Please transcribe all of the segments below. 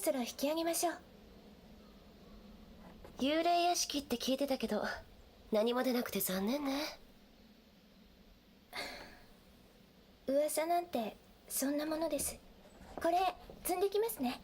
そろ引き上げましょう。幽霊屋敷って聞いてたけど、何も出なくて残念ね。噂なんてそんなものです。これ積んできますね。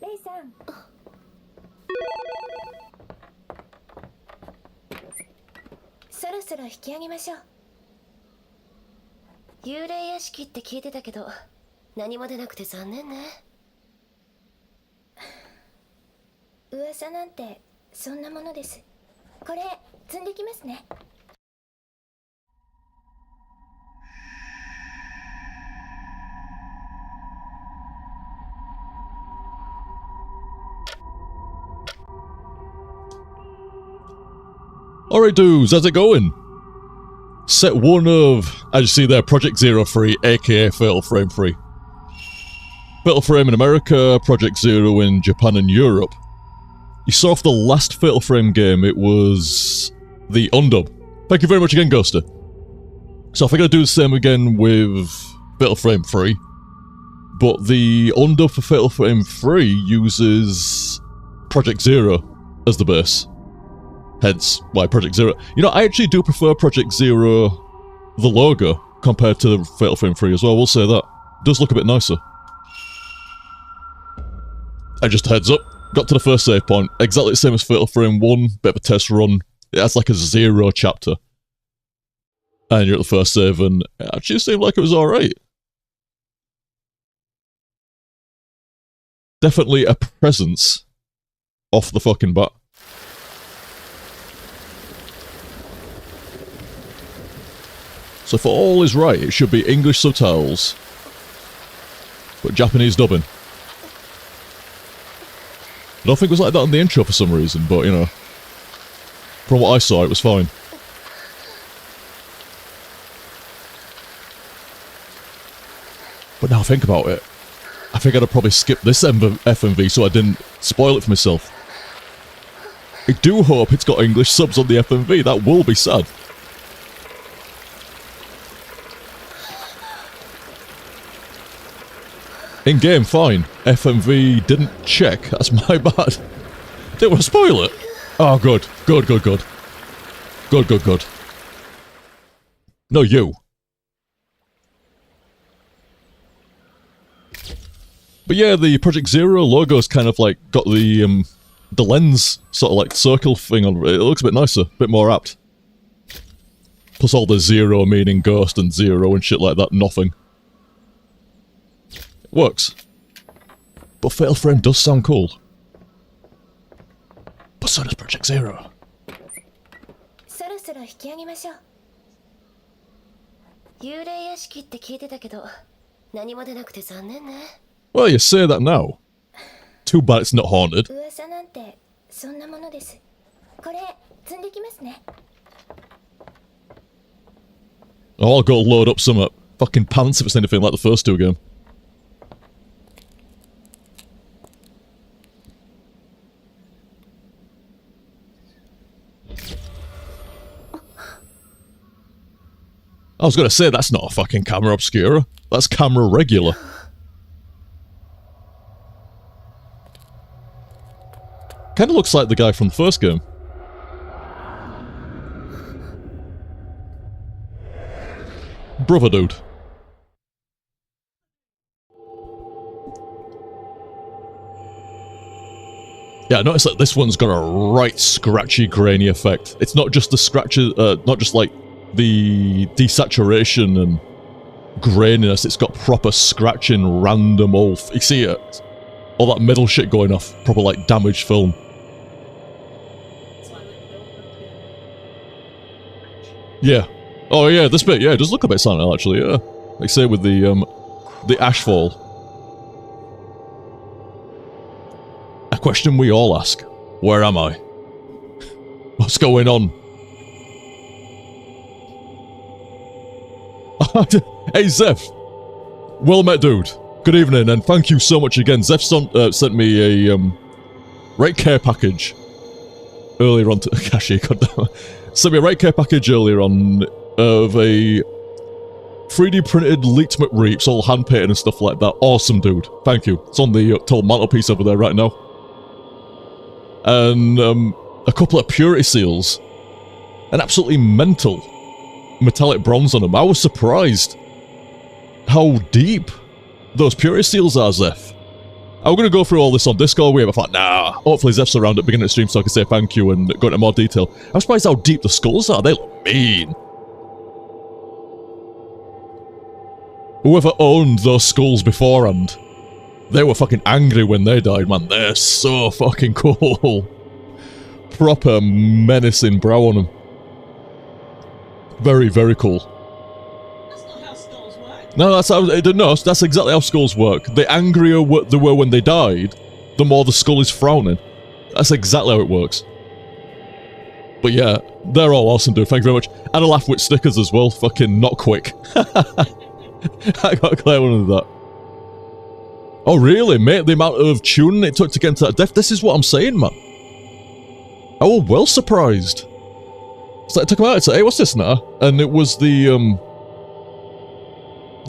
レイさん。そろそろ引き上げましょう。幽霊屋敷って聞いてたけど、何も出なくて残念ね。噂なんてそんなものです。これ積んできますね。Alright dudes, how's it going? Set 1 of, as you see there, Project 03, aka Fatal Frame 3. Fatal Frame in America, Project 0 in Japan and Europe. You saw for the last Fatal Frame game, it was the undub. Thank you very much again, Ghoster. So I think I'll do the same again with Fatal Frame 3. But the undub for Fatal Frame 3 uses Project 0 as the base. Hence, why Project 0. You know, I actually do prefer Project 0, the logo, compared to the Fatal Frame 3 as well, I will say that. It does look a bit nicer. And just a heads up, got to the first save point, exactly the same as Fatal Frame 1, bit of a test run. It has like a 0 chapter. And you're at the first save, and it actually seemed like it was alright. Definitely a presence off the fucking bat. So if all is right, it should be English subtitles, but Japanese dubbing. I don't think it was like that in the intro for some reason, but you know, from what I saw, it was fine. But now I think about it, I think I'd have probably skipped this FMV so I didn't spoil it for myself. I do hope it's got English subs on the FMV, that will be sad. In game, fine. FMV didn't check. That's my bad. Didn't want to spoil it. Oh, good. Good, good, good. Good, good, good. No, you. But yeah, the Project Zero logo's kind of like got the lens sort of like circle thing on it. It looks a bit nicer, a bit more apt. Plus all the zero meaning ghost and zero and shit like that, nothing. Works. But Fatal Frame does sound cool. But so does Project Zero. そろそろ引き上げましょう。幽霊屋敷って聞いてたけど、何も出なくて残念ね。Well, you say that now. Too bad it's not haunted. 噂なんてそんなものです。これ積んできますね。Oh, I'll go load up some fucking pants if it's anything like the first two again. I was gonna say, that's not a fucking camera obscura. That's camera regular. Kinda looks like the guy from the first game. Brother dude. Yeah, I noticed that this one's got a right scratchy, grainy effect. It's not just the scratches, not just like the desaturation and graininess, it's got proper scratching, random old... You see it? All that middle shit going off, proper like damaged film. Yeah. Oh yeah, this bit, yeah, it does look a bit Silent Hill actually, yeah. Like say with the ashfall. A question we all ask. Where am I? What's going on? Hey Zeph! Well met, dude. Good evening, and thank you so much again. Zeph sent me a rate care package earlier on. Actually, sent me a rate care package earlier on of a 3D printed leaked McReeps, all hand painted and stuff like that. Awesome, dude. Thank you. It's on the tall mantelpiece over there right now. And a couple of purity seals. An absolutely mental metallic bronze on them. I was surprised how deep those purity seals are, Zeph. I'm going to go through all this on Discord. We have a thought, nah, hopefully Zeph's around at the beginning of the stream so I can say thank you and go into more detail. I'm surprised how deep the skulls are. They look mean. Whoever owned those skulls beforehand, they were fucking angry when they died, man. They're so fucking cool. Proper menacing brow on them. Very, very cool. That's not how skulls work. No, that's exactly how skulls work. The angrier they were when they died, the more the skull is frowning. That's exactly how it works. But yeah, they're all awesome, dude. Thank you very much. And a laugh with stickers as well. Fucking not quick. I got a clear one of that. Oh really, mate? The amount of tuning it took to get into that depth. This is what I'm saying, man. I was well surprised. So I took him out and said, hey, what's this now? And it was the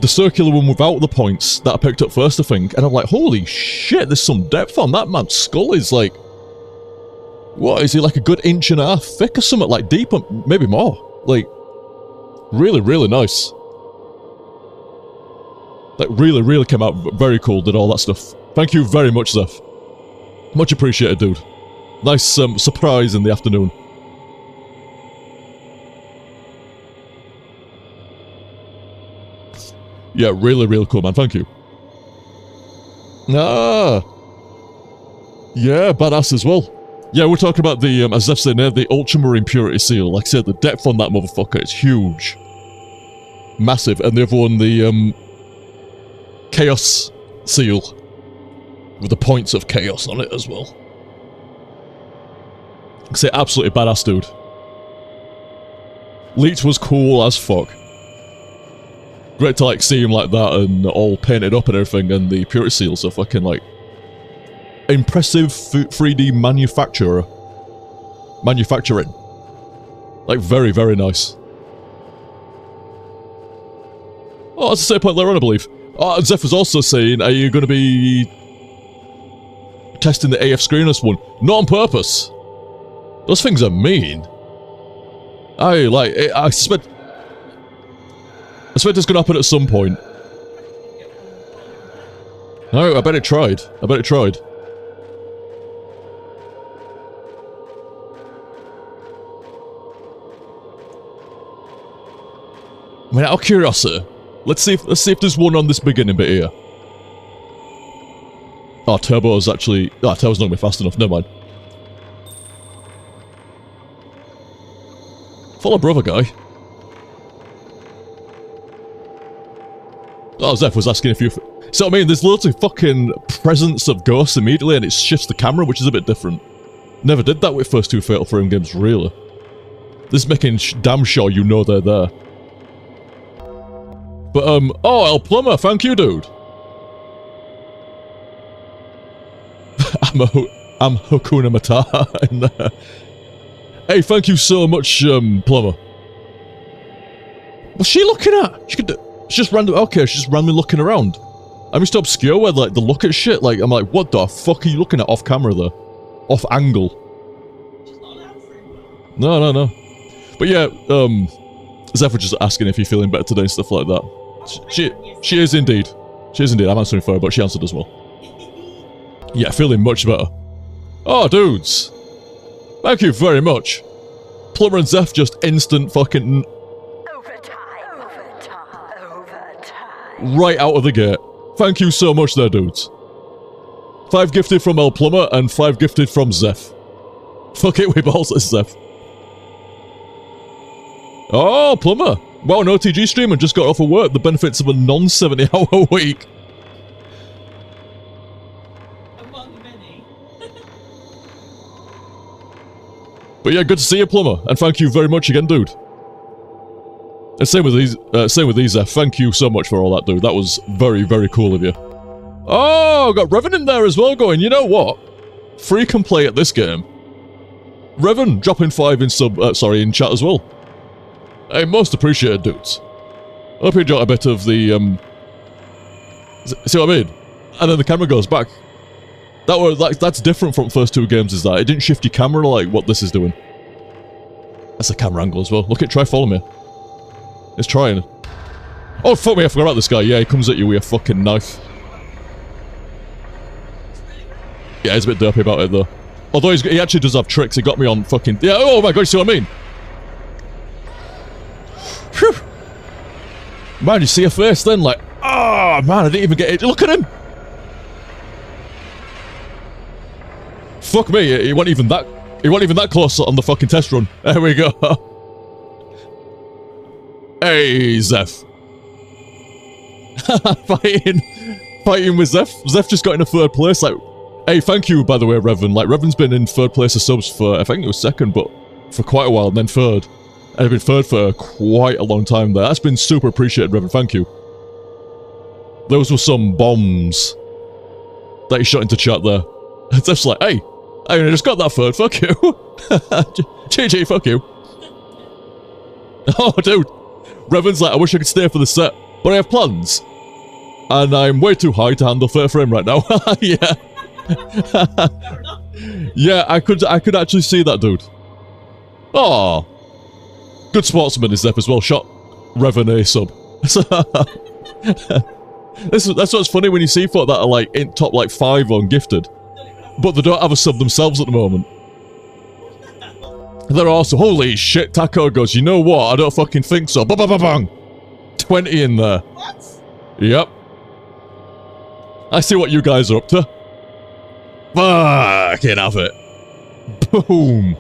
circular one without the points that I picked up first, I think. And I'm like, holy shit, there's some depth on that man's skull. Is like, what, is he like a good inch and a half thick or something? Like deep, maybe more. Like, really, really nice. Like, really, really came out very cool, did all that stuff. Thank you very much, Zeph. Much appreciated, dude. Nice surprise in the afternoon. Yeah, really, really cool, man. Thank you. Ah. Yeah, badass as well. Yeah, we're talking about the, as Zeph said there, the Ultramarine Purity Seal. Like I said, the depth on that motherfucker is huge. Massive. And the other one, the, Chaos Seal. With the points of chaos on it as well. Like I say, absolutely badass, dude. Leech was cool as fuck. Great to like see him like that and all painted up and everything, and the purity seals are fucking like impressive 3D manufacturing. Like very, very nice. Oh, that's the same point later on, I believe. Oh, Zeph was also saying, are you going to be testing the AF screenless one? Not on purpose. Those things are mean. I suspect... expect it's gonna happen at some point. No, I bet it tried. I bet it tried. I mean, out of curiosity, let's see if there's one on this beginning bit here. Oh, Turbo's actually... Oh, Turbo's not gonna be fast enough, never mind. Follow brother guy. Oh, Zeph was asking if you... So, I mean, there's loads of fucking presence of ghosts immediately, and it shifts the camera, which is a bit different. Never did that with first two Fatal Frame games, really. This is making damn sure you know they're there. But, oh, El Plumber, thank you, dude. I'm Hakuna Matata in there. Hey, thank you so much, Plumber. What's she looking at? She's just random. Okay, she's just randomly looking around. I'm just obscure where like the look at shit. Like I'm like, what the fuck are you looking at off camera there? Off angle. No. But yeah, Zeph was just asking if you're feeling better today and stuff like that. She is indeed. She is indeed. I'm answering for her, but she answered as well. Yeah, feeling much better. Oh, dudes. Thank you very much. Plumber and Zeph just instant fucking... Overtime. Right out of the gate. Thank you so much there, dudes. 5 gifted from El Plumber and 5 gifted from Zeph. Fuck it, we balls at Zeph. Oh, Plumber. Wow, an OTG streamer just got off of work. The benefits of a non-70 hour week. But yeah, good to see you, Plumber, and thank you very much again, dude. And same with these, thank you so much for all that, dude. That was very, very cool of you. Oh, got Revan in there as well going, you know what? Free can play at this game. Revan, dropping 5 in in chat as well. Hey, most appreciated, dudes. Hope you enjoyed a bit of the, see what I mean? And then the camera goes back. That's different from first 2 games, is that? It didn't shift your camera like what this is doing. That's a camera angle as well. Look at try follow me. It's trying. Oh, fuck me, I forgot about this guy. Yeah, he comes at you with a fucking knife. Yeah, he's a bit derpy about it, though. Although he actually does have tricks. He got me on fucking... Yeah, oh my god, you see what I mean? Phew. Man, you see a face then, like... Oh, man, I didn't even get it. Look at him! Fuck me, he wasn't even that close on the fucking test run. There we go. Hey, Zeph. Fighting with Zeph. Zeph just got in a 3rd place. Like, hey, thank you, by the way, Revan. Like, Revan's been in 3rd place of subs for, I think it was 2nd, but for quite a while, and then 3rd. And I've been 3rd for quite a long time there. That's been super appreciated, Revan. Thank you. Those were some bombs that he shot into chat there. Zeph's like, hey, I just got that 3rd. Fuck you. GG, fuck you. Oh, dude. Revan's like, I wish I could stay for the set, but I have plans. And I'm way too high to handle Fatal Frame right now. Yeah. Yeah, I could actually see that, dude. Oh. Good sportsman is Zeph as well. Shot Revan a sub. That's what's funny when you see folk that are like in top like 5 on gifted, but they don't have a sub themselves at the moment. They're also, holy shit, Taco goes, you know what, I don't fucking think so. Bang, bang, bang, bang. 20 in there. What? Yep. I see what you guys are up to. Fucking have it. Boom.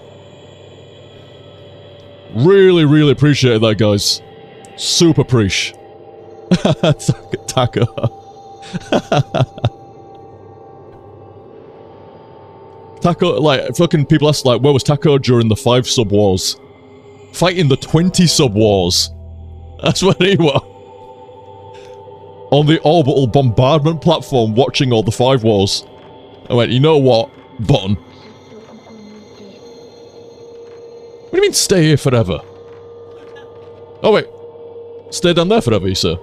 Really, really appreciate that, guys. Super preach. Taco. Taco, like, fucking people ask, like, where was Taco during the 5 sub wars? Fighting the 20 sub wars. That's where he was. On the orbital bombardment platform, watching all the 5 wars. I went, you know what? Button. What do you mean, stay here forever? Oh, wait. Stay down there forever, you say?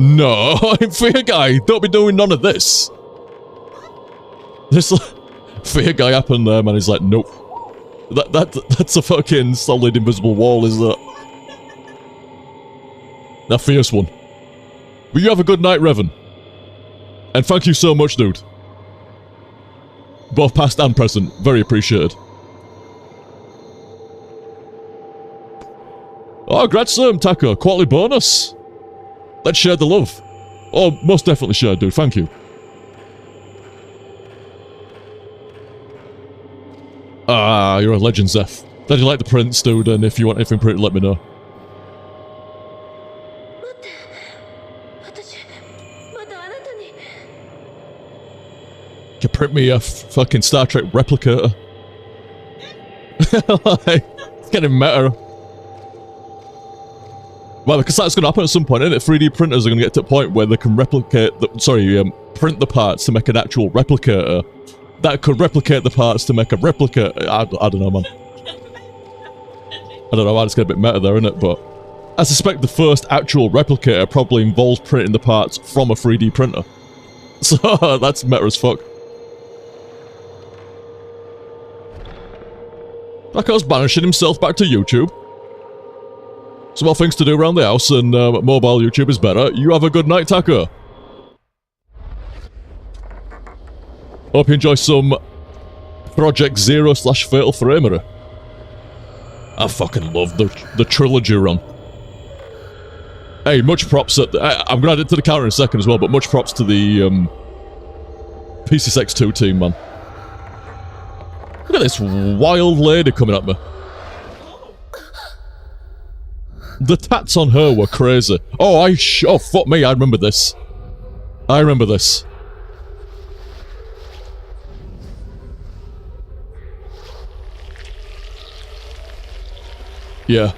No, I'm Fear Guy. Don't be doing none of this. This Fear Guy happened there, man. He's like, nope. That's a fucking solid invisible wall, is that? That fierce one. Will you have a good night, Revan? And thank you so much, dude. Both past and present. Very appreciated. Oh, congrats, Taco. Quality bonus. Let's share the love. Oh, most definitely share, dude. Thank you. Ah, you're a legend, Zeph. Glad you like the prints, dude, and if you want anything printed, let me know. Can you print me a fucking Star Trek replicator? Like, it's getting meta. Well, because that's going to happen at some point, isn't it? 3D printers are going to get to a point where they can replicate the, print the parts to make an actual replicator that could replicate the parts to make a replica. I don't know, man. I don't know why it's getting a bit meta there, isn't it? But I suspect the first actual replicator probably involves printing the parts from a 3D printer. So that's meta as fuck. Taco's banishing himself back to YouTube. Some more things to do around the house, and mobile YouTube is better. You have a good night, Taco. Hope you enjoy some Project Zero / Fatal Framery. I fucking love the trilogy run. Hey, much props at I'm gonna add it to the counter in a second as well, but much props to the PCSX2 team, man. Look at this wild lady coming at me. The tats on her were crazy. Oh, oh, fuck me, I remember this. I remember this. Yeah.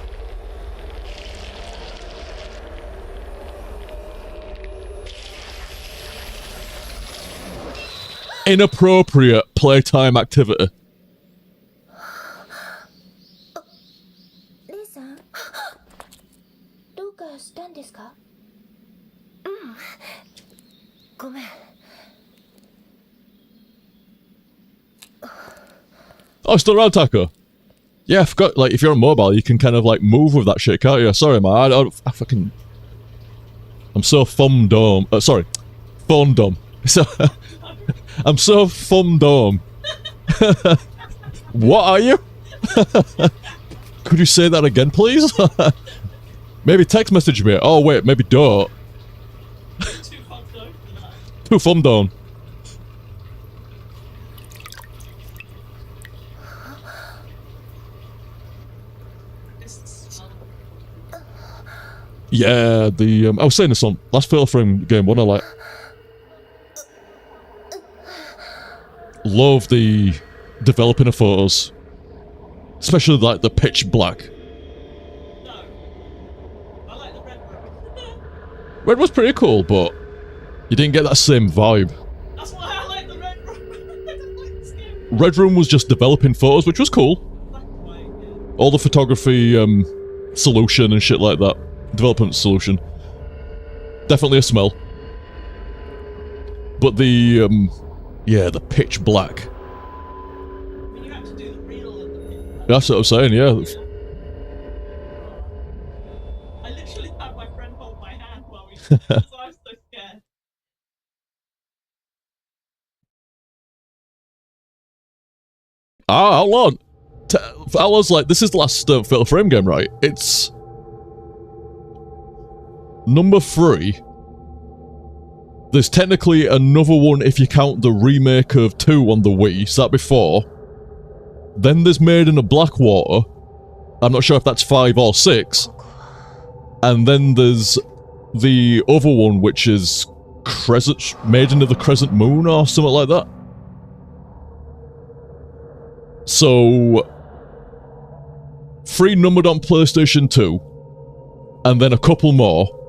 Inappropriate playtime activity. レイさん、どうかしたんですか？ごめん。Oh, still around, Taco? Yeah, I forgot, like, if you're on mobile, you can kind of, like, move with that shit, can't you? Sorry, man, I fucking... I'm so phone dumb. Sorry. Phone dumb. So... I'm so phone dumb. What are you? Could you say that again, please? Maybe text message me. Oh, wait, maybe don't. Too phone dumb. Yeah, the I was saying this on last Fatal Frame game, wasn't I? Like, love the developing of photos, especially like the pitch black. No, I like the red room. Red was pretty cool, but you didn't get that same vibe. That's why I like the red room. I don't like the skin. Red Room was just developing photos, which was cool. Black and white, yeah. All the photography solution and shit like that. Development solution. Definitely a smell. But the, yeah, the pitch black. I mean, you have to do the real and the pink. That's what I'm saying, yeah. I literally had my friend hold my hand while we because I was so scared. Ah, hold on. I was like, this is the last Fatal Frame game, right? It's... number 3. There's technically another one if you count the remake of 2 on the Wii, so that before. Then there's Maiden of Blackwater. I'm not sure if that's 5 or 6. And then there's the other one, which is Maiden of the Crescent Moon or something like that. So... 3 numbered on PlayStation 2. And then a couple more.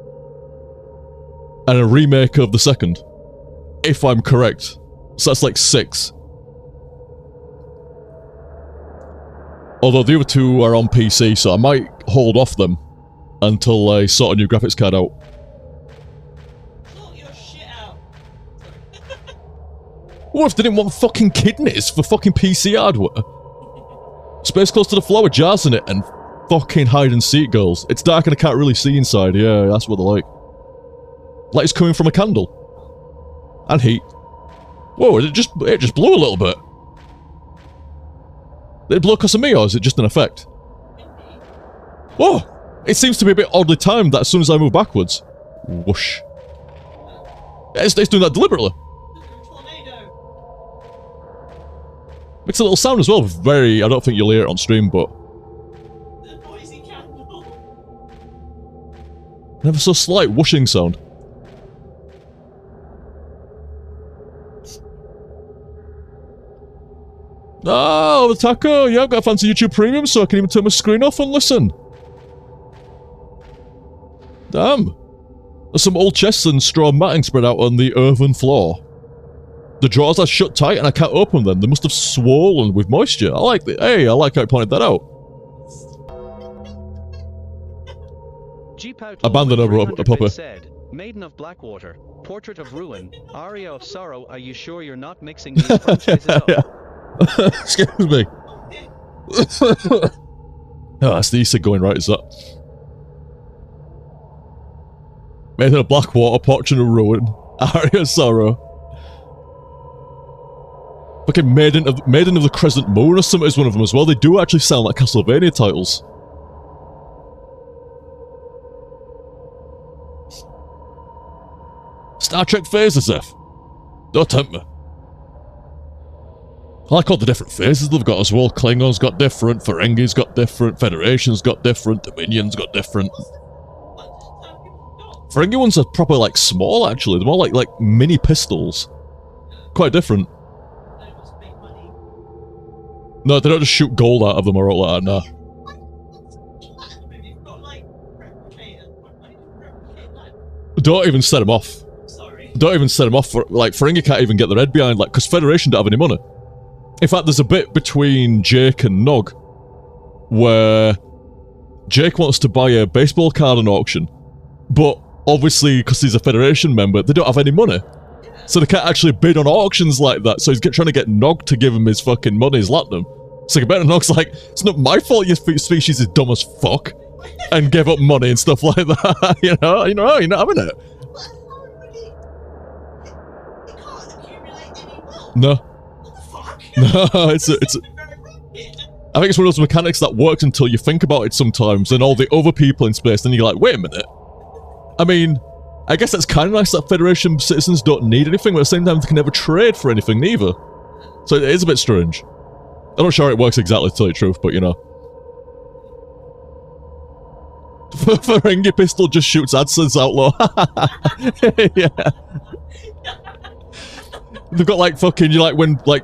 And a remake of the second. If I'm correct. So that's like 6. Although the other 2 are on PC, so I might hold off them until I sort a new graphics card out. Sort your shit out. What if they didn't want fucking kidneys for fucking PC hardware? Space close to the floor with jars in it and fucking hide-and-seek girls. It's dark and I can't really see inside. Yeah, that's what they're like. Like it's coming from a candle. And heat. Whoa, it just blew a little bit. Did it blow because of me, or is it just an effect? Whoa! It seems to be a bit oddly timed that as soon as I move backwards. Whoosh. It's doing that deliberately. Makes a little sound as well. Very, I don't think you'll hear it on stream, but... Never so slight whooshing sound. Oh, the taco! Yeah, I've got a fancy YouTube Premium, so I can even turn my screen off and listen. Damn. There's some old chests and straw matting spread out on the earthen floor. The drawers are shut tight and I can't open them. They must have swollen with moisture. I like it. Hey, I like how I pointed that out. Abandon a puppy. Said, Maiden of Blackwater, Portrait of Ruin, Aria of Sorrow. Are you sure you're not mixing these franchises up? Excuse me. Oh, that's the Easter going right, is that? Maiden of Blackwater, Portrait of Ruin, Aria of Sorrow. Fucking Maiden of the Crescent Moon or something is one of them as well. They do actually sound like Castlevania titles. Star Trek phases, F. Don't tempt me. I like all the different phases they've got as well. Klingons got different, Ferengi's got different, Federation's got different, Dominion's got different. Ferengi ones are proper like small actually. They're more like mini pistols. Quite different. No, they don't just shoot gold out of them or all like that, no. Don't even set them off. Don't even set them off. Like, Ferengi can't even get their head behind, like, because Federation don't have any money. In fact, there's a bit between Jake and Nog where Jake wants to buy a baseball card on auction, but obviously, because he's a Federation member, they don't have any money. So they can't actually bid on auctions like that, so he's trying to get Nog to give him his fucking money, his latinum. So I bet Nog's like, it's not my fault your species is dumb as fuck, and give up money and stuff like that, you know, you're not having it. No. No, it's I think it's one of those mechanics that works until you think about it sometimes, and all the other people in space, then you're like, wait a minute. I mean, I guess that's kind of nice that Federation citizens don't need anything, but at the same time they can never trade for anything neither. So it is a bit strange. I'm not sure it works exactly, to tell you the truth, but you know. Ferengi pistol just shoots AdSense outlaw. Yeah. They've got like fucking, you like when like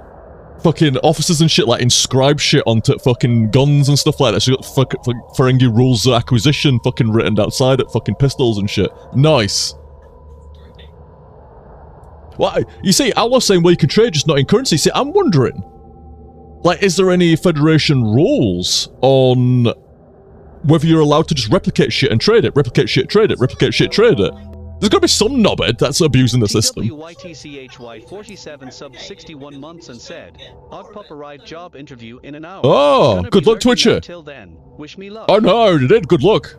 fucking officers and shit like inscribe shit onto fucking guns and stuff like that. So you got fucking Ferengi rules of acquisition fucking written outside at fucking pistols and shit. Nice. What? You see, I was saying, well, you can trade just not in currency. See, I'm wondering, like, is there any Federation rules on whether you're allowed to just replicate shit and trade it? Replicate shit, trade it. Replicate shit, trade it. There's gotta be some knobhead that's abusing the system. TWYTCHY 47 sub 61 months and said, Odd Pup arrived job interview in an hour. Oh, good luck, Twitcher. Until then, wish me luck. Oh no, I already did. Good luck.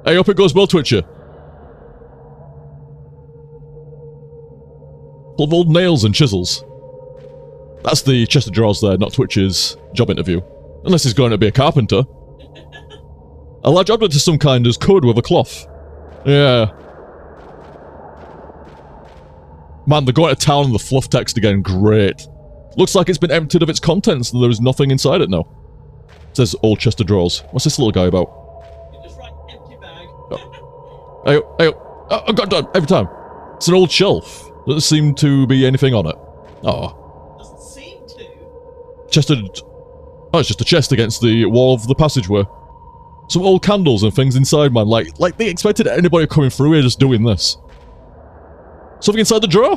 I hope it goes well, Twitcher. Full of old nails and chisels. That's the chest of drawers there, not Twitch's job interview. Unless he's going to be a carpenter. A large object of some kind is covered with a cloth. Yeah. Man, they're going to town on the fluff text again. Great. Looks like it's been emptied of its contents and there is nothing inside it now. It says old chest of drawers. What's this little guy about? You just write empty bag. Oh. Oh, I got done every time. It's an old shelf. Doesn't seem to be anything on it. Oh. Doesn't seem to. Oh, it's just a chest against the wall of the passageway. Some old candles and things inside, man. Like they expected anybody coming through here just doing this. Something inside the drawer?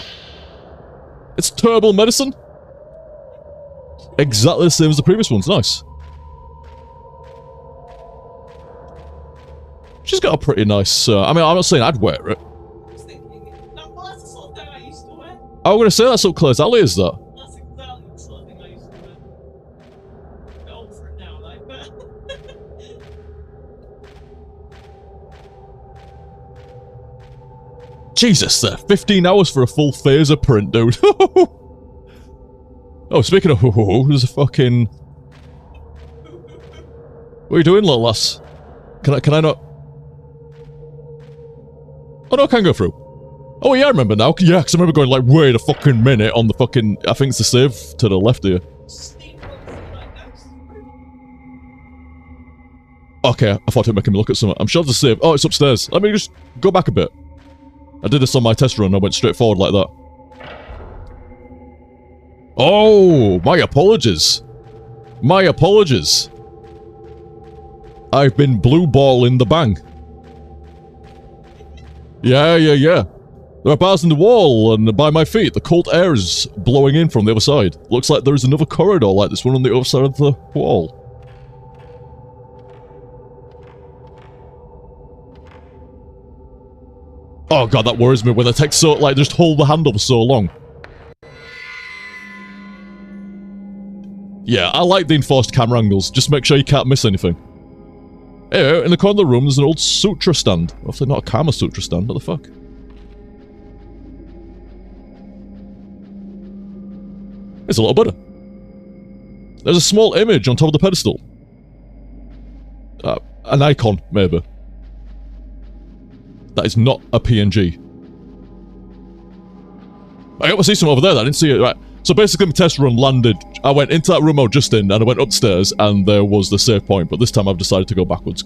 It's turbo medicine? Exactly the same as the previous ones. Nice. She's got a pretty nice... I mean, I'm not saying I'd wear it. I was thinking, no, well, that's the sort of thing I used to wear. I was going to say that's up Claire's alley, is that? That's exactly the sort of thing I used to wear. I'm old for it now, like, but... Jesus, 15 hours for a full phaser print, dude. Oh, speaking of there's a fucking... What are you doing, little lass? Can I not... Oh no, I can go through. Oh yeah, I remember now. Yeah, because I remember going like, wait a fucking minute on the fucking... I think it's the save to the left here. Okay, I thought it would make me look at something. I'm sure there's a save. Oh, it's upstairs. Let me just go back a bit. I did this on my test run. I went straight forward like that. Oh, my apologies. My apologies. I've been blue ball in the bang. Yeah. There are bars in the wall and by my feet. The cold air is blowing in from the other side. Looks like there is another corridor like this one on the other side of the wall. Oh god, that worries me when they take so, like, just hold the handle for so long. Yeah, I like the enforced camera angles. Just make sure you can't miss anything. Anyway, in the corner of the room, there's an old sutra stand. Hopefully not a Kama Sutra stand, what the fuck? It's a lot better. There's a small image on top of the pedestal. An icon, maybe. That is not a PNG. I got to see some over there. I didn't see it. Right. So basically, my test run landed. I went into that room I was just in, and I went upstairs, and there was the save point. But this time, I've decided to go backwards.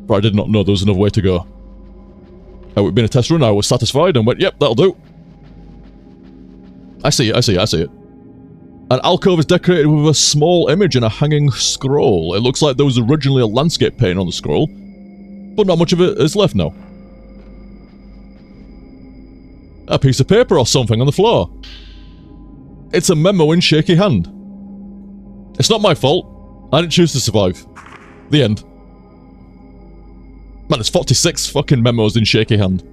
But I did not know there was another way to go. It would been a test run. I was satisfied and went, "Yep, that'll do." I see it. An alcove is decorated with a small image and a hanging scroll. It looks like there was originally a landscape painting on the scroll, but not much of it is left now. A piece of paper or something on the floor. It's a memo in shaky hand. It's not my fault. I didn't choose to survive. The end. Man, there's 46 fucking memos in shaky hand.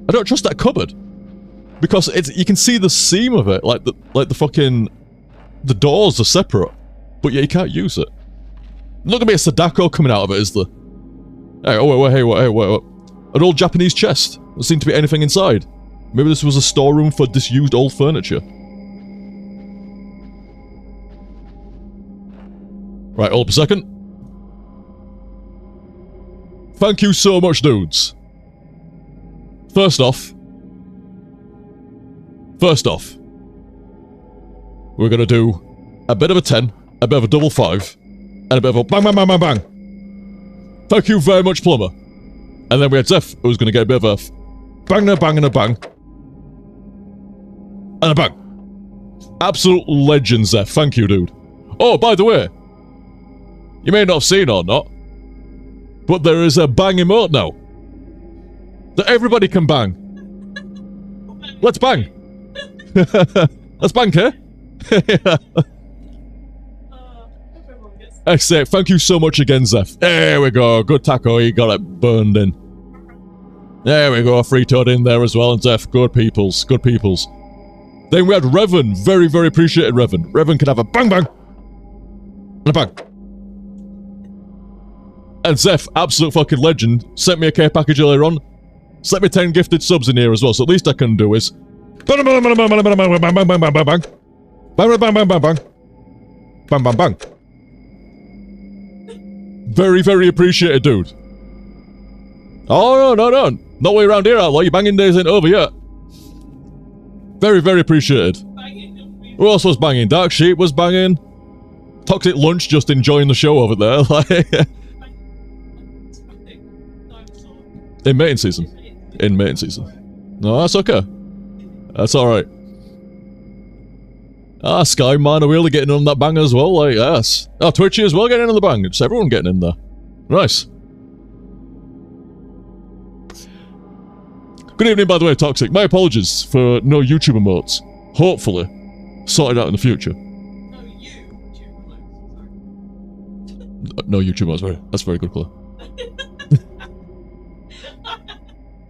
I don't trust that cupboard. Because you can see the seam of it, like the fucking... The doors are separate. But yeah, you can't use it. Not gonna be a Sadako coming out of it, is there? Hey, wait. An old Japanese chest. There seemed to be anything inside. Maybe this was a storeroom for disused old furniture. Right, hold up a second. Thank you so much, dudes. First off, we're gonna do a bit of a 10, a bit of a double 5, and a bit of a bang, bang, bang, bang, bang. Thank you very much, Plumber. And then we had Zeph, who was gonna get a bit of a bang and a bang and a bang. And a bang. Absolute legend, Zeph. Thank you, dude. Oh, by the way, you may not have seen or not, but there is a bang emote now. That everybody can bang. Let's bang. Let's bang, eh? I say, thank you so much again, Zeph. There we go. Good taco. You got it burned in. There we go. Free toad in there as well. And Zeph, good peoples. Good peoples. Then we had Revan. Very, very appreciated Revan. Revan can have a bang bang. And a bang. And Zeph, absolute fucking legend, sent me a care package earlier on. Sent me 10 gifted subs in here as well. So at least I can do is... Bang, bang, bang, bang, bang, bang, bang, bang, bang, bang, bang, bang. Bang, bang, bang, bang, bang. Bang, bang, bang. Very, very appreciated, dude. Oh, no. Not way around here, outlaw. Your banging days ain't over yet. Very, very appreciated. Who else was banging? Dark Sheep was banging. Toxic Lunch just enjoying the show over there. In mating season. No, that's okay. That's alright. Ah, Sky Man are really getting on that bang as well, like, yes. Oh, Twitchy as well getting in on the bang. It's everyone getting in there. Nice. Good evening, by the way, Toxic. My apologies for no YouTube emotes. Hopefully, sorted out in the future. No YouTube emotes, that's very good, Claire.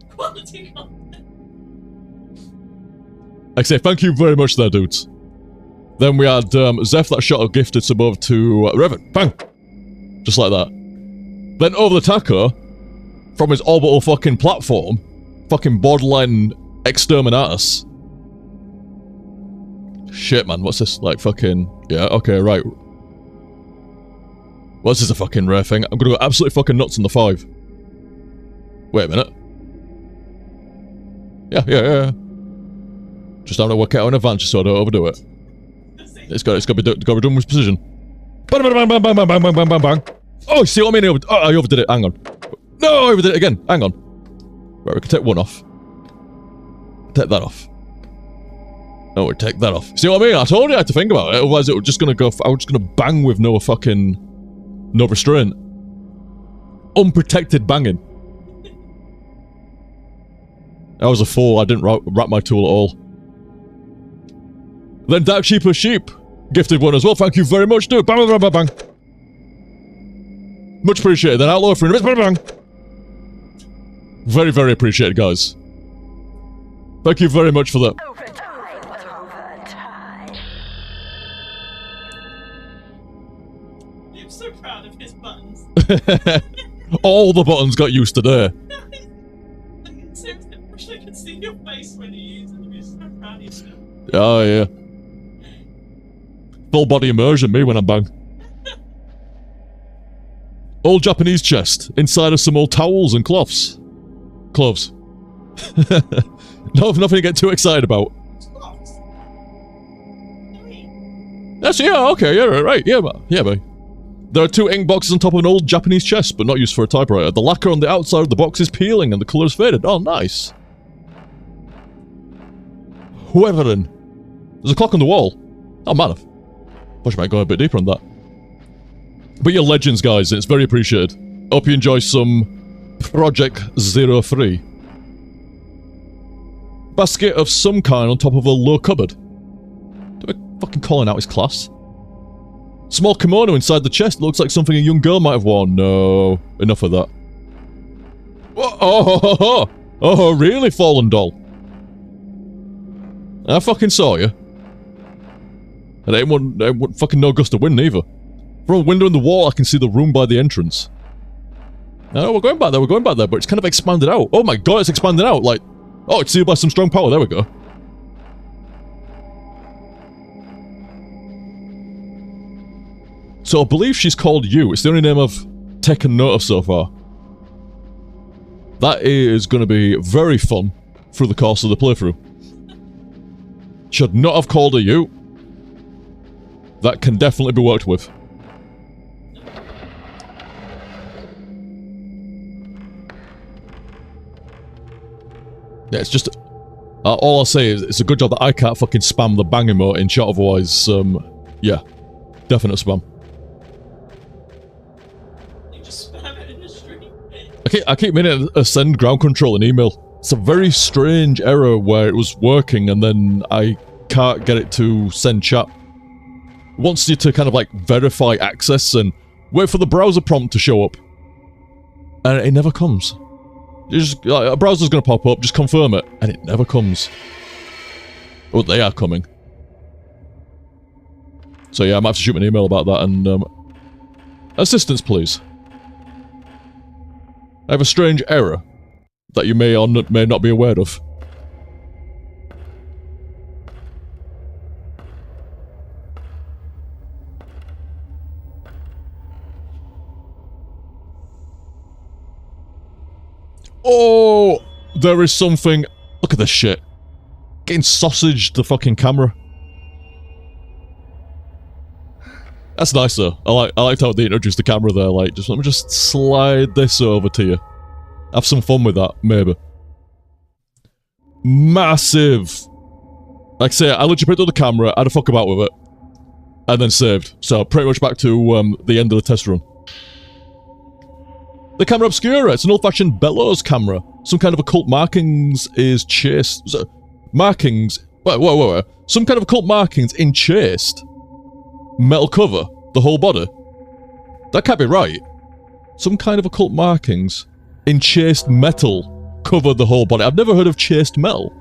Quality content. I say thank you very much there, dudes. Then we had Zeph that shot a gifted sub over to Revan. Bang! Just like that. Then over the taco, from his orbital fucking platform, fucking borderline exterminatus. Shit, man, what's this? Like, fucking... Yeah, okay, right. What's this, a fucking rare thing? I'm gonna go absolutely fucking nuts on the 5. Wait a minute. Yeah. Just having to work out in advance so I don't overdo it. It's got to be done with precision. Bang, bang, bang, bang, bang, bang, bang, bang, bang, bang. Oh, see what I mean? I overdid it. Hang on. No, I overdid it again. Hang on. Right, we can take one off. Take that off. Oh, we'll take that off. See what I mean? I told you I had to think about it. Otherwise, it was just gonna go. I was just gonna bang with no restraint. Unprotected banging. I was a fool. I didn't wrap my tool at all. Then Dark Sheep or Sheep gifted one as well. Thank you very much, dude. Bang, bang, bang, bang. Much appreciated. Then Outlaw for a bit. Bang, bang. Very, very appreciated, guys. Thank you very much for that. I'm so proud of his buttons. All the buttons got used today. I wish I could see your face when you use it. You're so proud of yourself. Oh, yeah. Full body immersion, me, when I'm bang. Old Japanese chest, inside of some old towels and cloths. Cloves. No, nothing to get too excited about. Clocks. That's, yeah, okay, yeah, right, yeah, mate. There are 2 ink boxes on top of an old Japanese chest, but not used for a typewriter. The lacquer on the outside of the box is peeling and the colour is faded. Oh, nice. Whoever then. There's a clock on the wall. Oh, man. I might go a bit deeper on that. But you're legends, guys, and it's very appreciated. Hope you enjoy some Project 03. Basket of some kind on top of a low cupboard. Do I fucking calling out his class? Small kimono inside the chest looks like something a young girl might have worn. No. Enough of that. Oh, really, fallen doll? I fucking saw you. And I ain't fucking no gust of wind either. From a window in the wall, I can see the room by the entrance. No, we're going back there, but it's kind of expanded out. Oh my god, it's expanded out, like... Oh, it's sealed by some strong power, there we go. So I believe she's called you. It's the only name I've taken note of so far. That is going to be very fun through the course of the playthrough. Should not have called her you. That can definitely be worked with. Yeah, it's just... all I'll say is it's a good job that I can't fucking spam the bang emote in chat, otherwise, yeah. Definite spam. You just spam it in the stream. I keep meaning to send ground control an email. It's a very strange error where it was working and then I can't get it to send chat. It wants you to kind of like verify access and wait for the browser prompt to show up. And it never comes. You just, like, a browser's gonna pop up, just confirm it, and it never comes. Oh, they are coming. So yeah, I might have to shoot an email about that and, assistance, please. I have a strange error that you may or may not be aware of. Oh, there is something. Look at this shit. Getting sausaged the fucking camera. That's nice though. I liked how they introduced the camera there. Like, just let me just slide this over to you. Have some fun with that, maybe. Massive. Like I say, I literally picked up the camera, had a fuck about with it, and then saved. So pretty much back to the end of the test run. The camera obscura, it's an old-fashioned bellows camera. Some kind of occult markings is chased... Markings... Whoa. Some kind of occult markings enchased. Metal cover, the whole body. That can't be right. Some kind of occult markings. Enchased metal cover the whole body. I've never heard of chased metal.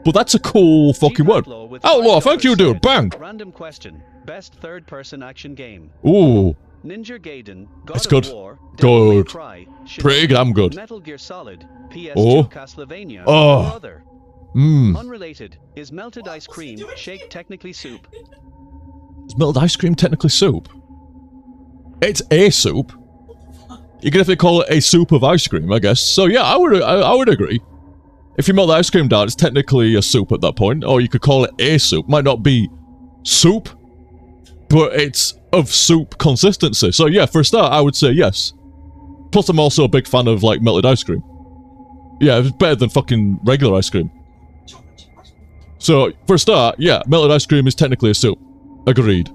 But that's a cool fucking word. Outlaw, thank you, dude. Bang! Random question. Best third-person action game. Ooh. Ninja Gaiden, God It's of good. War, Devil May Good. Cry, Pretty damn good. Metal Gear Solid, PS2 Oh. Castlevania, Oh. or other. Mmm. Unrelated, is melted ice cream shake technically soup? Is melted ice cream technically soup? It's a soup. You can definitely call it a soup of ice cream, I guess. So yeah, I would agree. If you melt the ice cream down, it's technically a soup at that point. Or you could call it a soup. Might not be soup, but it's of soup consistency. So yeah, for a start, I would say yes. Plus, I'm also a big fan of, like, melted ice cream. Yeah, it's better than fucking regular ice cream. So, for a start, yeah, melted ice cream is technically a soup. Agreed.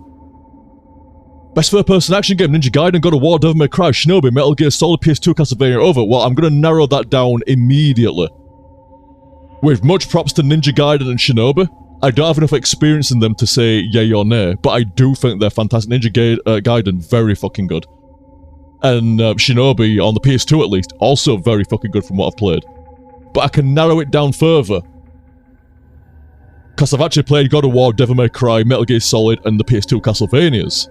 Best third-person action game, Ninja Gaiden, God of War, Devil May Cry, Shinobi, Metal Gear Solid, PS2, Castlevania, over. Well, I'm gonna narrow that down immediately. With much props to Ninja Gaiden and Shinobi, I don't have enough experience in them to say yay or nay, but I do think they're fantastic. Ninja Gaiden, very fucking good. And Shinobi, on the PS2 at least, also very fucking good from what I've played. But I can narrow it down further. Because I've actually played God of War, Devil May Cry, Metal Gear Solid, and the PS2 Castlevanias.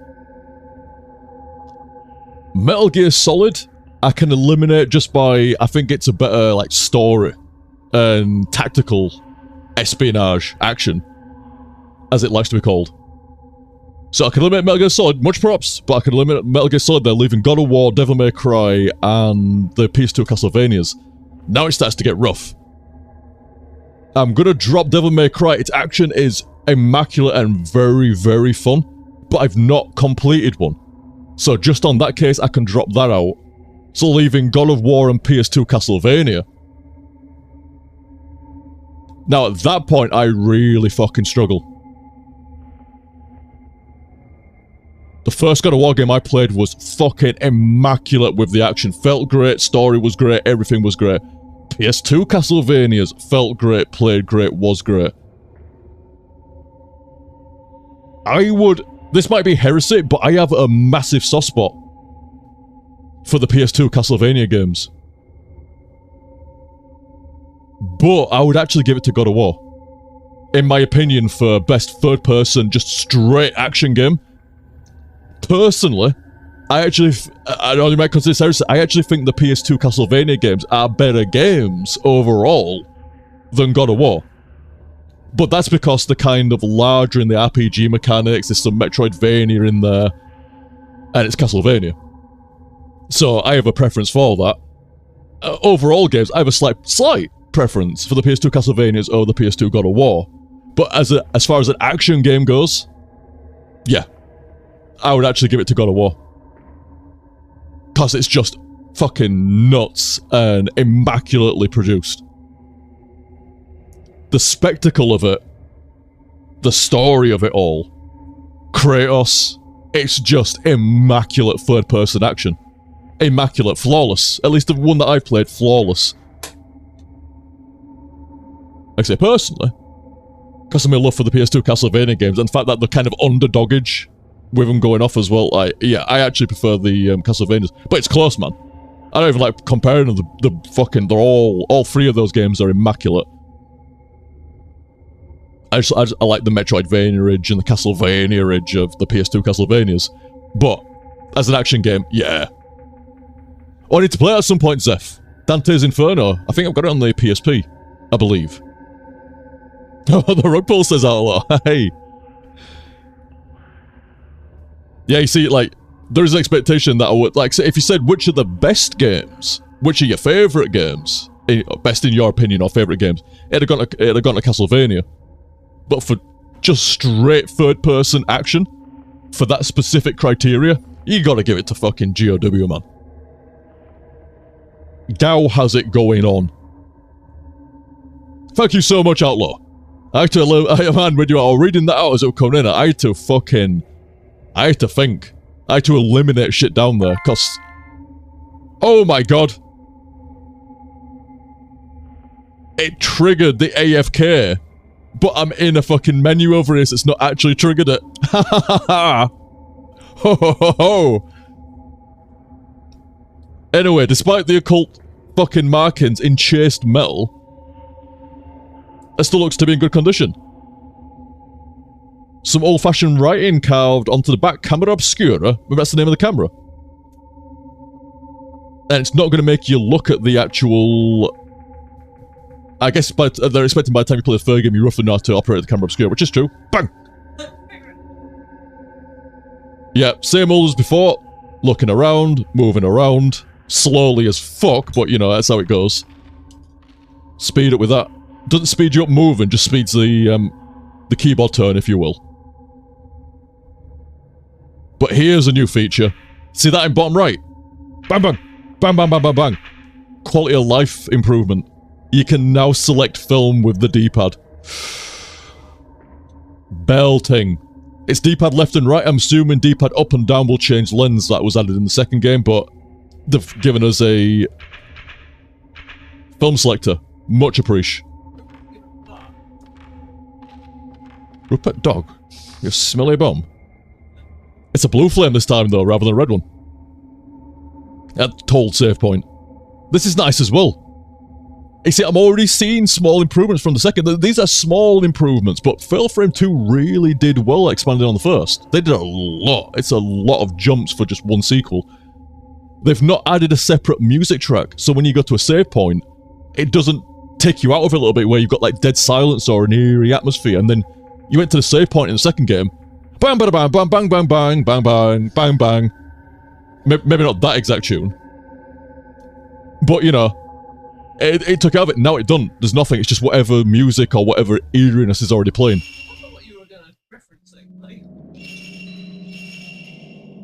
Metal Gear Solid, I can eliminate just by, I think it's a better, like, story and tactical espionage action, as it likes to be called. So I can eliminate Metal Gear Solid, much props, but I can eliminate Metal Gear Solid, they're leaving God of War, Devil May Cry, and the PS2 Castlevanias. Now it starts to get rough. I'm gonna drop Devil May Cry, its action is immaculate and very, very fun, but I've not completed one. So just on that case, I can drop that out. So leaving God of War and PS2 Castlevania. Now at that point, I really fucking struggle. The first God of War game I played was fucking immaculate with the action. Felt great, story was great, everything was great. PS2 Castlevanias felt great, played great, was great. This might be heresy, but I have a massive soft spot for the PS2 Castlevania games. But I would actually give it to God of War. In my opinion, for best third person, just straight action game. Personally, I know you might consider this heresy, I actually think the PS2 Castlevania games are better games overall than God of War. But that's because they're kind of larger in the RPG mechanics, there's some Metroidvania in there, and it's Castlevania. So I have a preference for that. Overall games, I have a slight preference for the PS2 Castlevanias over the PS2 God of War. But as far as an action game goes, yeah, I would actually give it to God of War. Because it's just fucking nuts and immaculately produced. The spectacle of it, the story of it all, Kratos, it's just immaculate third-person action. Immaculate, flawless. At least the one that I've played, flawless. I say personally, because of my love for the PS2 Castlevania games, and the fact that they're kind of underdoggage with them going off as well, I actually prefer the Castlevanias. But it's close, man. I don't even like comparing them. They're all three of those games are immaculate. I like the Metroidvania edge and the Castlevania edge of the PS2 Castlevanias. But, as an action game, yeah. Oh, I need to play it at some point, Zeph. Dante's Inferno. I think I've got it on the PSP, I believe. Oh, the rug pull says hello. Hey. Yeah, you see, like, there is an expectation that I would, like, if you said which are the best games, which are your favourite games, best in your opinion or favourite games, it'd have gone to Castlevania. But for just straight third-person action, for that specific criteria, you gotta give it to fucking GOW, man. Gao has it going on. Thank you so much, Outlaw. Man, when you were reading that out as it was coming in, I had to think. I had to eliminate shit down there, cause... Oh my god. It triggered the AFK, but I'm in a fucking menu over here, so it's not actually triggered it. Ha ha ha ha! Ho ho ho ho! Anyway, despite the occult fucking markings in chased metal, it still looks to be in good condition. Some old-fashioned writing carved onto the back camera obscura. Maybe that's the name of the camera. And it's not going to make you look at the actual... I guess they're expecting by the time you play the third game, you roughly know how to operate the camera obscura, which is true. Bang! Yeah, same old as before. Looking around, moving around. Slowly as fuck, but you know, that's how it goes. Speed up with that. Doesn't speed you up moving, just speeds the keyboard turn, if you will. But here's a new feature. See that in bottom right? Bang, bang! Bang, bang, bang, bang, bang. Quality of life improvement. You can now select film with the D-pad. Belting. It's D-pad left and right. I'm assuming D-pad up and down will change lens. That was added in the second game, but they've given us a film selector. Much appreciate. Rupert Dog. You smelly bum. It's a blue flame this time though, rather than a red one. At told save point. This is nice as well. You see, I'm already seeing small improvements from the second. These are small improvements, but Fatal Frame 2 really did well expanding on the first. They did a lot. It's a lot of jumps for just one sequel. They've not added a separate music track, so when you go to a save point, it doesn't take you out of it a little bit where you've got like dead silence or an eerie atmosphere, and then you went to the save point in the second game. Bang, bang, bang, bang, bang, bang, bang, bang, bang, bang, bang. Maybe not that exact tune. But, you know, it took out of it, now it done. There's nothing, it's just whatever music or whatever eeriness is already playing. I thought what you were gonna referencing, like.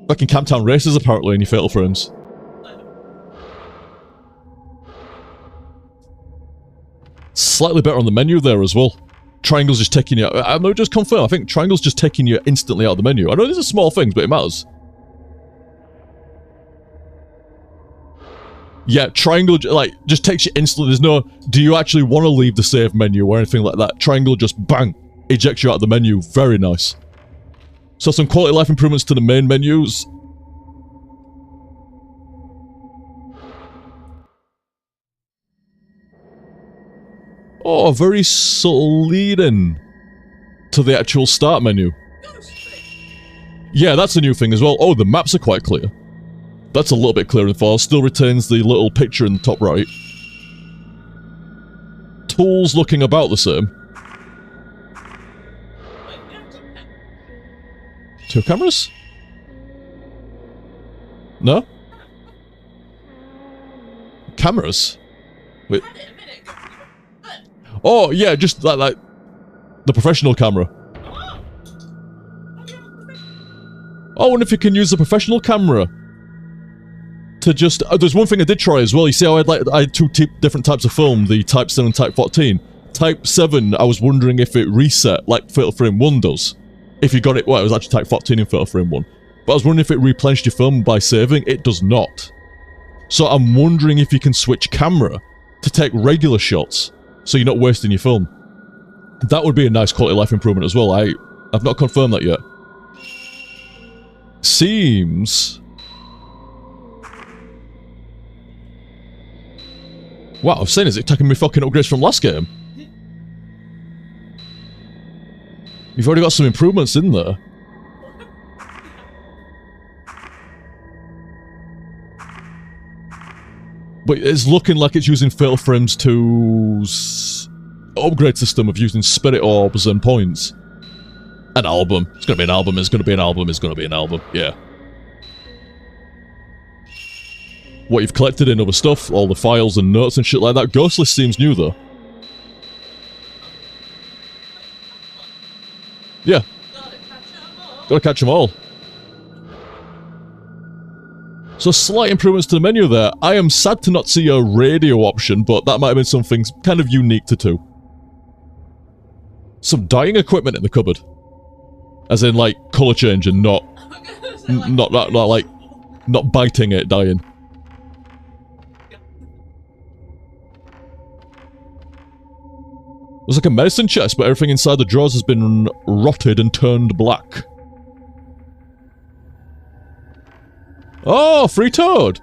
Back in Camptown Races, apparently, in your Fatal Frames. Slightly better on the menu there as well. Triangle's just taking you... I'm not just confirm, I think Triangle's just taking you instantly out of the menu. I know these are small things, but it matters. Yeah, Triangle, like, just takes you instantly. There's no, do you actually want to leave the save menu or anything like that? Triangle just, bang, ejects you out of the menu. Very nice. So some quality of life improvements to the main menus. Oh, very subtle lead-in to the actual start menu. Yeah, that's a new thing as well. Oh, the maps are quite clear. That's a little bit clearer in far. Still retains the little picture in the top right. Tools looking about the same. Two cameras? No? Cameras? Wait. Oh, yeah, just like the professional camera. I wonder if you can use the professional camera to just... there's one thing I did try as well. You see how I had two different types of film, the Type 7 and Type 14. Type 7, I was wondering if it reset like Fatal Frame 1 does. If you got it... well, it was actually Type 14 in Fatal Frame 1. But I was wondering if it replenished your film by saving. It does not. So I'm wondering if you can switch camera to take regular shots, so you're not wasting your film. That would be a nice quality of life improvement as well. I've not confirmed that yet. Seems... wow, I've seen, is it taking me fucking upgrades from last game? You've already got some improvements in there. But it's looking like it's using Fatal Frames 2's upgrade system of using spirit orbs and points. An album. It's gonna be an album, it's gonna be an album, it's gonna be an album, yeah. What you've collected in other stuff, all the files and notes and shit like that. Ghostless seems new though. Yeah. Gotta catch them all. So slight improvements to the menu there. I am sad to not see a radio option, but that might have been something kind of unique to 2. Some dyeing equipment in the cupboard. As in like colour change and not biting it, dyeing. There's like a medicine chest, but everything inside the drawers has been rotted and turned black. Oh, free toad!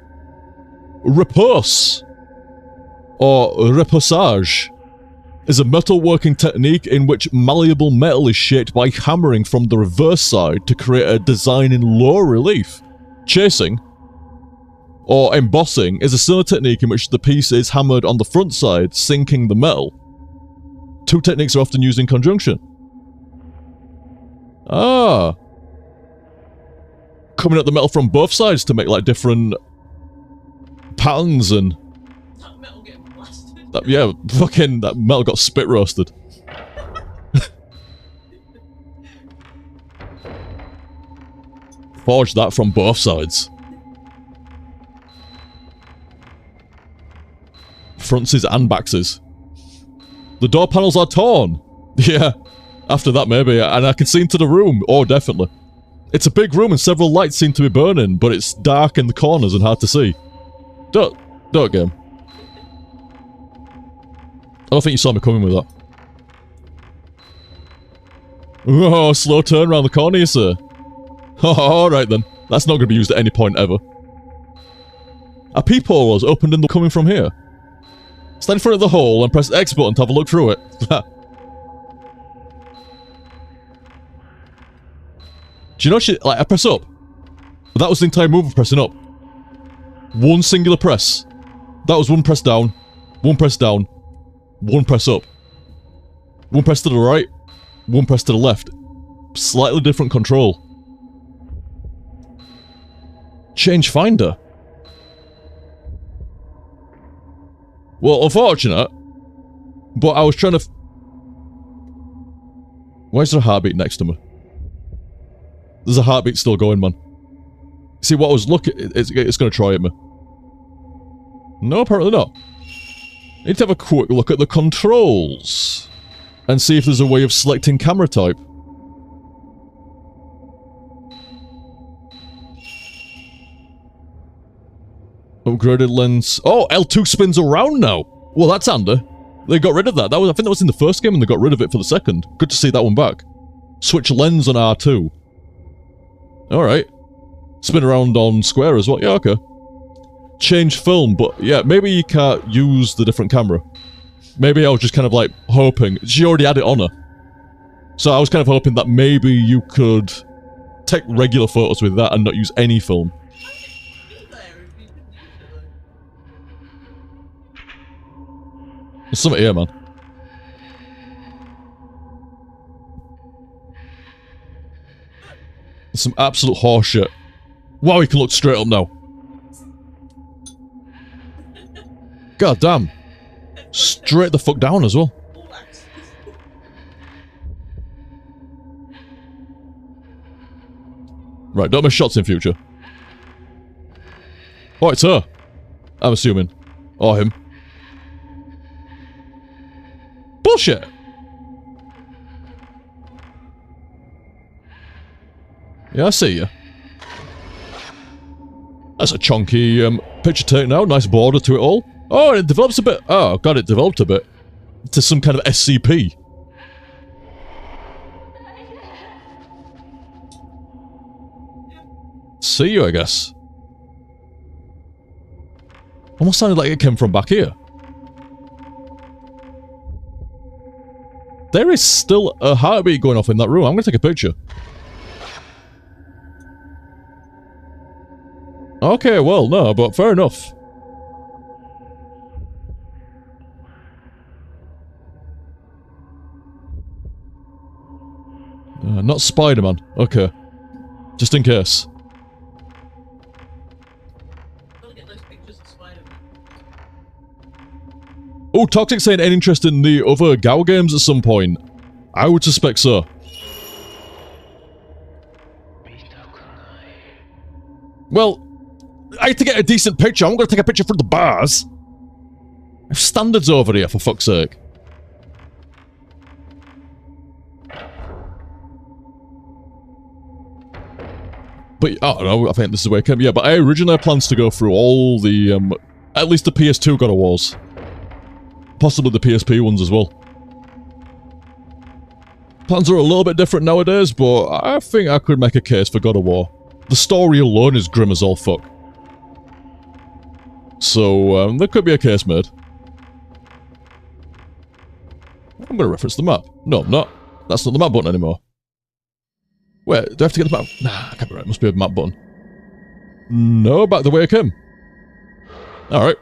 Repose. Or reposage. is a metalworking technique in which malleable metal is shaped by hammering from the reverse side to create a design in low relief. Chasing, or embossing, is a similar technique in which the piece is hammered on the front side, sinking the metal. Two techniques are often used in conjunction. Ah. Coming at the metal from both sides to make like different patterns and... That metal getting blasted. yeah, fucking that metal got spit roasted. Forge that from both sides. Frontses and backses. The door panels are torn. Yeah, after that maybe, and I can see into the room. Oh, definitely. It's a big room and several lights seem to be burning, but it's dark in the corners and hard to see. Don't game. I don't think you saw me coming with that. Oh, slow turn around the corner, you sir. Oh, alright then. That's not going to be used at any point ever. A peephole was opened in the coming from here. Stand in front of the hole and press the X button to have a look through it. Do you know shit? Like, I press up. That was the entire move of pressing up. One singular press. That was one press down. One press down. One press up. One press to the right. One press to the left. Slightly different control. Change finder. Well, unfortunate. But I was trying to... Why is there a heartbeat next to me? There's a heartbeat still going, man. See, what I was looking... It's going to try at me. No, apparently not. Need to have a quick look at the controls. And see if there's a way of selecting camera type. Upgraded lens. Oh, L2 spins around now. Well, that's handy. They got rid of that. I think that was in the first game and they got rid of it for the second. Good to see that one back. Switch lens on R2. Alright. Spin around on square as well. Yeah, okay. Change film, but yeah, maybe you can't use the different camera. Maybe I was just kind of like hoping. She already had it on her. So I was kind of hoping that maybe you could take regular photos with that and not use any film. There's something here, man. There's some absolute horseshit. Wow, he can look straight up now. God damn. Straight the fuck down as well. Right, don't miss shots in future. Oh, it's her. I'm assuming. Or him. Bullshit! Yeah, I see you. That's a chunky picture take now. Nice border to it all. Oh, it develops a bit. Oh, God, it developed a bit. To some kind of SCP. See you, I guess. Almost sounded like it came from back here. There is still a heartbeat going off in that room. I'm going to take a picture. Okay, well, no, but fair enough. Not Spider-Man. Okay. Just in case. Oh, Toxic saying any interest in the other GAO games at some point? I would suspect so. Well, I had to get a decent picture. I'm going to take a picture from the bars. I have standards over here, for fuck's sake. But, I don't know, I think this is where it came. Yeah, but I originally had plans to go through all the, at least the PS2 God of Wars. Possibly the PSP ones as well. Plans are a little bit different nowadays, but I think I could make a case for God of War. The story alone is grim as all fuck. So, there could be a case made. I'm going to reference the map. No, I'm not. That's not the map button anymore. Wait, do I have to get the map? Nah, I can't be right. It must be a map button. No, back the way I came. Alright.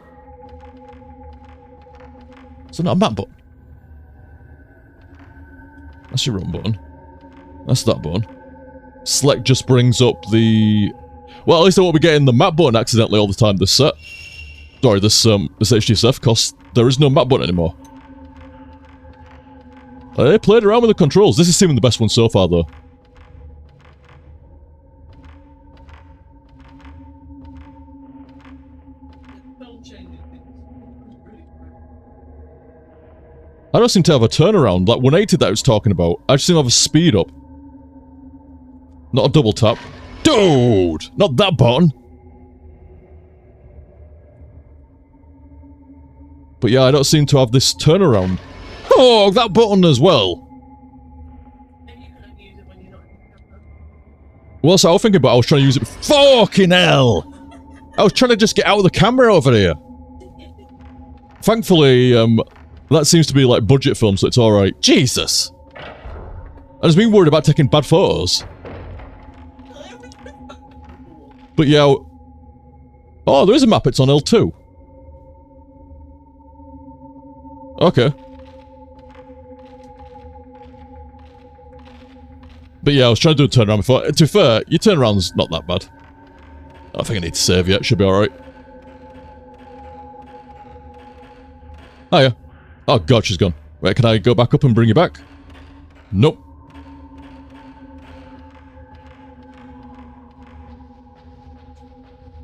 So not a map button. That's your run button. That's that button. Select just brings up the... Well, at least I won't be getting the map button accidentally all the time this set. Sorry, this HTSF, because there is no map button anymore. I played around with the controls. This is seeming the best one so far, though. I don't seem to have a turnaround, like 180 that I was talking about. I just seem to have a speed up. Not a double tap. Dude! Not that button! But yeah, I don't seem to have this turnaround. Oh, that button as well! Well, so I was thinking about I was trying to use it... Fucking hell! I was trying to just get out of the camera over here. Thankfully, that seems to be like budget film, so it's alright. Jesus! I was being worried about taking bad photos. But yeah... Oh, there is a map, it's on L2. Okay. But yeah, I was trying to do a turnaround before. To be fair, your turnaround's not that bad. I don't think I need to save yet, should be alright. Oh yeah. Oh god, she's gone. Wait, can I go back up and bring you back? Nope.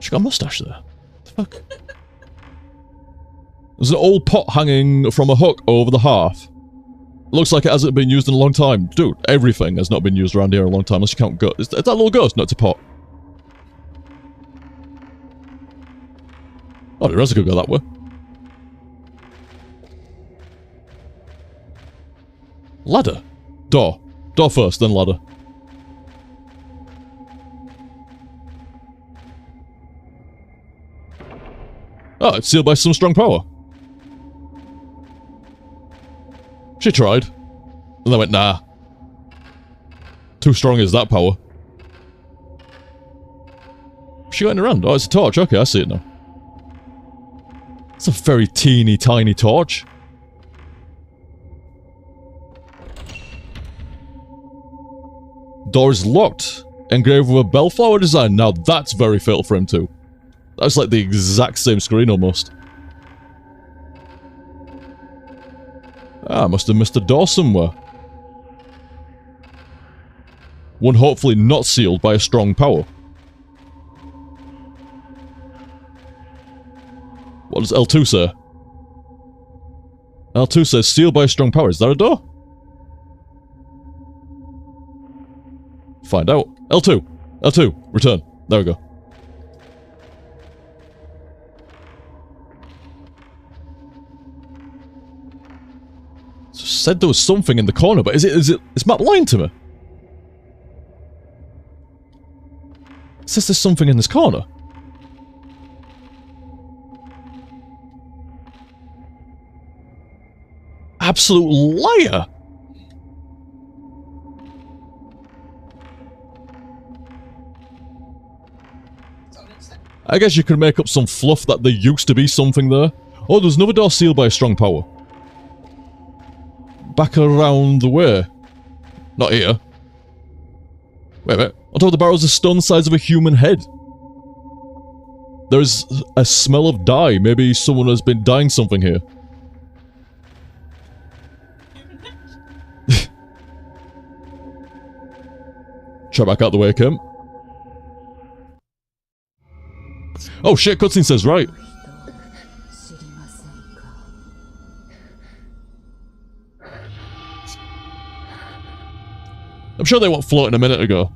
She got a mustache there. What the fuck? There's an old pot hanging from a hook over the hearth. Looks like it hasn't been used in a long time. Dude, everything has not been used around here in a long time, unless you count ghost. Is that little ghost? No, it's a pot. Oh, the rest could go that way. Ladder. Door. Door first, then ladder. Oh, it's sealed by some strong power. She tried. And then went, nah. Too strong is that power. She got in around. Oh, it's a torch. Okay, I see it now. It's a very teeny tiny torch. Door is locked. Engraved with a bellflower design. Now that's very Fatal Frame 2. That's like the exact same screen almost. Ah, I must have missed a door somewhere. One hopefully not sealed by a strong power. What does L2 say? L2 says sealed by a strong power. Is that a door? Find out. L2. L2. Return. There we go. Said there was something in the corner, but is map lying to me? It says there's something in this corner. Absolute liar! I guess you could make up some fluff that there used to be something there. Oh, there's another door sealed by a strong power. Back around the way. Not here. Wait a minute. On top of the barrel is a stone the size of a human head. There is a smell of dye. Maybe someone has been dyeing something here. Try back out the way I came. Oh shit, cutscene says right. I'm sure they weren't floating a minute ago.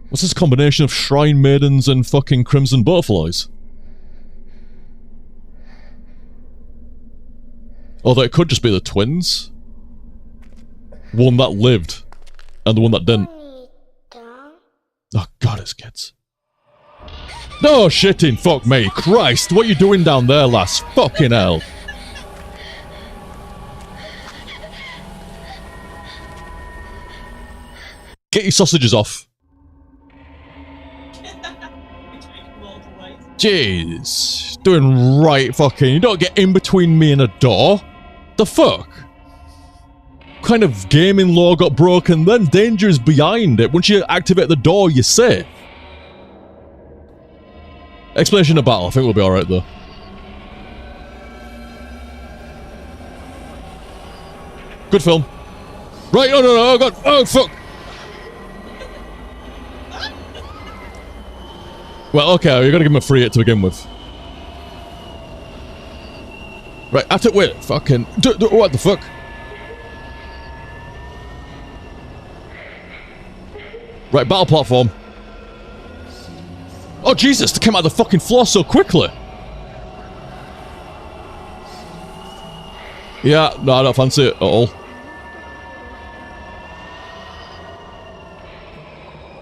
What's this combination of shrine maidens and fucking crimson butterflies? Although it could just be the twins. One that lived, and the one that didn't. Oh god, it's kids. No shitting, fuck me. Christ, what you doing down there, lass? Fucking hell. Get your sausages off. Jeez. Doing right fucking. You don't get in between me and a door. The fuck? What kind of gaming law got broken then? Danger is behind it. Once you activate the door, you're safe. Explanation of battle. I think we'll be alright though. Good film. Right, no, oh god, oh fuck. Well, okay, you gotta give him a free hit to begin with. Right, after, wait, fucking, what the fuck? Right, battle platform. Oh Jesus, they came out of the fucking floor so quickly. Yeah, no, I don't fancy it at all.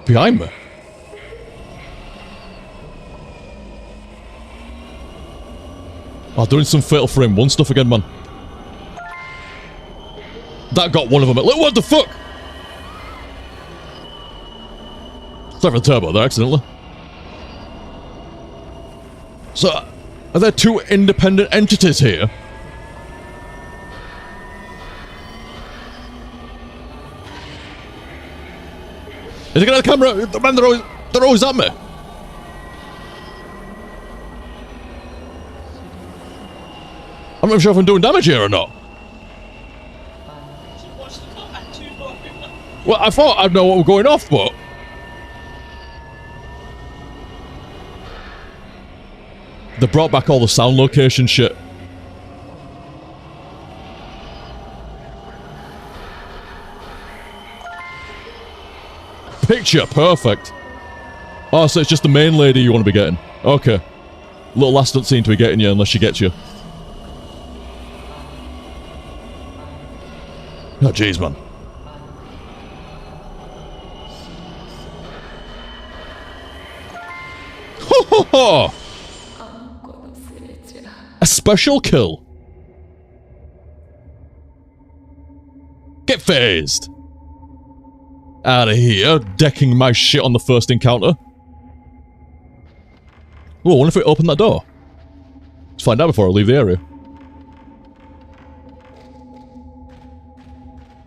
Behind me. Oh, doing some Fatal Frame 1 stuff again, man. That got one of them. Look, what the fuck? Sorry for the turbo there, accidentally. So, are there two independent entities here? Is it gonna camera? Man, they're always at me. I'm not sure if I'm doing damage here or not. Well, I thought I'd know what was going off, but... They brought back all the sound location shit. Picture, perfect. Oh, so it's just the main lady you want to be getting. Okay. Little lass doesn't seem to be getting you unless she gets you. Oh, jeez, man. Ho ho ho! A special kill. Get phased. Out of here, decking my shit on the first encounter. Oh, I wonder if it opened that door. Let's find out before I leave the area.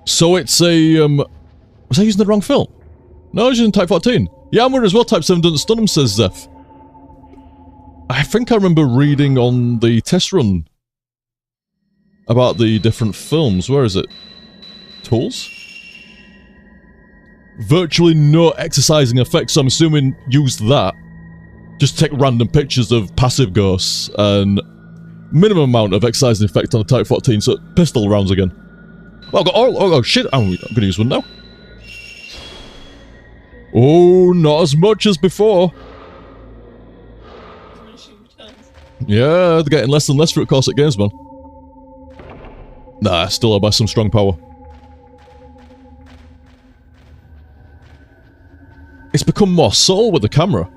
So it's a, was I using the wrong film? No, I was using Type 14. Yeah, I'm worried as well, Type 7 doesn't stun him, says Zeph. I think I remember reading on the test run about the different films. Where is it? Tools? Virtually no exercising effects, so I'm assuming use that. Just take random pictures of passive ghosts and minimum amount of exercising effect on the Type 14, so pistol rounds again. Well, I've got all, oh shit, I'm gonna use one now. Oh, not as much as before. Yeah, they're getting less and less through Corset Games, man. Nah, still by some strong power. It's become more subtle with the camera.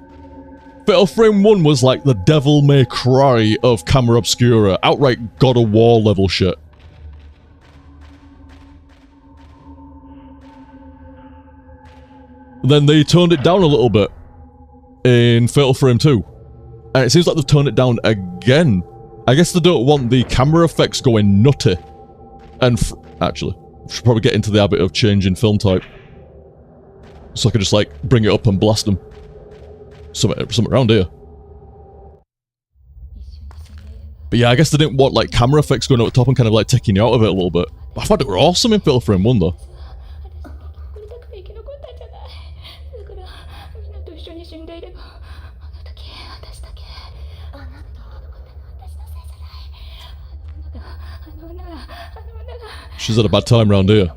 Fatal Frame 1 was like the Devil May Cry of camera obscura, outright God of War level shit. Then they toned it down a little bit in Fatal Frame 2. And it seems like they've toned it down again. I guess they don't want the camera effects going nutty. And actually, I should probably get into the habit of changing film type. So I can just like bring it up and blast them. Something around here. But yeah, I guess they didn't want like camera effects going up the top and kind of like taking you out of it a little bit. But I thought it were awesome in Fatal Frame 1 though. She's had a bad time round here.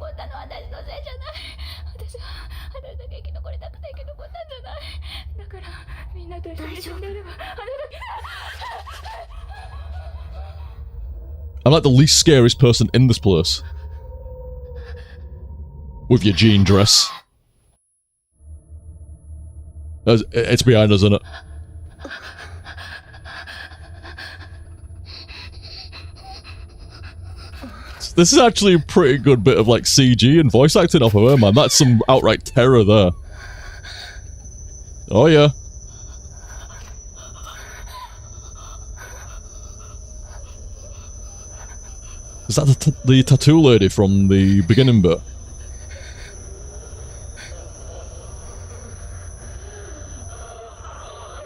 I'm like the least scariest person in this place. With your jean dress. It's behind us, isn't it? This is actually a pretty good bit of like CG and voice acting off of her, man. That's some outright terror there. Oh yeah. Is that the tattoo lady from the beginning bit?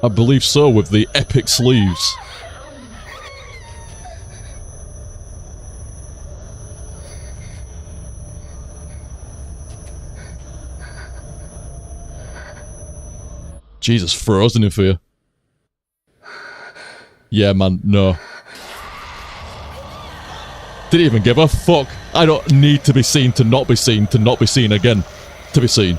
I believe so, with the epic sleeves. Jesus, frozen in fear. Yeah, man, no. Didn't even give a fuck. I don't need to be seen to not be seen, to not be seen again. To be seen.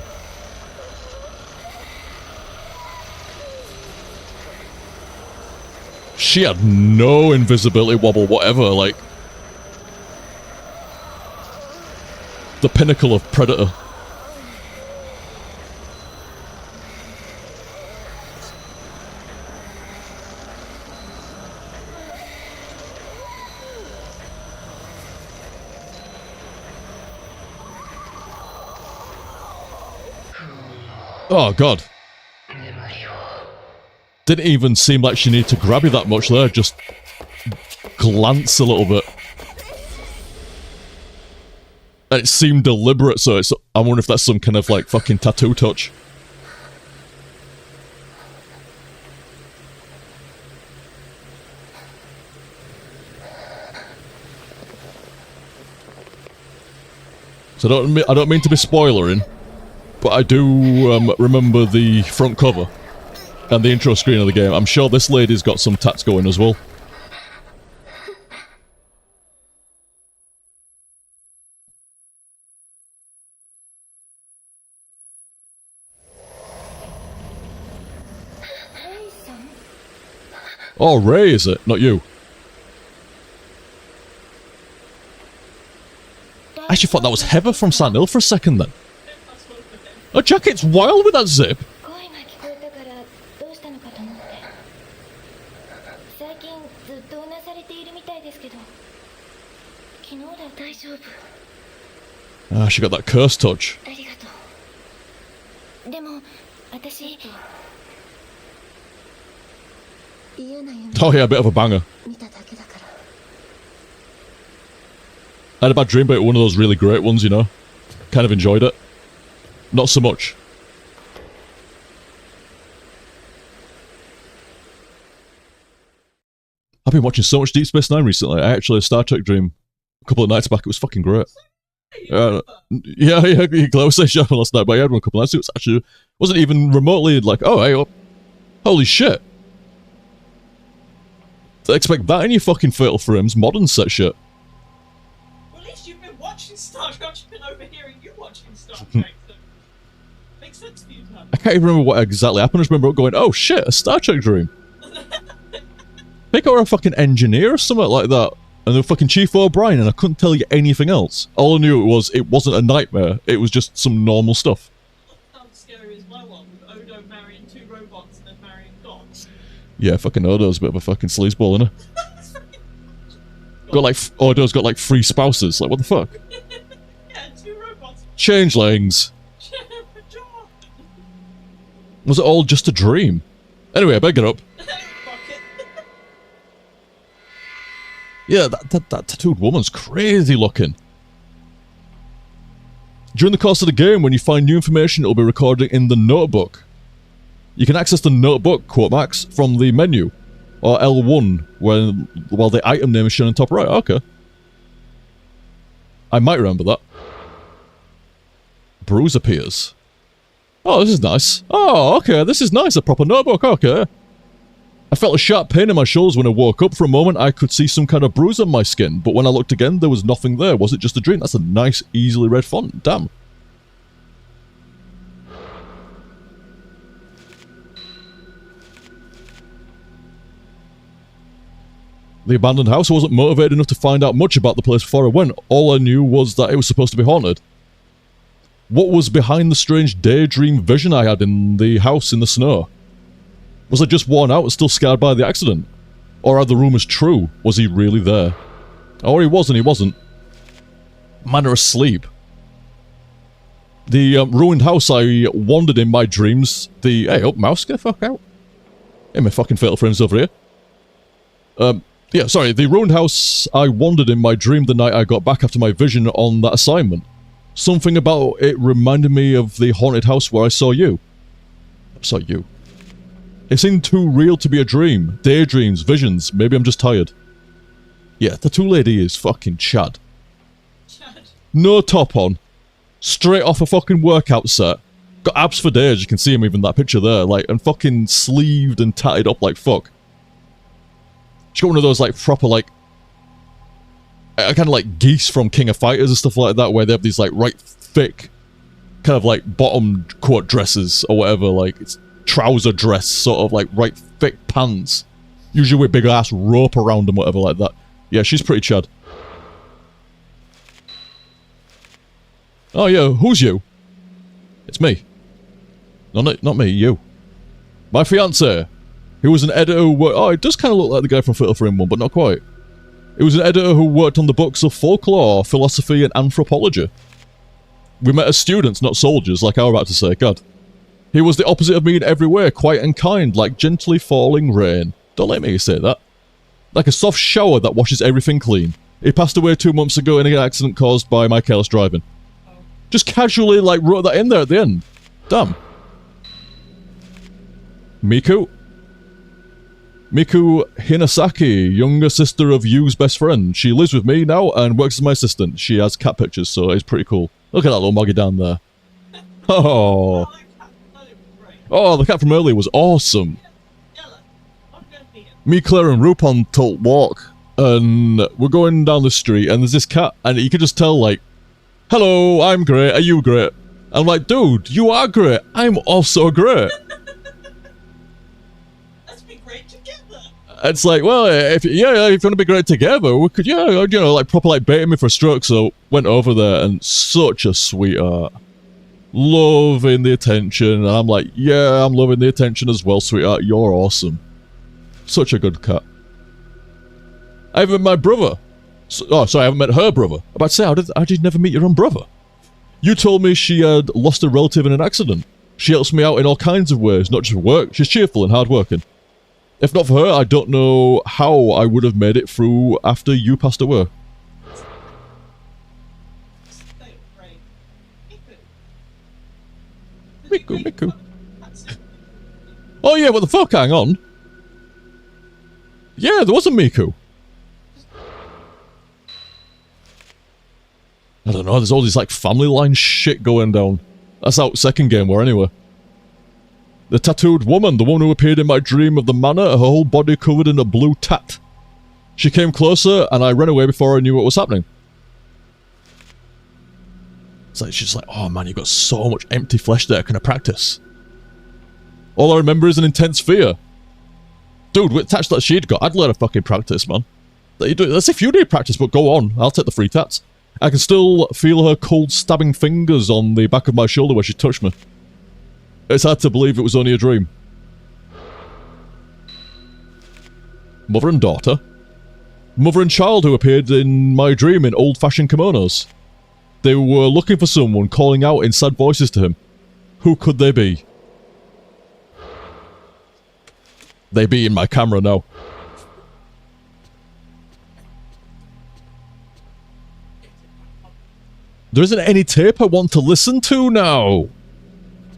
She had no invisibility wobble whatever, like... The pinnacle of Predator. Oh god. Didn't even seem like she needed to grab you that much there, just glance a little bit. And it seemed deliberate, so it's, I wonder if that's some kind of like fucking tattoo touch. So I don't mean to be spoilering, but I do remember the front cover and the intro screen of the game. I'm sure this lady's got some tats going as well. Oh, Ray, is it? Not you. I actually thought that was Heather from Silent Hill for a second then. Oh, Jacket's wild with that zip. Ah, she got that curse touch. Oh yeah, a bit of a banger. I had a bad dream, but one of those really great ones, you know. Kind of enjoyed it. Not so much. I've been watching so much Deep Space Nine recently. I actually had a Star Trek dream a couple of nights back. It was fucking great. Yeah, close session last night, but I had one a couple of nights. It was actually wasn't even remotely like, oh, hey, oh, holy shit. I expect that in your fucking Fatal Frames modern set shit. Well, at least you've been watching Star Trek. I've been overhearing you watching Star Trek. So makes sense for you to have. I can't even remember what exactly happened. I just remember going, oh shit, a Star Trek dream. I think I were a fucking engineer or something like that. And the fucking Chief O'Brien, and I couldn't tell you anything else. All I knew it wasn't a nightmare. It was just some normal stuff. Sounds scary as my one, with Odo marrying 2 robots and then marrying dogs. Yeah, fucking Odo's a bit of a fucking sleazeball, isn't he? Got like, Odo's got like 3 spouses. Like, what the fuck? Yeah, 2 robots. Changelings. Was it all just a dream? Anyway, I better get up. Yeah, that tattooed woman's crazy looking. During the course of the game, when you find new information, it'll be recorded in the notebook. You can access the notebook, quote Max, from the menu, or L1, while the item name is shown on top right. Okay. I might remember that. Bruise appears. Oh, this is nice. Oh, okay, this is nice, a proper notebook, okay. I felt a sharp pain in my shoulders when I woke up. For a moment, I could see some kind of bruise on my skin, but when I looked again, there was nothing there. Was it just a dream? That's a nice, easily read font. Damn. The abandoned house. I wasn't motivated enough to find out much about the place before I went. All I knew was that it was supposed to be haunted. What was behind the strange daydream vision I had in the house in the snow? Was I just worn out and still scarred by the accident? Or are the rumours true? Was he really there? Or he was and he wasn't. Man are asleep. The ruined house I wandered in my dreams. Hey, up, mouse, get the fuck out. Hey, my fucking fatal frames over here. Yeah, sorry, the ruined house I wandered in my dream the night I got back after my vision on that assignment. Something about it reminded me of the haunted house where I saw you. I saw you. It seemed too real to be a dream. Daydreams, visions, maybe I'm just tired. Yeah, the two lady is fucking Chad. Chad. No top on. Straight off a fucking workout set. Got abs for days, you can see him even in that picture there, like, and fucking sleeved and tatted up like fuck. She's got one of those, like, proper, like, kind of like geese from King of Fighters and stuff like that, where they have these, like, right thick, kind of like bottom quote dresses or whatever, like, it's trouser dress, sort of, like, right thick pants. Usually with big ass rope around them, whatever, like that. Yeah, she's pretty Chad. Oh yeah, who's you? It's me. No, not me, you. My fiancé. He was an editor who worked... Oh, it does kind of look like the guy from Fatal Frame 1, but not quite. He was an editor who worked on the books of folklore, philosophy, and anthropology. We met as students, not soldiers, like I was about to say, God. He was the opposite of me in every way, quiet and kind, like gently falling rain. Don't let me say that. Like a soft shower that washes everything clean. He passed away 2 months ago in an accident caused by my careless driving. Just casually, like, wrote that in there at the end. Damn. Miku? Miku Hinasaki, younger sister of Yu's best friend. She lives with me now and works as my assistant. She has cat pictures, so it's pretty cool. Look at that little moggy down there. Oh. Oh, the cat from earlier was awesome. Me, Claire, and Rupon took walk, and we're going down the street, and there's this cat, and you can just tell, like, hello, I'm great, are you great? I'm like, dude, you are great, I'm also great. Let's be great together. It's like, well, if you want to be great together, we could, yeah, you know, like, proper, like, baiting me for a stroke, so went over there, and such a sweetheart. Loving the attention, and I'm like, yeah, I'm loving the attention as well, sweetheart, you're awesome. Such a good cat. I haven't met my brother. Oh, sorry, I haven't met her brother. I'm about to say, how did you never meet your own brother? You told me she had lost a relative in an accident. She helps me out in all kinds of ways, not just work. She's cheerful and hardworking. If not for her, I don't know how I would have made it through after you passed away. Miku. Oh yeah, what the fuck, hang on. Yeah, there was a Miku. I don't know, there's all this like family line shit going down. That's how second game were anyway. The tattooed woman, the one who appeared in my dream of the manor, her whole body covered in a blue tat. She came closer and I ran away before I knew what was happening. It's like, she's like, oh man, you've got so much empty flesh there, can I practice? All I remember is an intense fear. Dude, with tats that she'd got, I'd let her fucking practice, man. That's if you need practice, but go on, I'll take the free tats. I can still feel her cold stabbing fingers on the back of my shoulder where she touched me. It's hard to believe it was only a dream. Mother and daughter? Mother and child who appeared in my dream in old-fashioned kimonos. They were looking for someone, calling out in sad voices to him. Who could they be? They be in my camera now. There isn't any tape I want to listen to now.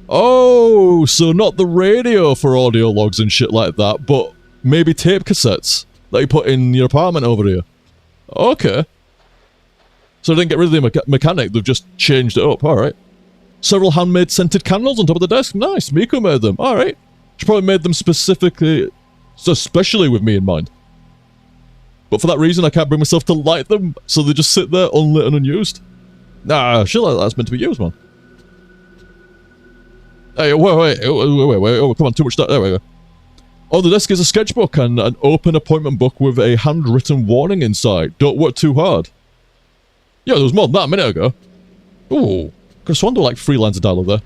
Oh, so not the radio for audio logs and shit like that, but maybe tape cassettes that you put in your apartment over here. Okay. So they didn't get rid of the mechanic, they've just changed it up, alright. Several handmade scented candles on top of the desk, nice, Miku made them, alright. She probably made them specifically, especially with me in mind. But for that reason I can't bring myself to light them, so they just sit there unlit and unused. Nah, shit like that's meant to be used, man. Hey, wait, oh, come on, too much stuff, there we go. On the desk is a sketchbook and an open appointment book with a handwritten warning inside. Don't work too hard. Yeah, there was more than that a minute ago. Ooh, could have sworn there were like 3 lines of dialogue there.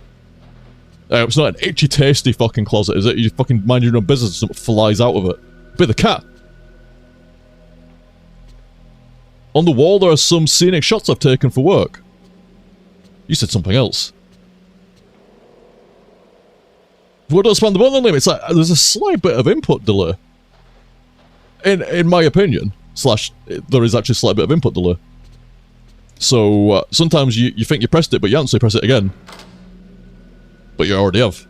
It's not an itchy, tasty fucking closet, is it? You fucking mind your own business and something flies out of it. Be the cat. On the wall, there are some scenic shots I've taken for work. You said something else. What don't span the button limit? It's like there's a slight bit of input delay. In my opinion, there is actually a slight bit of input delay. So sometimes you think you pressed it, but you haven't, so you press it again. But you already have.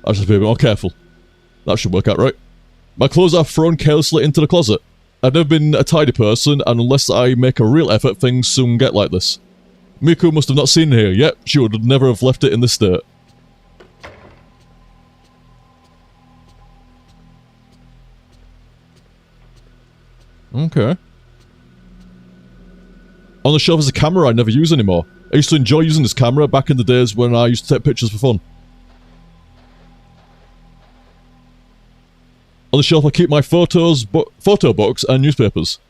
I should be a bit more careful. That should work out right. My clothes are thrown carelessly into the closet. I've never been a tidy person, and unless I make a real effort, things soon get like this. Miku must have not seen it here yet. She would never have left it in this state. Okay. On the shelf is a camera I never use anymore. I used to enjoy using this camera back in the days when I used to take pictures for fun. On the shelf I keep my photo books and newspapers.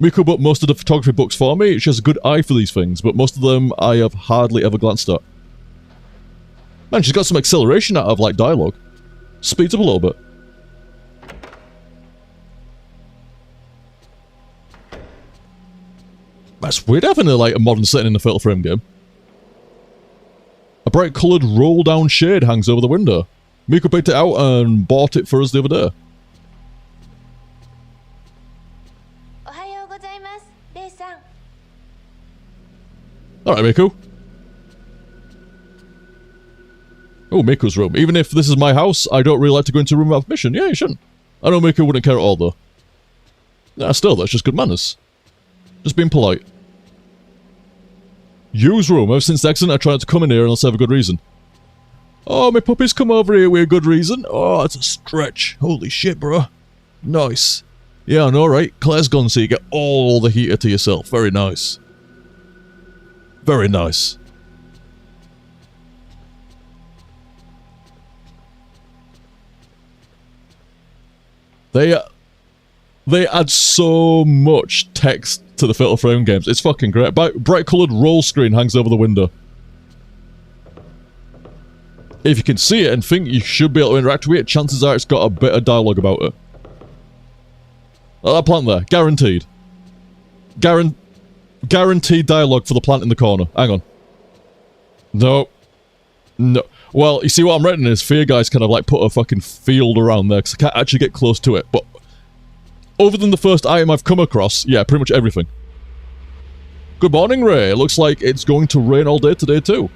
Miku bought most of the photography books for me. She has a good eye for these things, but most of them I have hardly ever glanced at. Man, she's got some acceleration out of, like, dialogue. Speeds up a little bit. That's weird having like a modern setting in a Fatal Frame game. A bright coloured roll-down shade hangs over the window. Miku picked it out and bought it for us the other day. Alright, Miku. Oh, Miku's room. Even if this is my house, I don't really like to go into a room without permission. Yeah, you shouldn't. I know Miku wouldn't care at all, though. Nah, still, that's just good manners. Just being polite. Yu's room. Ever since the accident, I try not to come in here unless I have a good reason. Oh, my puppies come over here with a good reason. Oh, it's a stretch. Holy shit, bro. Nice. Yeah, I know, right? Claire's gone, so you get all the heater to yourself. Very nice. Very nice. They add so much text to the Fatal Frame games. It's fucking great. Bright coloured roll screen hangs over the window. If you can see it and think you should be able to interact with it, chances are it's got a bit of dialogue about it. Like that plant there. Guaranteed. Guaranteed dialogue for the plant in the corner. Hang on. No. No. Well, you see what I'm writing is Fear Guy's kind of like put a fucking field around there because I can't actually get close to it, but other than the first item I've come across, yeah, pretty much everything. Good morning, Ray. It looks like it's going to rain all day today, too.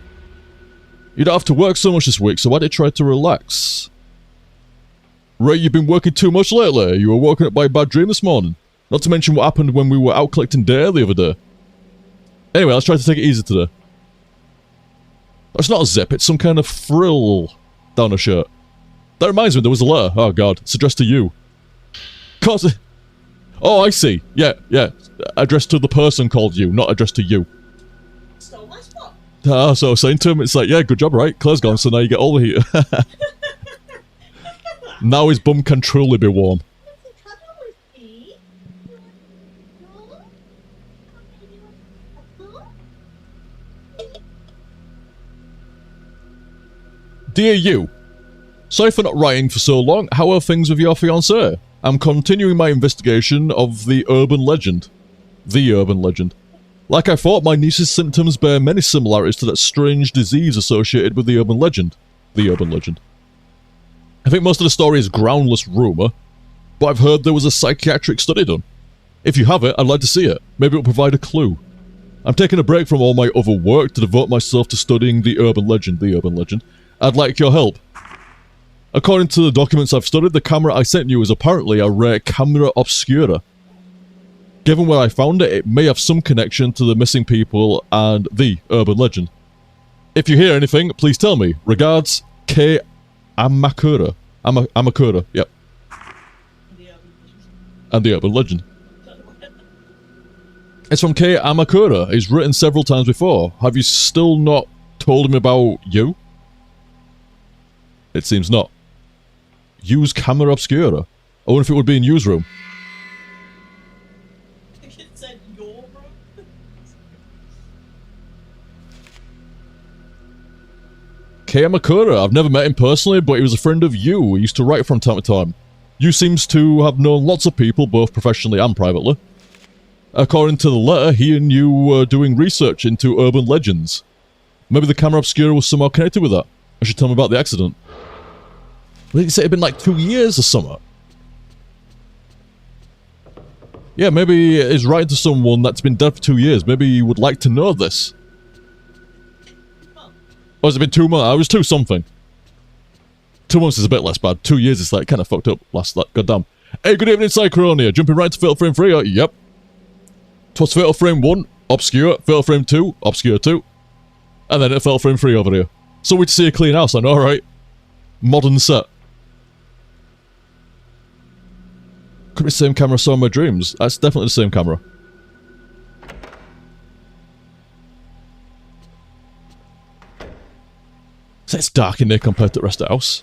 You don't have to work so much this week, so why don't you try to relax? Ray, you've been working too much lately. You were woken up by a bad dream this morning. Not to mention what happened when we were out collecting dare the other day. Anyway, let's try to take it easy today. It's not a zip, it's some kind of frill down a shirt. That reminds me, there was a letter. Oh god, it's addressed to you. Cause... Oh, I see. Yeah. Addressed to the person called you, not addressed to you. Stole my spot. Ah, so I was saying to him, it's like, yeah, good job, right? Claire's gone, so now you get all the heat. Now his bum can truly be warm. Dear you, sorry for not writing for so long. How are things with your fiancée? I'm continuing my investigation of the urban legend. The urban legend. Like I thought, my niece's symptoms bear many similarities to that strange disease associated with the urban legend. The urban legend. I think most of the story is groundless rumour, but I've heard there was a psychiatric study done. If you have it, I'd like to see it. Maybe it'll provide a clue. I'm taking a break from all my other work to devote myself to studying the urban legend. The urban legend. I'd like your help. According to the documents I've studied, the camera I sent you is apparently a rare camera obscura. Given where I found it, it may have some connection to the missing people and the urban legend. If you hear anything, please tell me. Regards, K. Amakura. Amakura, yep. And the urban legend. It's from K. Amakura. He's written several times before. Have you still not told him about you? It seems not. Use camera obscura. I wonder if it would be in Yu's room. It said your room. Kei Makura. I've never met him personally, but he was a friend of you. He used to write from time to time. You seems to have known lots of people, both professionally and privately. According to the letter, he and you were doing research into urban legends. Maybe the camera obscura was somehow connected with that. I should tell him about the accident. Well, you say it'd been like 2 years or something. Yeah, maybe he's writing to someone that's been dead for 2 years. Maybe you would like to know this. Or has it been 2 months? I was 2 something. 2 months is a bit less bad. 2 years is like kind of fucked up. Goddamn. Hey, good evening, Cychronia. Jumping right to Fatal Frame 3. Yep. 'Twas Fatal Frame 1, obscure. Fatal Frame 2, obscure 2. And then Fatal Frame 3 over here. So we'd see a clean house, I know, right? Modern set. Could be the same camera I saw in my dreams. That's definitely the same camera. So it's dark in there compared to the rest of the house.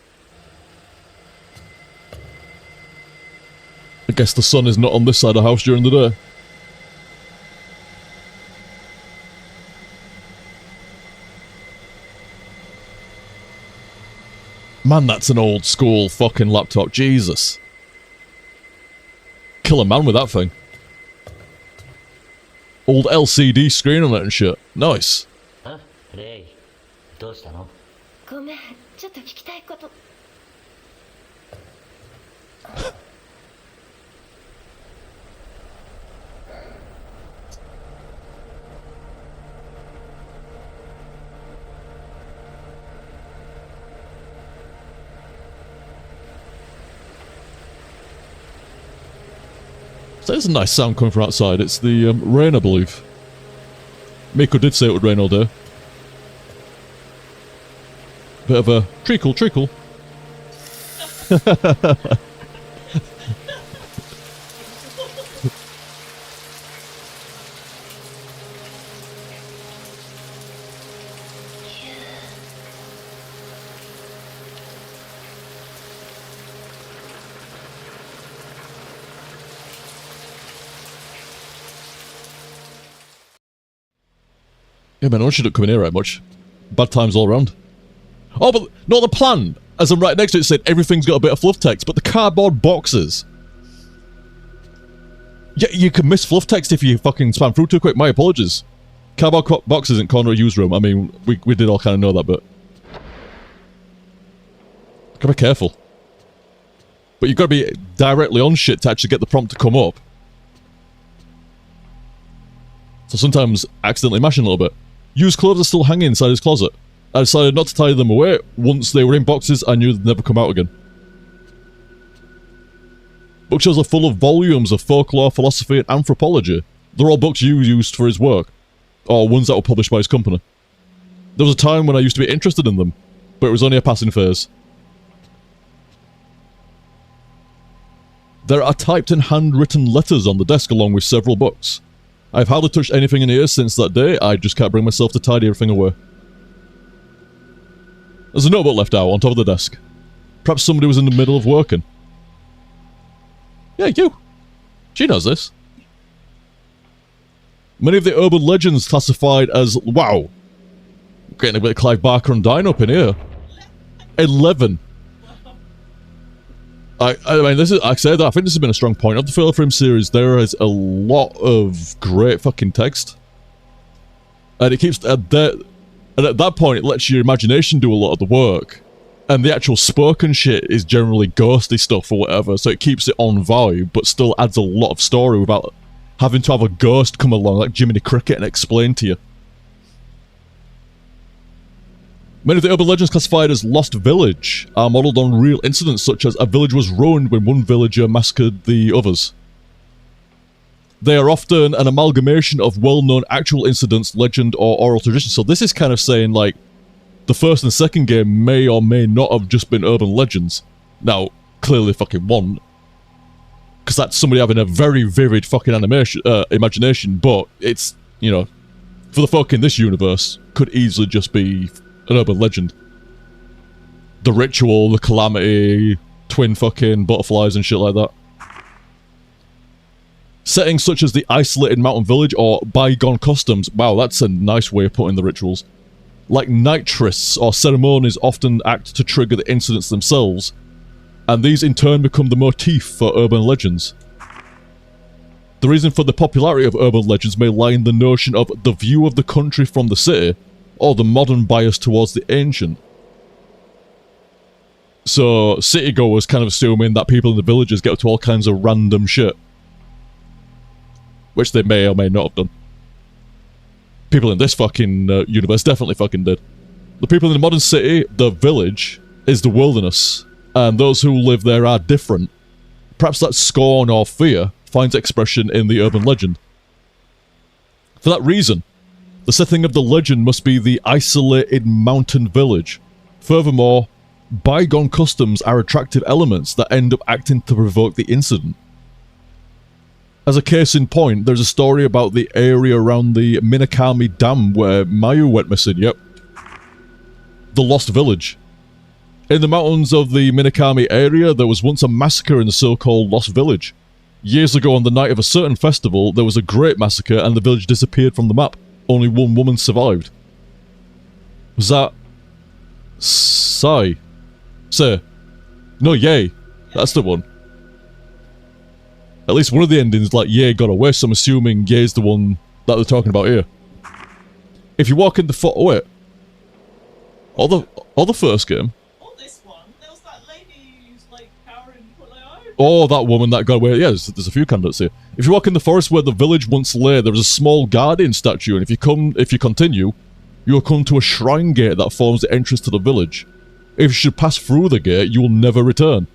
I guess the sun is not on this side of the house during the day. Man, that's an old school fucking laptop. Jesus. Kill a man with that thing. Old LCD screen on it and shit. Nice. レイ、どうしたの？ごめん、ちょっと聞きたいこと。So there's a nice sound coming from outside. It's the rain, I believe. Miko did say it would rain all day. Bit of a treacle, treacle. Yeah, man, I shouldn't come in here right much. Bad times all around. Oh, but not the plan! As I'm right next to it, said everything's got a bit of fluff text, but the cardboard boxes. Yeah, you can miss fluff text if you fucking spam through too quick. My apologies. Cardboard boxes in corner of use room. I mean, we did all kind of know that, but... Gotta be careful. But you've got to be directly on shit to actually get the prompt to come up. So sometimes accidentally mashing a little bit. Used clothes are still hanging inside his closet. I decided not to tie them away. Once they were in boxes, I knew they'd never come out again. Bookshelves are full of volumes of folklore, philosophy, and anthropology. They're all books you used for his work. Or ones that were published by his company. There was a time when I used to be interested in them, but it was only a passing phase. There are typed and handwritten letters on the desk along with several books. I've hardly touched anything in here since that day. I just can't bring myself to tidy everything away. There's a notebook left out on top of the desk. Perhaps somebody was in the middle of working. Yeah, you. She knows this. Many of the urban legends classified as... Wow. Getting a bit of Clive Barker and Dine up in here. 11. I mean, this is... I say that, I think this has been a strong point of the Fatal Frame series. There is a lot of great fucking text. And it keeps... and at that point, it lets your imagination do a lot of the work. And the actual spoken shit is generally ghosty stuff or whatever, so it keeps it on vibe, but still adds a lot of story without having to have a ghost come along like Jiminy Cricket and explain to you. Many of the urban legends classified as Lost Village are modelled on real incidents such as a village was ruined when one villager massacred the others. They are often an amalgamation of well-known actual incidents, legend, or oral tradition. So this is kind of saying, like, the first and second game may or may not have just been urban legends. Now, clearly fucking one. Because that's somebody having a very vivid fucking imagination, but it's, you know, for the folk in this universe, could easily just be an urban legend. The ritual, the calamity, twin fucking butterflies and shit like that. Settings such as the isolated mountain village or bygone customs. Wow, that's a nice way of putting the rituals. like night trysts or ceremonies often act to trigger the incidents themselves, and these in turn become the motif for urban legends. The reason for the popularity of urban legends may lie in the notion of the view of the country from the city, or the modern bias towards the ancient. So, citygoers kind of assuming that people in the villages get up to all kinds of random shit. Which they may or may not have done. People in this fucking universe definitely fucking did. The people in the modern city, the village, is the wilderness, and those who live there are different. Perhaps that scorn or fear finds expression in the urban legend. For that reason, the setting of the legend must be the isolated mountain village. Furthermore, bygone customs are attractive elements that end up acting to provoke the incident. As a case in point, there's a story about the area around the Minakami Dam where Mayu went missing, yep. The Lost Village. In the mountains of the Minakami area, there was once a massacre in the so-called Lost Village. Years ago, on the night of a certain festival, there was a great massacre and the village disappeared from the map. Only one woman survived. Was that... Sai? No, Yay. That's the one. At least one of the endings, like, Yay got away, so I'm assuming Yay's the one that they're talking about here. If you walk in the foot... Oh, wait. Or the first game. Or this one. There was that lady who's like cowering for like, Oh, that woman that got away. Yeah, there's a few candidates here. If you walk in the forest where the village once lay, there is a small guardian statue, and if you continue, you will come to a shrine gate that forms the entrance to the village. If you should pass through the gate, you will never return.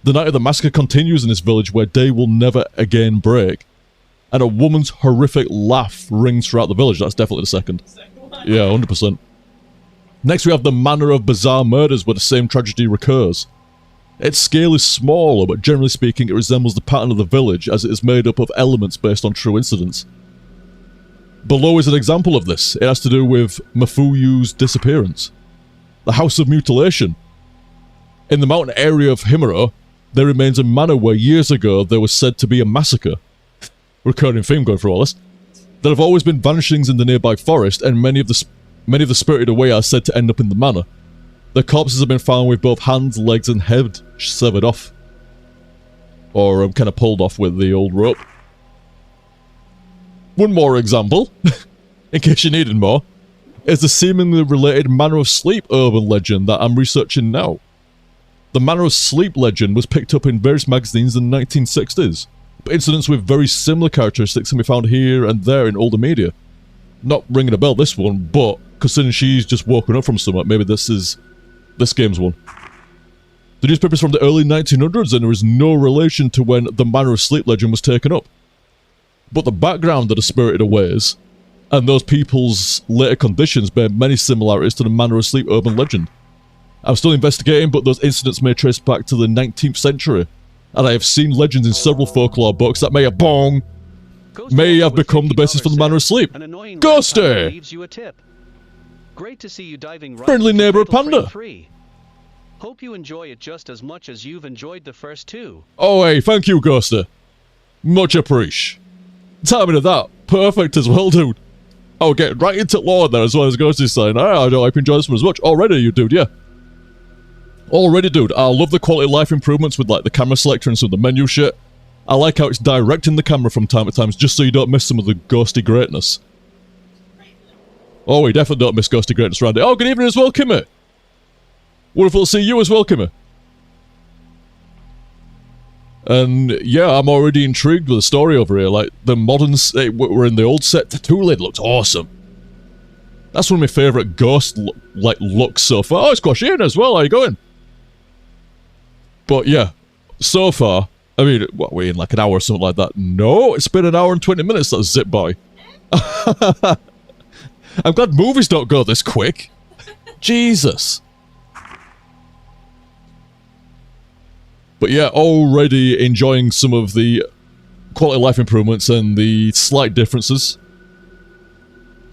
The night of the massacre continues in this village where day will never again break. And a woman's horrific laugh rings throughout the village. That's definitely the second. Yeah, 100%. Next we have the Manor of Bizarre Murders where the same tragedy recurs. Its scale is smaller, but generally speaking it resembles the pattern of the village as it is made up of elements based on true incidents. Below is an example of this. It has to do with Mafuyu's disappearance. The House of Mutilation. In the mountain area of Himuro, there remains a manor where years ago there was said to be a massacre. Recurring theme going through all this. There have always been vanishings in the nearby forest, and many of the spirited away are said to end up in the manor. Their corpses have been found with both hands, legs and head severed off. Or kind of pulled off with the old rope. One more example, in case you needed more, is the seemingly related Manor of Sleep urban legend that I'm researching now. The Manor of Sleep legend was picked up in various magazines in the 1960s, but incidents with very similar characteristics can be found here and there in older media. Not ringing a bell this one, but considering she's just woken up from somewhere, maybe this game's one. The newspaper's from the early 1900s and there is no relation to when the Manor of Sleep legend was taken up. But the background of the spirited aways and those people's later conditions bear many similarities to the Manor of Sleep urban legend. I'm still investigating, but those incidents may trace back to the 19th century, and I have seen legends in several folklore books that may have become the basis for the Manor of Sleep. Ghosty! Great to see you diving right Friendly into neighborhood Fatal Frame panda. 3. Hope you enjoy it just as much as you've enjoyed the first two. Oh hey, thank you, Ghosty. Much appreciate. Timing of that, perfect as well, dude. Oh, get right into lore there as well as Ghosty's saying. I hope you enjoy this one as much. Already, you dude, yeah. Already, dude, I love the quality of life improvements with like the camera selector and some of the menu shit. I like how it's directing the camera from time to time just so you don't miss some of the ghosty greatness. Oh, we definitely don't miss ghosty greatness around it. Oh, good evening as well, Kimmy. Wonderful to see you as well, Kimmy. And yeah, I'm already intrigued with the story over here. Like, the modern... we're in the old set. The Tattoo-Lid looks awesome. That's one of my favourite ghost looks so far. Oh, it's Quashin as well. How you going? But yeah, so far, I mean, what, we're in like an hour or something like that? No, it's been an hour and 20 minutes that zip by. I'm glad movies don't go this quick. Jesus. But yeah, already enjoying some of the quality of life improvements and the slight differences.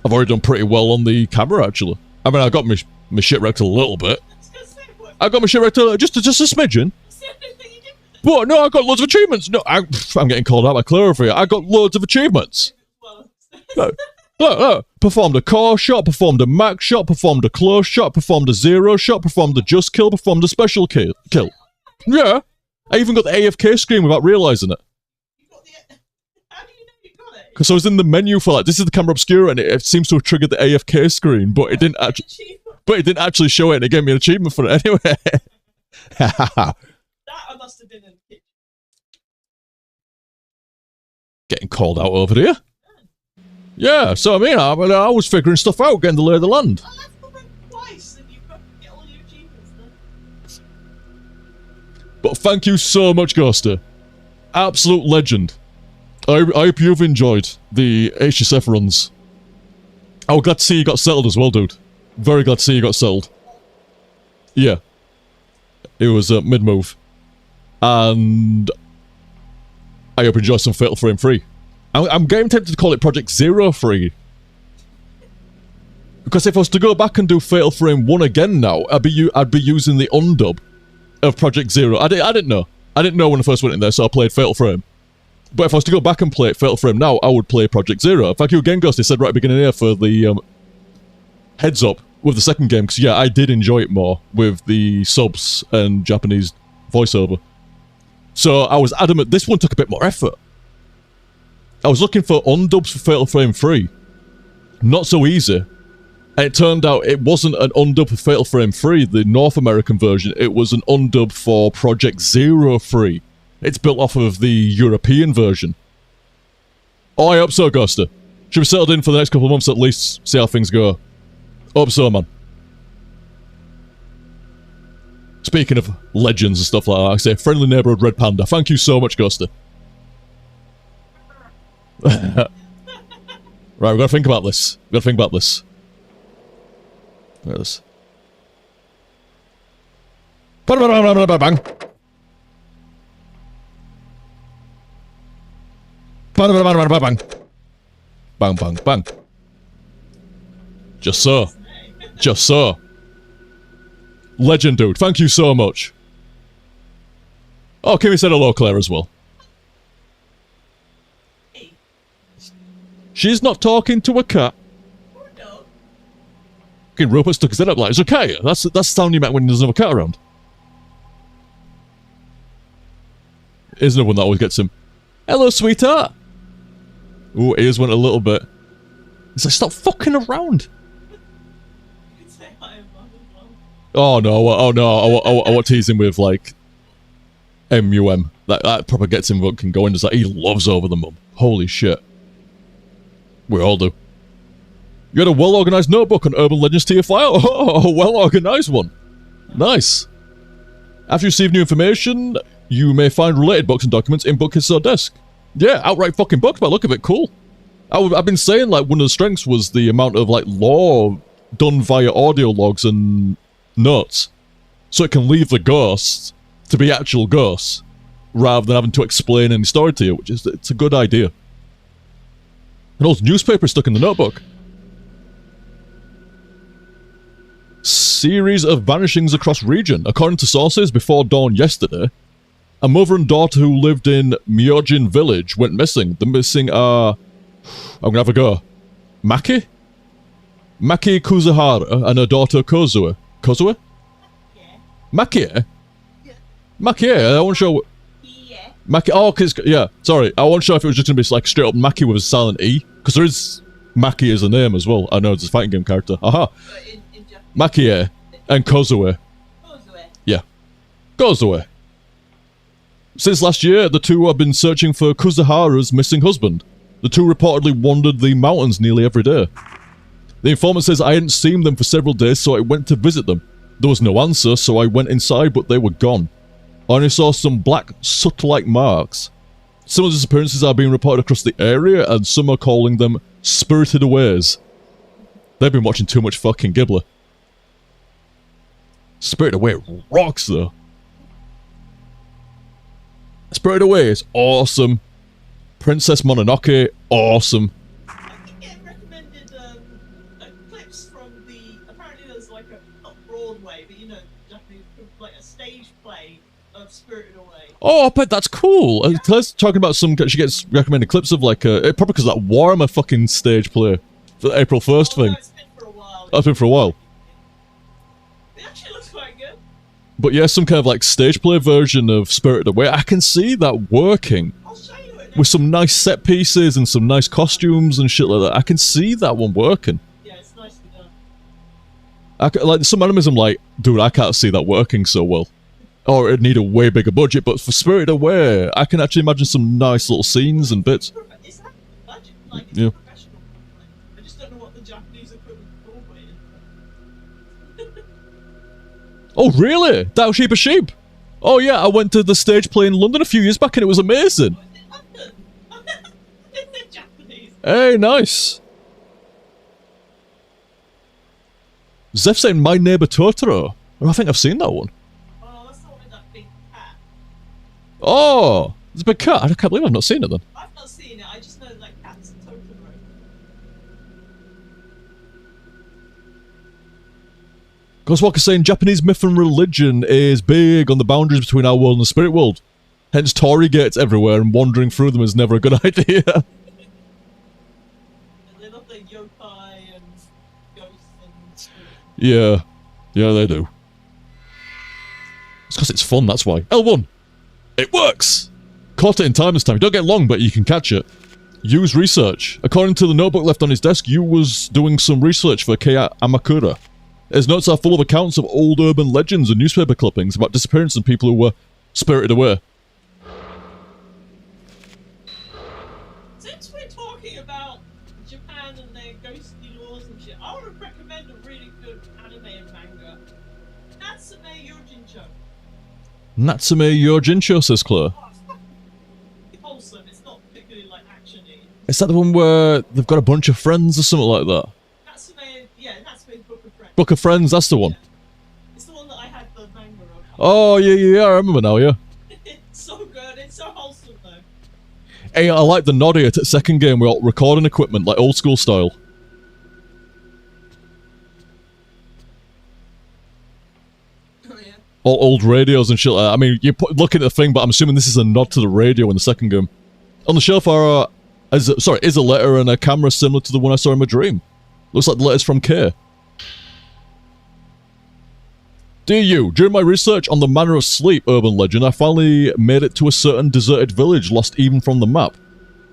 I've already done pretty well on the camera, actually. I mean, I got my shit wrecked a little bit. I got my shit wrecked just a smidgen. But no, I got loads of achievements. No, I'm getting called out by Clara for you. I got loads of achievements. No, Look. Performed a core shot, performed a max shot, performed a close shot, performed a zero shot, performed a just kill, performed a special kill. Yeah. I even got the AFK screen without realising it. You got the. How do you know you got it? Because I was in the menu for like, this is the camera obscura, and it seems to have triggered the AFK screen, but it didn't actually. But it didn't actually show it, and it gave me an achievement for it anyway. That I must have been in the kitchen. Getting called out over here. Yeah, so I mean, I was figuring stuff out, getting the lay of the land. I left the room twice, and you get all your achievements then. But thank you so much, Ghoster. Absolute legend. I hope you've enjoyed the HSF runs. Oh, glad to see you got settled as well, dude. Very glad to see you got settled. Yeah. It was a mid-move. And I hope you enjoy some Fatal Frame 3. I'm getting tempted to call it Project Zero 3. Because if I was to go back and do Fatal Frame 1 again now, I'd be using the undub of Project Zero. I didn't know. I didn't know when I first went in there, so I played Fatal Frame. But if I was to go back and play Fatal Frame now, I would play Project Zero. Thank you again, Ghost. I said right at the beginning here for the heads up with the second game, because yeah, I did enjoy it more with the subs and Japanese voiceover. So I was adamant this one took a bit more effort. I was looking for undubs for Fatal Frame 3. Not so easy. And it turned out it wasn't an undub for Fatal Frame 3, the North American version. It was an undub for Project Zero 3. It's built off of the European version. Oh, I hope so, Ghoster. Should be settled in for the next couple of months at least, see how things go. Hope so, man. Speaking of legends and stuff like that, I say, friendly neighborhood Red Panda. Thank you so much, Ghoster. Right, we've got to think about this. We've got to think about this. Look at this. Bang! Bang! Bang, bang, bang. Just so. Just so. Legend, dude. Thank you so much. Oh, Kimmy said hello, Claire, as well. She's not talking to a cat. Fucking Rupert stuck his head up like, it's okay. That's the sound you make when there's another cat around. Here's another one that always gets him. Hello, sweetheart. Ooh, ears went a little bit. It's like, stop fucking around. Oh no, oh no, I want to tease him with like MUM. That proper gets him fucking going. It's like he loves over the mum. Holy shit. We all do. You had a well-organized notebook on Urban Legends to your file? Oh, a well-organized one. Nice. After you receive new information, you may find related books and documents in bookcases or desk. Yeah, outright fucking books, by the look of it, cool. I've been saying like one of the strengths was the amount of like lore done via audio logs and notes. So it can leave the ghosts to be actual ghosts, rather than having to explain any story to you, which is, it's a good idea. And also newspaper stuck in the notebook. Series of vanishings across region. According to sources, before dawn yesterday, a mother and daughter who lived in Myojin village went missing. The missing are... I'm gonna have a go. Maki? Maki Kuzuhara and her daughter Kozue. Kozue? Yeah. Maki? Yeah. Maki, I wasn't sure... Yeah. Maki, oh, cause, yeah, sorry. I wasn't sure if it was just gonna be like straight up Maki with a silent E. Because there is Maki as a name as well. I know it's a fighting game character. Aha. In Japanese. Maki and Kozue. Yeah. Kozue. Since last year, the two have been searching for Kuzuhara's missing husband. The two reportedly wandered the mountains nearly every day. The informant says I hadn't seen them for several days, so I went to visit them. There was no answer, so I went inside, but they were gone. I only saw some black, soot-like marks. Some of the disappearances are being reported across the area, and some are calling them spirited aways. They've been watching too much fucking Ghibli. Spirited Away rocks, though. Spirited Away is awesome. Princess Mononoke, awesome. I keep getting recommended clips from the... Apparently there's like a... Not Broadway, but you know, Japanese... Like a stage play of Spirited Away. Oh, I bet that's cool. Claire's talking about some... She gets recommended clips of like... probably because of that Warhammer fucking stage play. The April 1st Oh, thing. no, it's been for a while. That's been for a while. It actually looks quite good. But yeah, some kind of like stage play version of Spirited Away. I can see that working. I'll show you it. With some nice set pieces and some nice costumes and shit like that. I can see that one working. Yeah, it's nicely done. Like some animes I'm like, dude, I can't see that working so well. Or it'd need a way bigger budget, but for Spirited Away, I can actually imagine some nice little scenes and bits. It's not budget, like it's Yeah. professional. I just don't know what the Japanese equivalent of Broadway is. Oh, really? That Sheep a Sheep? Oh, yeah, I went to the stage play in London a few years back and it was amazing. It's Japanese. Hey, nice. Zeph saying My Neighbor Totoro. Oh, I think I've seen that one. Oh, that's not with that big cat. Oh, there's a big cat. I can't believe I've not seen it then. I've not seen it. I just know like cats and Totoro. Ghostwalker saying Japanese myth and religion is big on the boundaries between our world and the spirit world. Hence Tory gates everywhere and wandering through them is never a good idea. And they love their yokai and ghosts and spirits. Yeah. Yeah, they do. It's because it's fun, that's why. L1! It works! Caught it in time this time. You don't get long, but you can catch it. Use research. According to the notebook left on his desk, you was doing some research for Kei Amakura. His notes are full of accounts of old urban legends and newspaper clippings about disappearances and people who were spirited away. Since we're talking about Japan and their ghostly laws and shit, I would recommend a really good anime and manga. Natsume Yojincho. Natsume Yojincho, says Claire. Oh, it's fucking wholesome. It's not particularly like action-y. Is that the one where they've got a bunch of friends or something like that? Natsume, yeah, Natsume's Book of Friends. Book of Friends, that's the one. It's the one that I had the manga of. Oh, yeah, I remember now, yeah. It's so good. It's so wholesome though. Hey, I like the nod here to second game with recording equipment, like old school style. Oh yeah. All old radios and shit like that. I mean, you look at the thing, but I'm assuming this is a nod to the radio in the second game. On the shelf is a letter and a camera similar to the one I saw in my dream. Looks like the letters from Kay. Dear you, during my research on the Manor of Sleep urban legend, I finally made it to a certain deserted village lost even from the map.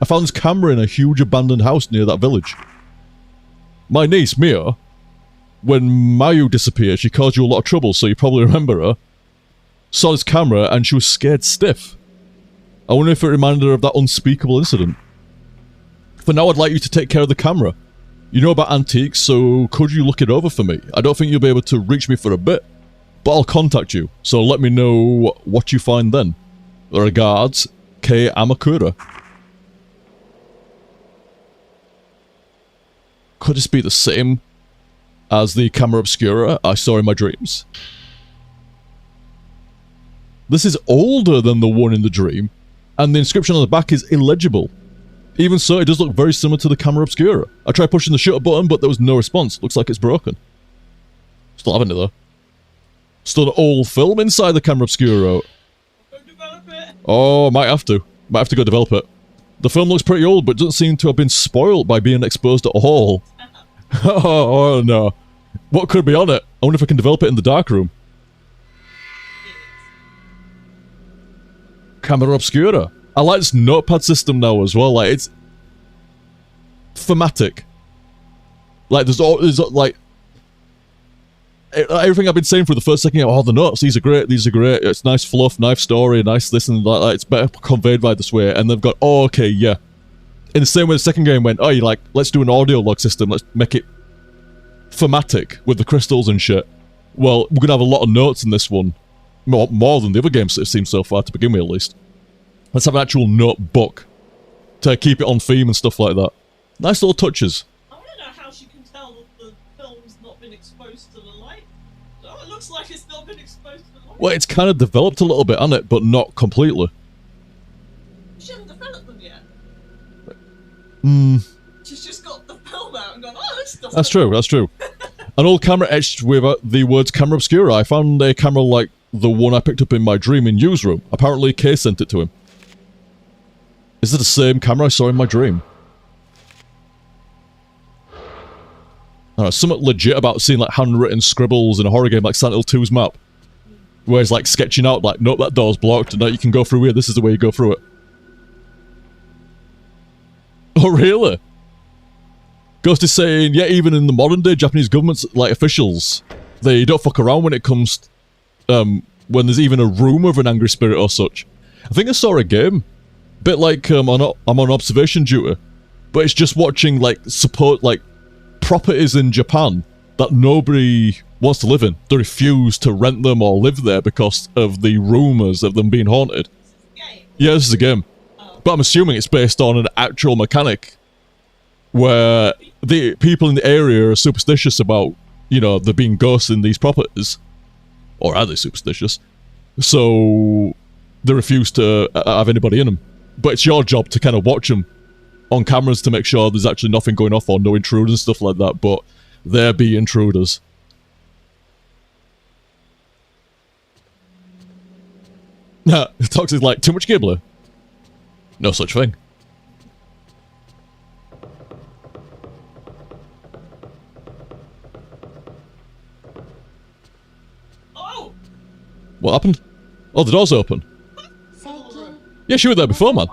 I found this camera in a huge abandoned house near that village. My niece, Mia, when Mayu disappeared, she caused you a lot of trouble, so you probably remember her, saw this camera and she was scared stiff. I wonder if it reminded her of that unspeakable incident. For now, I'd like you to take care of the camera. You know about antiques, so could you look it over for me? I don't think you'll be able to reach me for a bit, but I'll contact you, so let me know what you find then. Regards, Kei Amakura. Could this be the same as the camera obscura I saw in my dreams? This is older than the one in the dream, and the inscription on the back is illegible. Even so, it does look very similar to the camera obscura. I tried pushing the shutter button, but there was no response. Looks like it's broken. Still having it though. Still an old film inside the camera obscura. Go develop it. Oh, might have to. Might have to go develop it. The film looks pretty old, but doesn't seem to have been spoiled by being exposed at all. Oh no. What could be on it? I wonder if I can develop it in the darkroom. Camera obscura. I like this notepad system now as well. Like, it's thematic. Like, there's like everything I've been saying for the first second. Oh, the notes, these are great. It's nice fluff, nice story, nice this and that. It's better conveyed by this way. And they've got, oh, okay, yeah. In the same way the second game went, oh, you like, let's do an audio log system. Let's make it thematic with the crystals and shit. Well, we're gonna have a lot of notes in this one, more than the other games that it seems so far to begin with, at least. Let's have an actual notebook to keep it on theme and stuff like that. Nice little touches. I don't know how she can tell that the film's not been exposed to the light. Oh, it looks like it's not been exposed to the light. Well, it's kind of developed a little bit, hasn't it? But not completely. She hasn't developed them yet. Hmm. She's just got the film out and gone, oh, this stuff. That's true, that's true. An old camera etched with the words camera obscura. I found a camera like the one I picked up in my dream in Yu's room. Apparently Kay sent it to him. Is it the same camera I saw in my dream? something legit about seeing like handwritten scribbles in a horror game like Silent Hill 2's map. Where it's like sketching out like, nope, that door's blocked, and now you can go through here, this is the way you go through it. Oh, really? Ghost is saying, yeah, even in the modern day, Japanese government's, like, officials, they don't fuck around when it comes, when there's even a rumour of an angry spirit or such. I think I saw a game, bit like, I'm on observation duty, but it's just watching, like, properties in Japan that nobody wants to live in. They refuse to rent them or live there because of the rumours of them being haunted. Yeah, this is a game. But I'm assuming it's based on an actual mechanic where the people in the area are superstitious about, you know, there being ghosts in these properties. Or are they superstitious? So they refuse to have anybody in them. But it's your job to kind of watch them on cameras to make sure there's actually nothing going off or no intruders and stuff like that, but there be intruders. Nah, Toxic's like, too much Ghibli? No such thing. Oh! What happened? Oh, the door's open. Yeah, she was there before, man.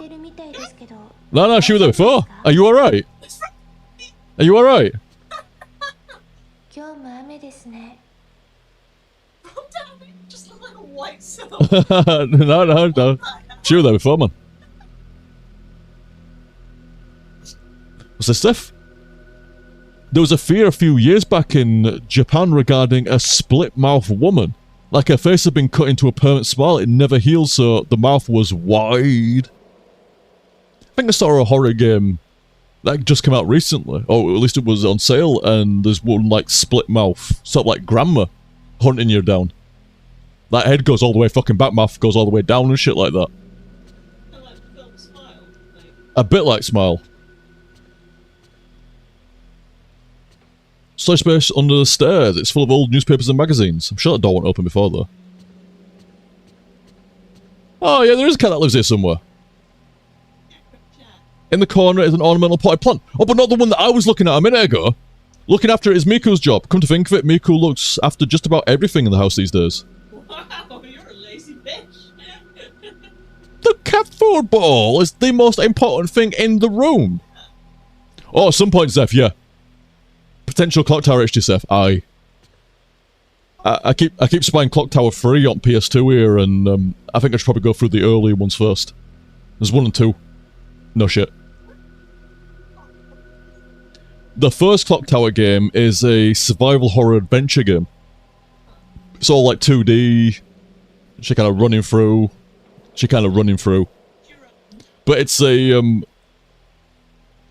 No, she was there before. Are you alright? Are you alright? Just look like a white cell. No. She was there before, man. What's this stuff? There was a fear a few years back in Japan regarding a split-mouth woman. Like her face had been cut into a permanent smile, it never healed, so the mouth was wide. I think I saw a horror game that just came out recently, or at least it was on sale, and there's one like split mouth, sort of like grandma hunting you down. That head goes all the way fucking back, mouth goes all the way down and shit like that. Kind of like the film Smile. A bit like Smile. Slash space under the stairs. It's full of old newspapers and magazines. I'm sure that door wasn't open before, though. Oh, yeah, there is a cat that lives here somewhere. In the corner is an ornamental potted plant. Oh, but not the one that I was looking at a minute ago. Looking after it is Miku's job. Come to think of it, Miku looks after just about everything in the house these days. Wow, you're a lazy bitch. The cat food bowl is the most important thing in the room. Oh, at some point, Zeph, yeah. Potential Clock Tower HTSF, aye. I keep spying Clock Tower 3 on PS2 here, and I think I should probably go through the earlier ones first. There's 1 and 2. No shit. The first Clock Tower game is a survival horror adventure game. It's all like 2D. She kind of running through. But it's a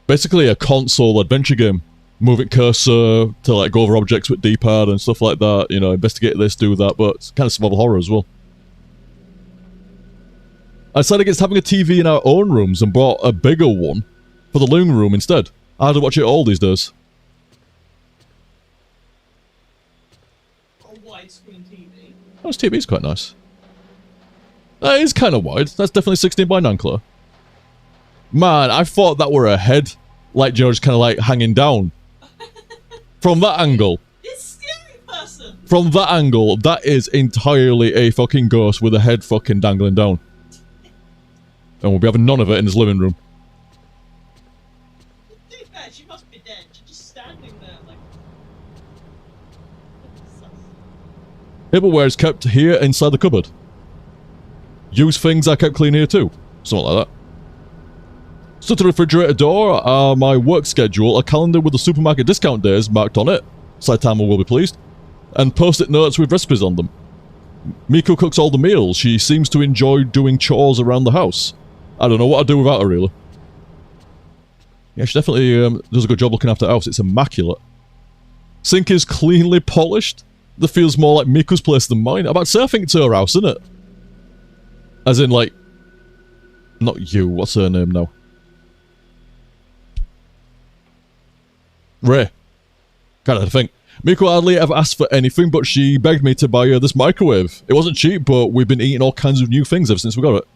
basically a console adventure game. Moving cursor to like go over objects with D-pad and stuff like that. You know, investigate this, do that, but it's kind of survival horror as well. I decided against having a TV in our own rooms and bought a bigger one for the living room instead. I had to watch it all these days. A widescreen TV. Oh, this TV's quite nice. That is kind of wide. That's definitely 16 by 9, Claire. Man, I thought that were a head. Like, Joe, just kind of like hanging down. From that angle. It's scary person. From that angle, that is entirely a fucking ghost with a head fucking dangling down. And we'll be having none of it in his living room. To be fair, she must be dead. She's just standing there like... Tableware is kept here inside the cupboard. Used things are kept clean here too. Something like that. So to the refrigerator door are my work schedule, a calendar with the supermarket discount days marked on it. Saitama will be pleased. And post-it notes with recipes on them. Miku cooks all the meals. She seems to enjoy doing chores around the house. I don't know what I'd do without her, really. Yeah, she definitely does a good job looking after the house. It's immaculate. Sink is cleanly polished. That feels more like Miku's place than mine. I'm about to say I think it's her house, isn't it? As in, like... Not you. What's her name now? Ray. Kinda think. Miku hardly ever asked for anything, but she begged me to buy her this microwave. It wasn't cheap, but we've been eating all kinds of new things ever since we got it.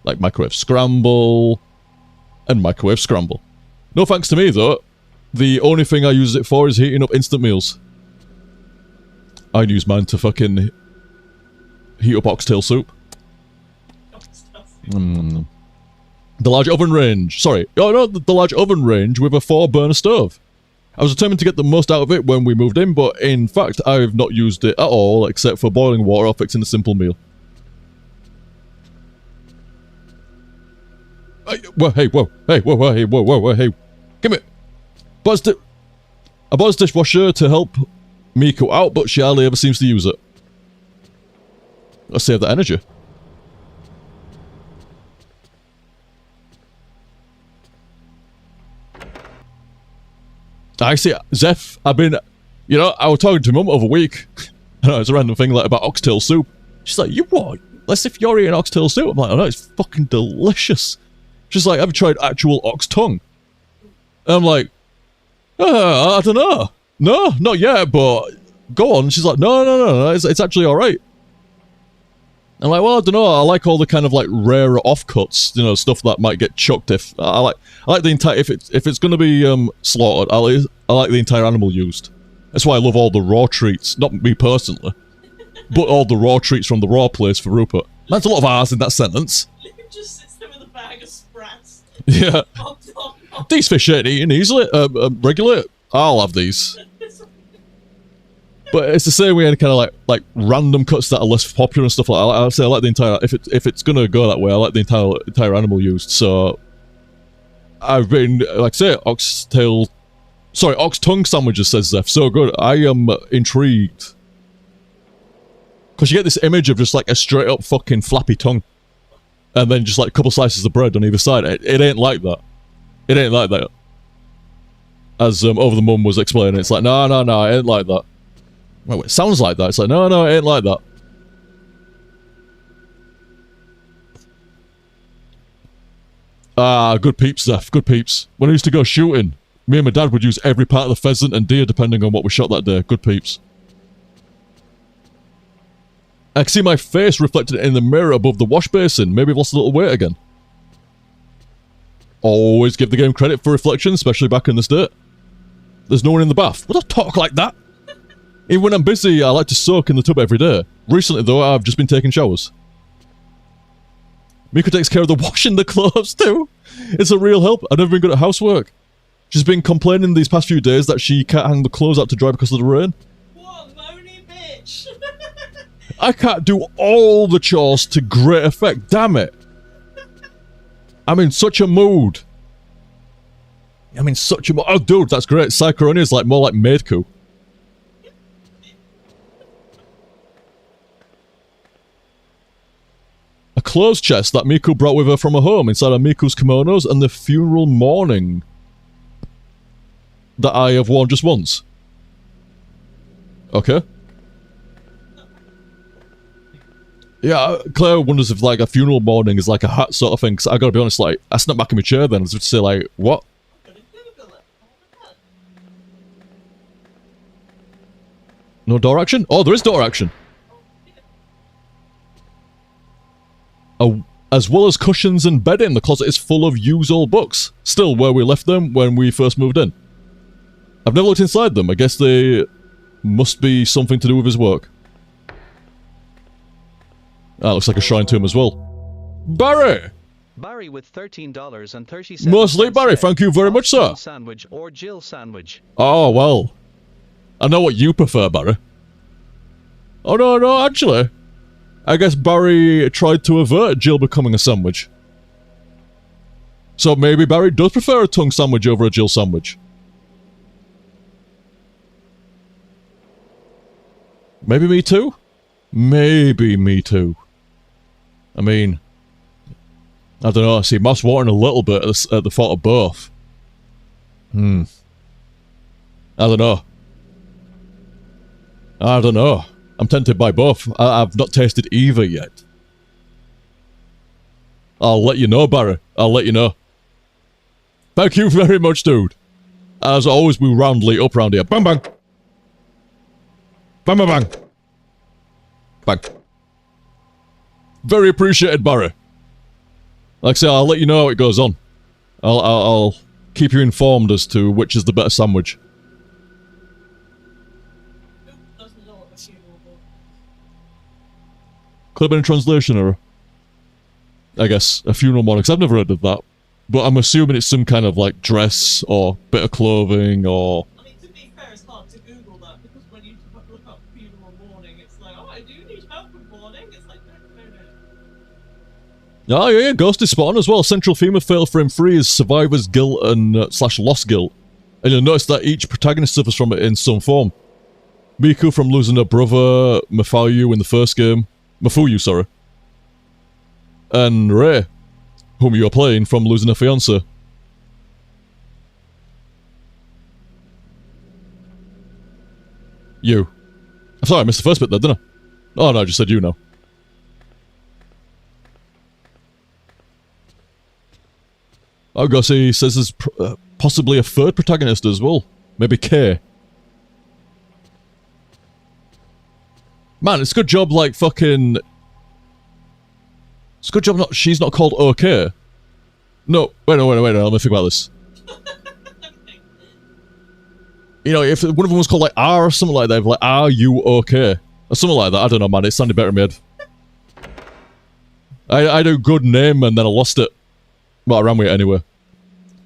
Like microwave scramble, and microwave scramble. No thanks to me, though. The only thing I use it for is heating up instant meals. I'd use mine to fucking heat up oxtail soup. The large oven range. Sorry. Oh no, the large oven range with a 4-burner stove. I was determined to get the most out of it when we moved in, but in fact, I've not used it at all except for boiling water or fixing a simple meal. Hey, whoa, hey, whoa, hey, whoa, whoa, hey, whoa, whoa, whoa, hey. Give me. I bought this dishwasher to help me cook out, but she hardly ever seems to use it. Let's save that energy. I see, Zeph, I've been, you know, I was talking to Mum over a week. I know, it's a random thing like about oxtail soup. She's like, you what? Let's if you're eating oxtail soup. I'm like, oh no, it's fucking delicious. She's like, have you tried actual ox tongue? And I'm like, I don't know. No, not yet, but go on. She's like, no, it's actually alright. I'm like, well, I don't know. I like all the kind of like rarer offcuts, you know, stuff that might get chucked. If I like the entire. If it's going to be slaughtered, I like the entire animal used. That's why I love all the raw treats. Not me personally, but all the raw treats from the raw place for Rupert. That's a lot of R's in that sentence. Luke just sits there with a bag of sprats. Yeah. These fish ain't eaten easily. Regular. I'll have these. But it's the same way, any kind of like random cuts that are less popular and stuff like that. I'd say I like the entire. If it's gonna go that way, I like the entire animal used. So I've been like I say ox tongue sandwiches, says Zeph. So good. I am intrigued because you get this image of just like a straight up fucking flappy tongue, and then just like a couple slices of bread on either side. It ain't like that. It ain't like that. As Over the Mum was explaining, it's like no, it ain't like that. Well, it sounds like that. It's like, no, it ain't like that. Ah, good peeps, Zeph. Good peeps. When I used to go shooting, me and my dad would use every part of the pheasant and deer depending on what we shot that day. Good peeps. I can see my face reflected in the mirror above the wash basin. Maybe I've lost a little weight again. Always give the game credit for reflection, especially back in the state. There's no one in the bath. Would I talk like that? Even when I'm busy, I like to soak in the tub every day. Recently, though, I've just been taking showers. Miko takes care of the washing the clothes, too. It's a real help. I've never been good at housework. She's been complaining these past few days that she can't hang the clothes out to dry because of the rain. What a moany bitch! I can't do all the chores to great effect, damn it. I'm in such a mood. Oh, dude, that's great. Psychoronia is like more like maid-coup. A clothes chest that Miku brought with her from her home. Inside are Miku's kimonos and the funeral mourning that I have worn just once. Okay. Yeah, Claire wonders if like a funeral mourning is like a hat sort of thing. Cause I gotta be honest, like I snapped back in my chair then. I was just say like, what? No door action? Oh, there is door action. As well as cushions and bedding, the closet is full of used old books. Still where we left them when we first moved in. I've never looked inside them. I guess they must be something to do with his work. That looks like a shrine to him as well. Barry! Barry with $13.37. Mostly Barry, thank you very much, sir. Sandwich or Jill sandwich. Oh, well. I know what you prefer, Barry. Oh, no, actually. I guess Barry tried to avert Jill becoming a sandwich. So maybe Barry does prefer a tongue sandwich over a Jill sandwich. Maybe me too? Maybe me too. I mean, I don't know. See, mouth's watering a little bit at the thought of both. I don't know. I'm tempted by both. I've not tasted either yet. I'll let you know, Barry. I'll let you know. Thank you very much, dude. As always, we roundly up round here. Bang, bang. Bang, bang, bang. Bang. Very appreciated, Barry. Like I say, I'll let you know how it goes on. I'll keep you informed as to which is the better sandwich. Who doesn't know what a funeral was? Could have been a translation error. I guess, a funeral mourning, 'cause I've never heard of that. But I'm assuming it's some kind of, like, dress, or bit of clothing, or... I mean, to be fair, it's hard to Google that, because when you look up funeral mourning, it's like, oh, I do need help with mourning. It's like, no. Oh, yeah, Ghost is spot on as well. Central theme of Fatal Frame 3 is survivor's guilt and slash lost guilt. And you'll notice that each protagonist suffers from it in some form. Miku from losing her brother, Mafuyu in the first game. Mafuyu, sorry. And Rei, whom you are playing, from losing her fiancé. You. I'm sorry, I missed the first bit there, didn't I? Oh no, I just said you now. Oh, Gossi says there's possibly a third protagonist as well. Maybe K. Man, it's a good job, like, fucking... It's a good job she's not called OK. No, wait, let me think about this. You know, if one of them was called, like, R or something like that, like, are you okay? Or something like that, I don't know, man, it sounded better in my head. I had a good name and then I lost it. Well, I ran with it anyway.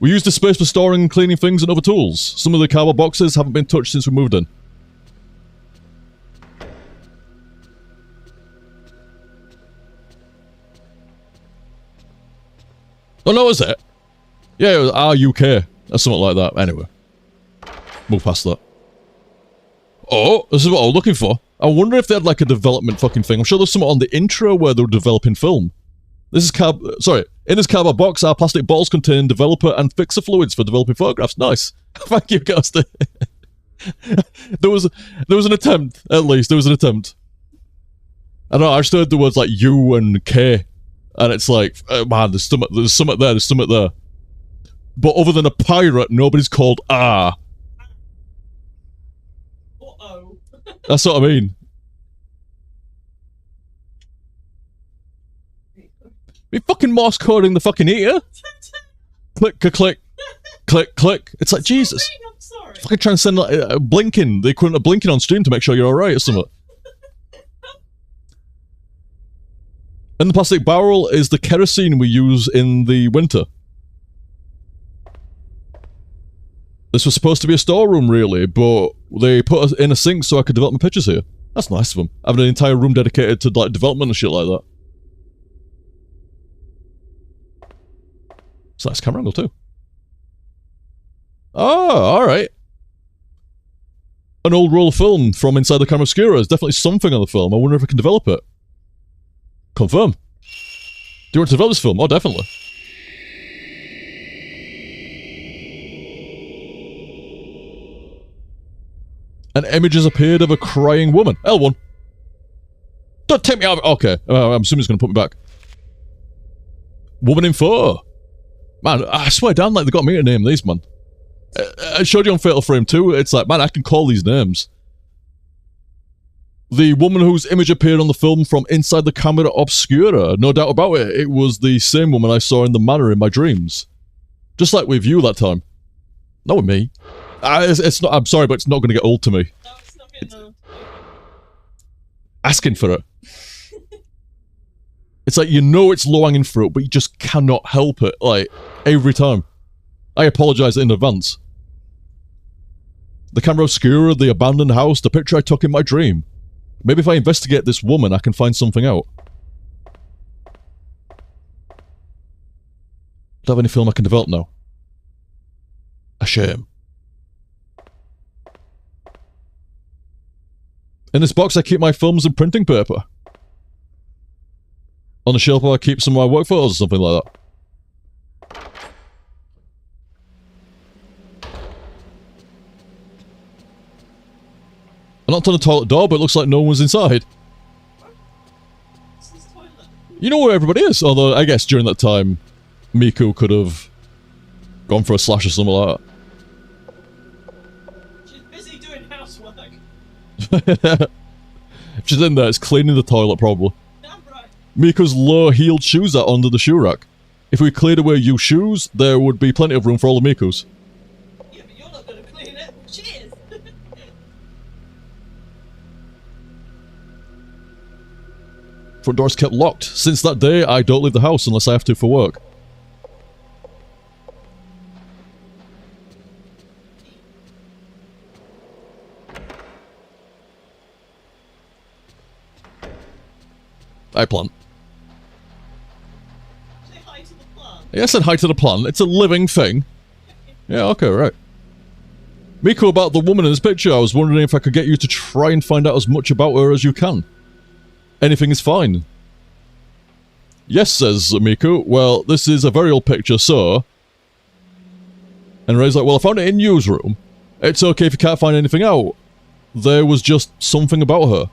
We used the space for storing and cleaning things and other tools. Some of the cardboard boxes haven't been touched since we moved in. Oh, no, was it? Yeah, it was RUK, or something like that. Anyway. Move past that. Oh, this is what I was looking for. I wonder if they had, like, a development fucking thing. I'm sure there's something on the intro where they were developing film. This is in this cardboard box, our plastic bottles contain developer and fixer fluids for developing photographs. Nice. Thank you, Ghost. There was an attempt, at least. There was an attempt. I don't know, I just heard the words, like, U and K. And it's like, man, there's something there. But other than a pirate, nobody's called R. Uh-oh. That's what I mean. You're fucking Morse coding the fucking ear. Click, click, click, click. It's like, Jesus. I'm sorry. Fucking trying to send like, blinking, the equivalent of blinking on stream to make sure you're alright or something. And the plastic barrel is the kerosene we use in the winter. This was supposed to be a storeroom, really, but they put us in a sink so I could develop my pictures here. That's nice of them. Having an entire room dedicated to like development and shit like that. It's a nice camera angle too. Oh, alright. An old roll of film from inside the camera obscura. There's definitely something on the film. I wonder if I can develop it. Confirm. Do you want to develop this film? Oh, definitely. An image has appeared of a crying woman. L1. Don't take me out of it. Okay. I'm assuming it's going to put me back. Woman in photo. Man, I swear down like they got me to name these, man. I showed you on Fatal Frame 2. It's like, man, I can call these names. The woman whose image appeared on the film from inside the camera obscura. No doubt about it. It was the same woman I saw in the manor in my dreams. Just like with you that time. Not with me. It's not. I'm sorry, but it's not going to get old to me. No, it's not gonna... Asking for it. It's like, you know it's low-hanging fruit, but you just cannot help it. Like, every time. I apologize in advance. The camera obscura, the abandoned house, the picture I took in my dream. Maybe if I investigate this woman, I can find something out. Don't have any film I can develop now. A shame. In this box I keep my films and printing paper. On the shelf I keep some of my work photos or something like that. I knocked on the toilet door, but it looks like no one's inside. This is toilet. You know where everybody is, although I guess during that time, Miku could have gone for a slash or something like She's busy doing housework. that. If she's in there, it's cleaning the toilet probably. Damn right. Miku's low-heeled shoes are under the shoe rack. If we cleared away you shoes, there would be plenty of room for all the Mikus. Yeah, but you're not going to clean it. Cheers. Front door's kept locked. Since that day, I don't leave the house unless I have to for work. Hi, plant. Say hi to the plant. Yeah, I said hi to the plant. It's a living thing. Yeah, okay, right. Miku, about the woman in this picture, I was wondering if I could get you to try and find out as much about her as you can. Anything is fine. Yes, says Miku. Well, this is a very old picture, so... And Ray's like, well, I found it in newsroom. It's okay if you can't find anything out. There was just something about her.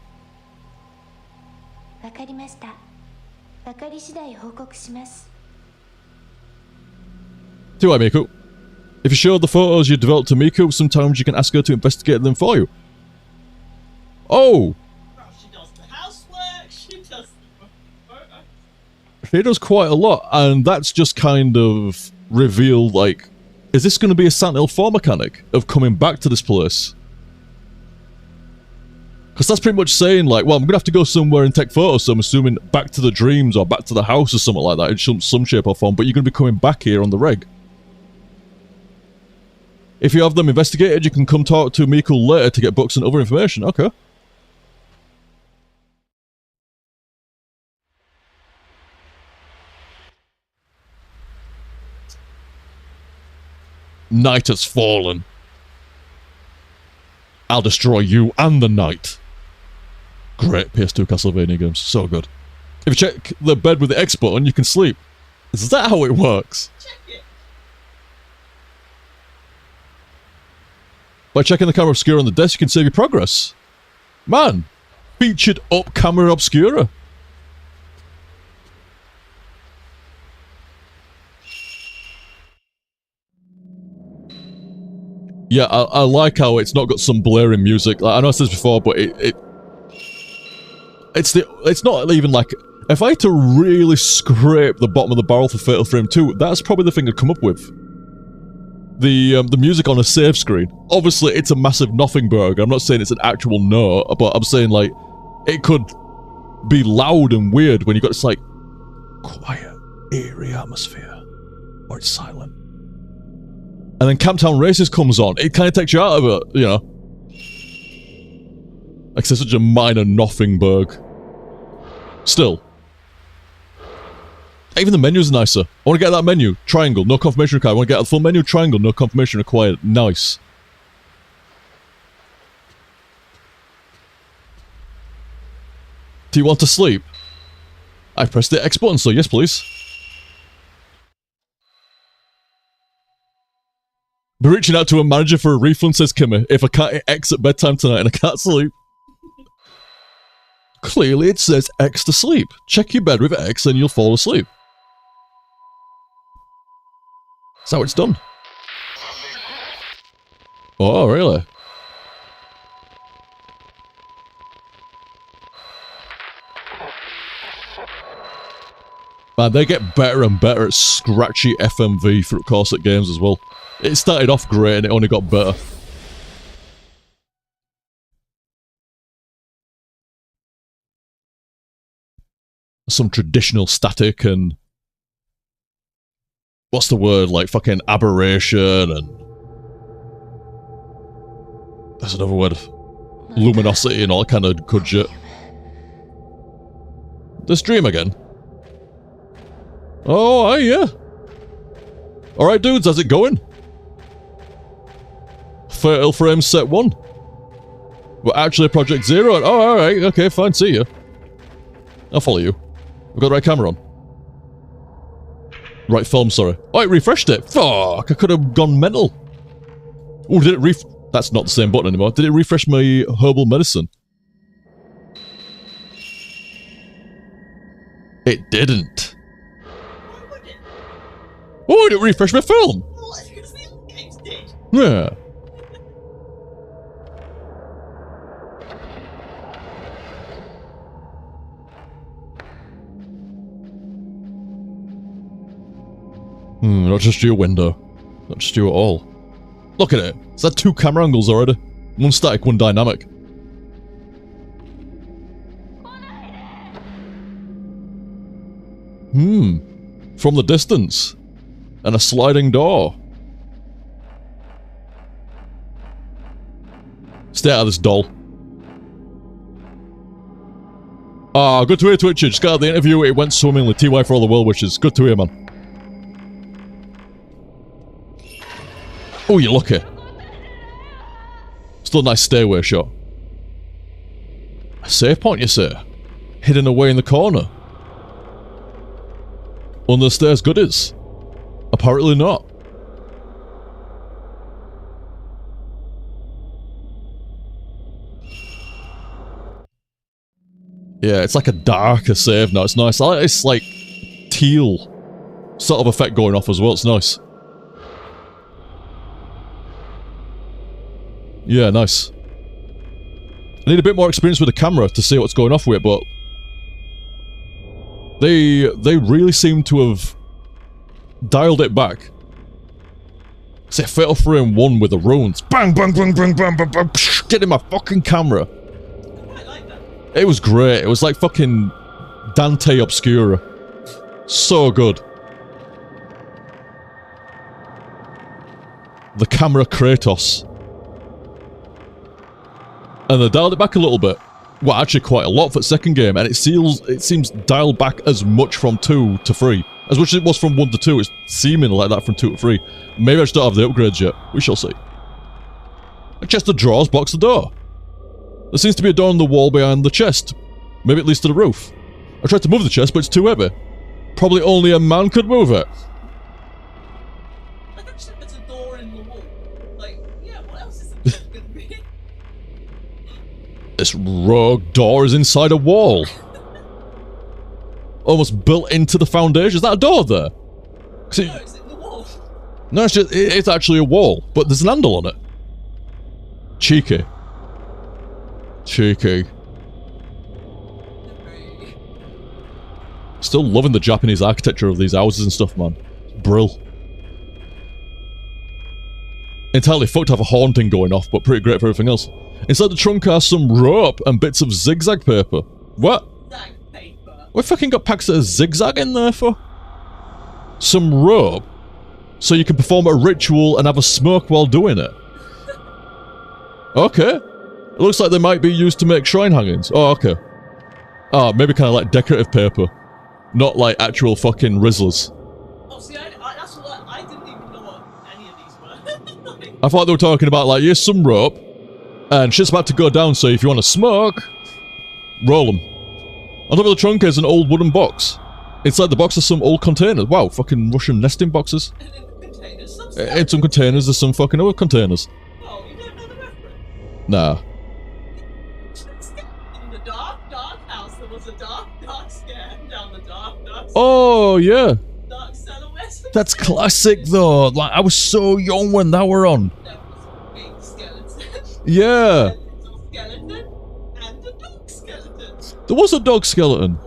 わかりました。わかり次第報告します。 Too right, Miku. If you show the photos you developed to Miku, sometimes you can ask her to investigate them for you. Oh! Well, she does the housework, she does the photos. She does quite a lot, and that's just kind of revealed, like, is this going to be a Silent Hill 4 mechanic of coming back to this place? Because that's pretty much saying, like, well, I'm going to have to go somewhere and take photos, so I'm assuming back to the dreams or back to the house or something like that in some shape or form, but you're going to be coming back here on the reg. If you have them investigated, you can come talk to Miku later to get books and other information. Okay. Night has fallen. I'll destroy you and the night. Great PS2 Castlevania games. So good. If you check the bed with the X button, you can sleep. Is that how it works? Check it. By checking the camera obscura on the desk, you can save your progress. Man, featured up camera obscura. Yeah, I like how it's not got some blaring music. Like, I know I said this before, but it's not even like, if I had to really scrape the bottom of the barrel for Fatal Frame 2, that's probably the thing I'd come up with. The music on a save screen. Obviously, it's a massive nothing burger. I'm not saying it's an actual note, but I'm saying, like, it could be loud and weird when you got this, like, quiet, eerie atmosphere. Or it's silent. And then Camptown Races comes on. It kind of takes you out of it, you know. Like, it's such a minor nothing burg. Still. Even the menus are nicer. I want to get that menu. Triangle, no confirmation required. I want to get the full menu. Triangle, no confirmation required. Nice. Do you want to sleep? I pressed the X button, so yes, please. Be reaching out to a manager for a refund, says Kimmy, if I can't hit X at bedtime tonight and I can't sleep. Clearly it says X to sleep. Check your bed with X and you'll fall asleep. That's how it's done. Oh, really? Man, they get better and better at scratchy FMV through course at games as well. It started off great and it only got better. Some traditional static and... what's the word? Like fucking aberration and... there's another word. Luminosity and all that kind of good shit. This dream again? Oh, yeah. Alright dudes, how's it going? Fatal Frame Set 1. We're actually Project Zero. Oh, alright, okay, fine, see ya. I'll follow you. We've got the right camera on. Right film, sorry. Oh, it refreshed it. Fuck, I could have gone mental. Oh, did it that's not the same button anymore. Did it refresh my herbal medicine? It didn't. Why would it? Oh, it didn't refresh my film. Well, that's because the old games did. Yeah. Not just your window. Not just you at all. Look at it. It's had 2 camera angles already. One static, one dynamic. From the distance. And a sliding door. Stay out of this, doll. Ah, good to hear, Twitcher. Just got out of the interview. It went swimmingly. TY for all the well wishes. Good to hear, man. Oh, you're lucky. Still a nice stay-away shot. A save point, you say? Hidden away in the corner. Under the stairs goodies? Apparently not. Yeah, it's like a darker save now. It's nice. I like this, like, teal sort of effect going off as well. It's nice. Yeah, nice. I need a bit more experience with the camera to see what's going off with it, but they really seem to have dialed it back. Say Fatal Frame 1 with the runes. Bang, bang, bang, bang, bang, bang, bang, psh, get in my fucking camera. I like that. It was great. It was like fucking Dante Obscura. So good. The camera Kratos. And they dialed it back a little bit. Well, actually quite a lot for the second game, and it seems dialed back as much from 2 to 3. As much as it was from 1 to 2, it's seeming like that from 2 to 3. Maybe I just don't have the upgrades yet. We shall see. A chest of drawers blocks the door. There seems to be a door on the wall behind the chest. Maybe it leads to the roof. I tried to move the chest, but it's too heavy. Probably only a man could move it. I actually there's a door in the wall. Like, yeah, what else is it going to be? This rogue door is inside a wall. Almost built into the foundation. Is that a door there? No, it's in the wall. No, it's actually a wall, but there's an handle on it. Cheeky. Cheeky. Still loving the Japanese architecture of these houses and stuff, man. Brill. Entirely fucked to have a haunting going off, but pretty great for everything else. Inside the trunk are some rope and bits of zigzag paper. What? Zag paper. We fucking got packs of zigzag in there for? Some rope? So you can perform a ritual and have a smoke while doing it? Okay. It looks like they might be used to make shrine hangings. Oh, okay. Ah, maybe kind of like decorative paper. Not like actual fucking rizzlers. Oh, see, that's what I didn't even know what any of these were. Like, I thought they were talking about like, here's some rope, and shit's about to go down, so if you want to smoke, roll them. On top of the trunk is an old wooden box. Inside the box are some old containers. Wow, fucking Russian nesting boxes. and in the containers, some In some containers, there's some fucking other containers. Oh, you don't know the reference? Nah. In the dark house, there was a dark scare down the dark Oh, yeah. dark cellar west. That's classic, though. Like, I was so young when that were on. There was a big skeleton. Yeah. A little skeleton and a dog skeleton. There was a dog skeleton.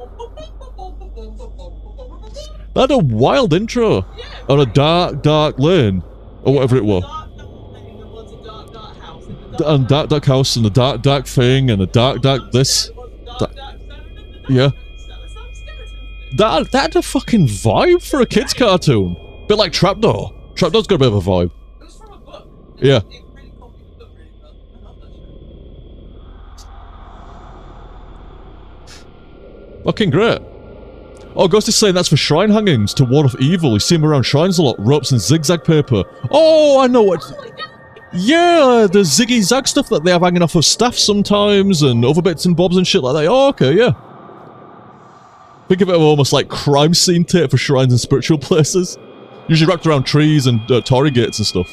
That had a wild intro. Yeah, On a dark, dark lane. Or whatever it was. dark lane, there was a dark house. In the And dark house and a dark thing and a dark this. There was a dark skeleton and a Yeah. some skeleton. That had a fucking vibe for a kid's cartoon. Bit like Trapdoor. Trapdoor's got a bit of a vibe. It was from a book. Yeah. It really copied the book really well. I love that show. Fucking great. Oh, Ghost is saying that's for shrine hangings to ward off evil. You see them around shrines a lot. Ropes and zigzag paper. Oh, I know what. Yeah, the ziggy zag stuff that they have hanging off of staff sometimes and other bits and bobs and shit like that. Oh, okay, yeah. Think of it almost like crime scene tape for shrines and spiritual places. Usually wrapped around trees and Tory gates and stuff.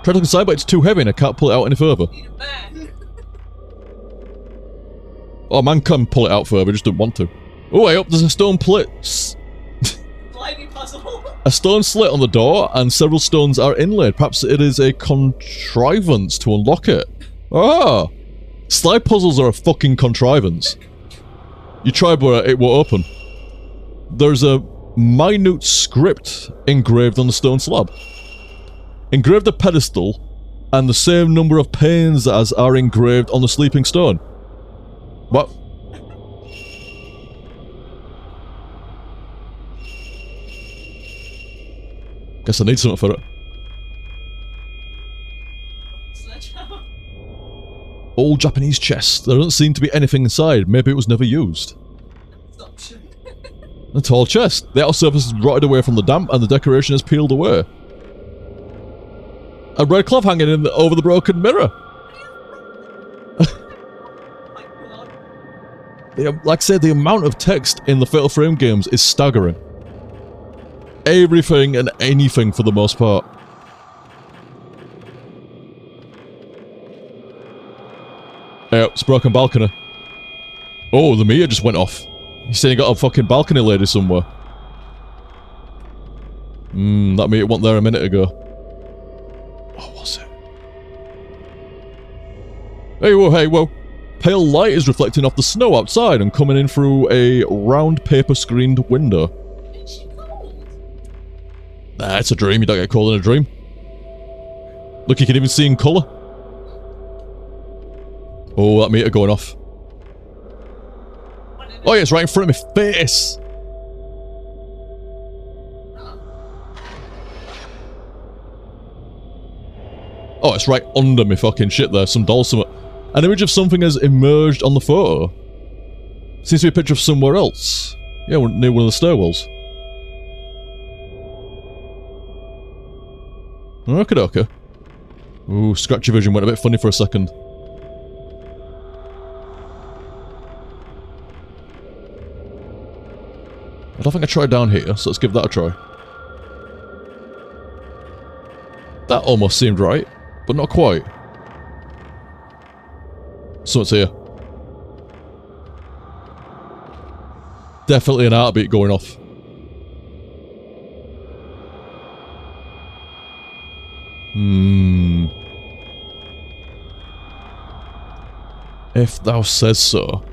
Tried to look inside, but it's too heavy and I can't pull it out any further. Need a man. Oh, man can pull it out further, just don't want to. Oh, hey up, there's a stone plate. Sliding puzzle. A stone slit on the door, and several stones are inlaid. Perhaps it is a contrivance to unlock it. Ah! Slide puzzles are a fucking contrivance. You try, but it won't open. there's a minute script engraved on the stone slab. Engraved the pedestal, and the same number of panes as are engraved on the sleeping stone. What? Guess I need something for it. Sledgehammer. Old Japanese chest. There doesn't seem to be anything inside. Maybe it was never used. Assumption. A tall chest. The outer surface is rotted away from the damp, and the decoration has peeled away. A red cloth hanging over the broken mirror. My God. Like I said, the amount of text in the Fatal Frame games is staggering. Everything and anything for the most part. Yep, it's a broken balcony. Oh, the meter just went off. You saying you got a fucking balcony lady somewhere? That meter wasn't there a minute ago. Oh, was it? Hey, whoa, hey, whoa. Pale light is reflecting off the snow outside and coming in through a round paper-screened window. Is she cold? Nah, it's a dream. You don't get cold in a dream. Look, you can even see in colour. Oh, that meter going off. Oh yeah, it's right in front of my face. Oh, it's right under me fucking shit there. Some doll summit. An image of something has emerged on the photo. Seems to be a picture of somewhere else. Yeah, near one of the stairwells. Okay, okay. Ooh, scratchy vision went a bit funny for a second. I don't think I tried down here, so let's give that a try. That almost seemed right, but not quite. Something's here. Definitely an heartbeat going off. If thou says so.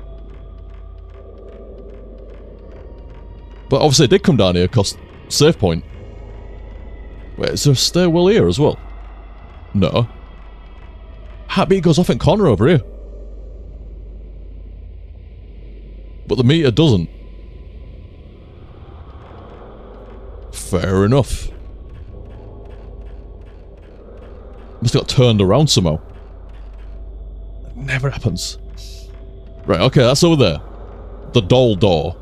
But obviously it did come down here, cause save point. Wait, is there a stairwell here as well? No. Heartbeat goes off in corner over here. But the meter doesn't. Fair enough. Must have got turned around somehow. It never happens. Right, okay, that's over there. The doll door.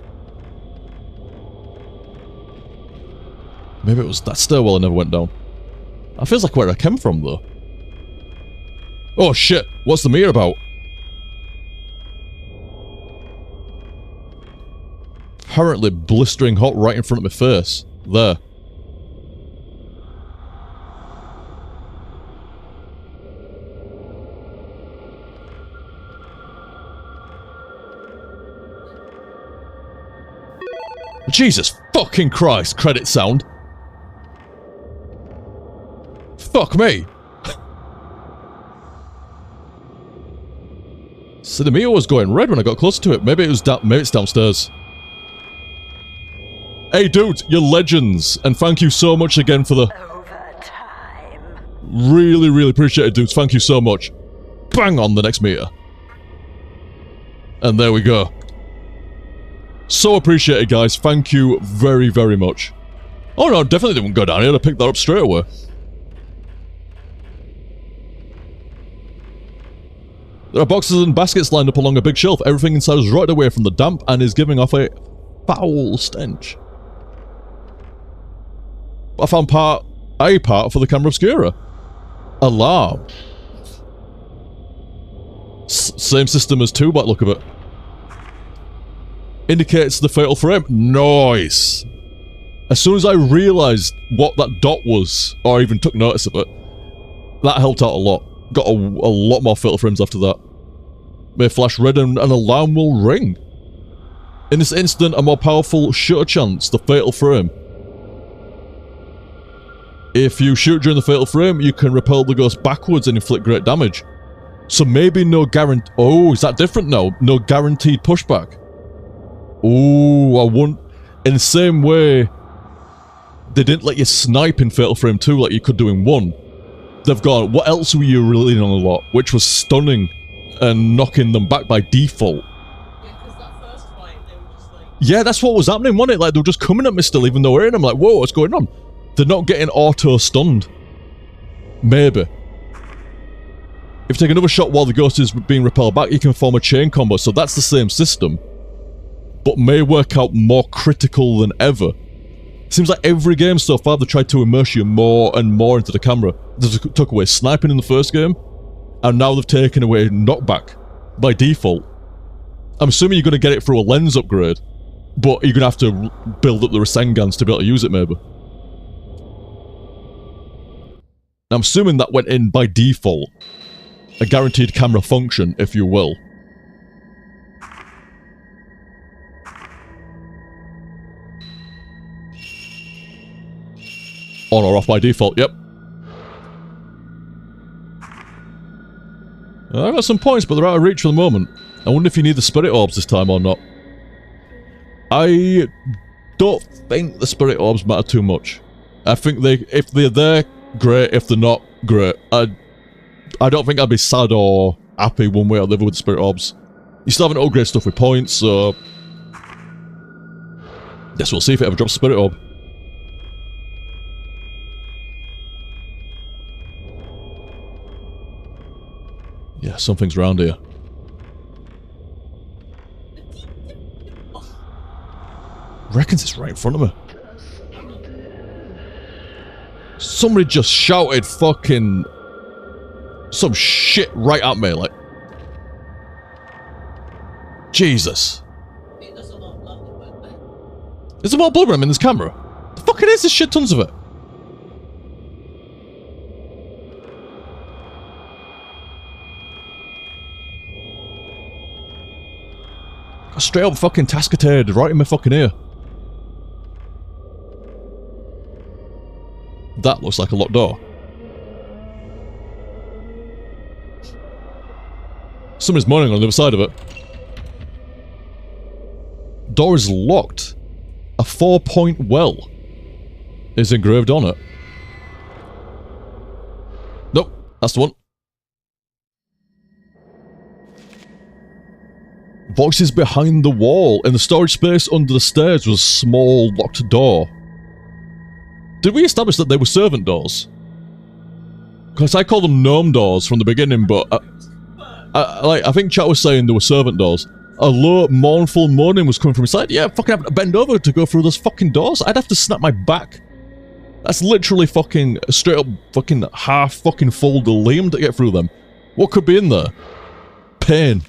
Maybe it was that stairwell I never went down. That feels like where I came from, though. Oh shit, what's the meter about? Apparently blistering hot right in front of my face. There. Jesus fucking Christ, credit sound. Fuck me. So the meter was going red when I got closer to it. Maybe it was maybe it's downstairs. Hey dude, you're legends, and thank you so much again for the Overtime. really, really appreciate it, dudes. Thank you so much. Bang on the next meter. And there we go. So appreciated, guys. Thank you very, very much. Oh no, definitely didn't go down here. I picked that up straight away. There are boxes and baskets lined up along a big shelf. Everything inside is rotted away from the damp and is giving off a foul stench. I found a part for the camera obscura. Alarm. Same system as 2 by the look of it. Indicates the fatal frame. Nice. As soon as I realised what that dot was, or even took notice of it, that helped out a lot. Got a lot more fatal frames after that. May flash red and an alarm will ring. In this instant, a more powerful shutter chance, the fatal frame. If you shoot during the fatal frame, you can repel the ghost backwards and inflict great damage. So maybe no guarantee... Oh, is that different now? No guaranteed pushback. Ooh, I won't... In the same way, they didn't let you snipe in Fatal Frame 2 like you could do in 1. They've gone, what else were you relying on a lot? Which was stunning and knocking them back by default. Yeah, because that first fight, they were just like... Yeah, that's what was happening, wasn't it? Like, they were just coming at me still, even though we're in them. Like, whoa, what's going on? They're not getting auto-stunned. Maybe. If you take another shot while the ghost is being repelled back, you can form a chain combo, so that's the same system. But may work out more critical than ever. Seems like every game so far they've tried to immerse you more and more into the camera. They took away sniping in the first game, and now they've taken away knockback by default. I'm assuming you're going to get it through a lens upgrade, but you're going to have to build up the Rasengans to be able to use it, maybe. I'm assuming that went in by default. A guaranteed camera function, if you will. On or off by default, yep. I've got some points, but they're out of reach for the moment. I wonder if you need the spirit orbs this time or not. I don't think the spirit orbs matter too much. I think if they're there, great. If they're not, great. I don't think I'd be sad or happy one way or the other with the spirit orbs. You still haven't upgraded stuff with points, so... Guess we'll see if it ever drops a spirit orb. Yeah, something's around here. Reckons it's right in front of me. Somebody just shouted fucking... some shit right at me, like... Jesus. There's a lot of blood in it. Is there more blood in this camera? The fuck it is, there's shit tons of it. Got straight up fucking tasketed right in my fucking ear. That looks like a locked door. Somebody's moaning on the other side of it. Door is locked. A 4-point well is engraved on it. Nope, that's the one. Voices behind the wall. In the storage space under the stairs was a small locked door. Did we establish that they were servant doors? Because I called them gnome doors from the beginning, but I think chat was saying they were servant doors. A low, mournful moaning was coming from inside. Yeah, fucking having to bend over to go through those fucking doors. I'd have to snap my back. That's literally fucking straight up fucking half fucking fold the liam to get through them. What could be in there? Pain.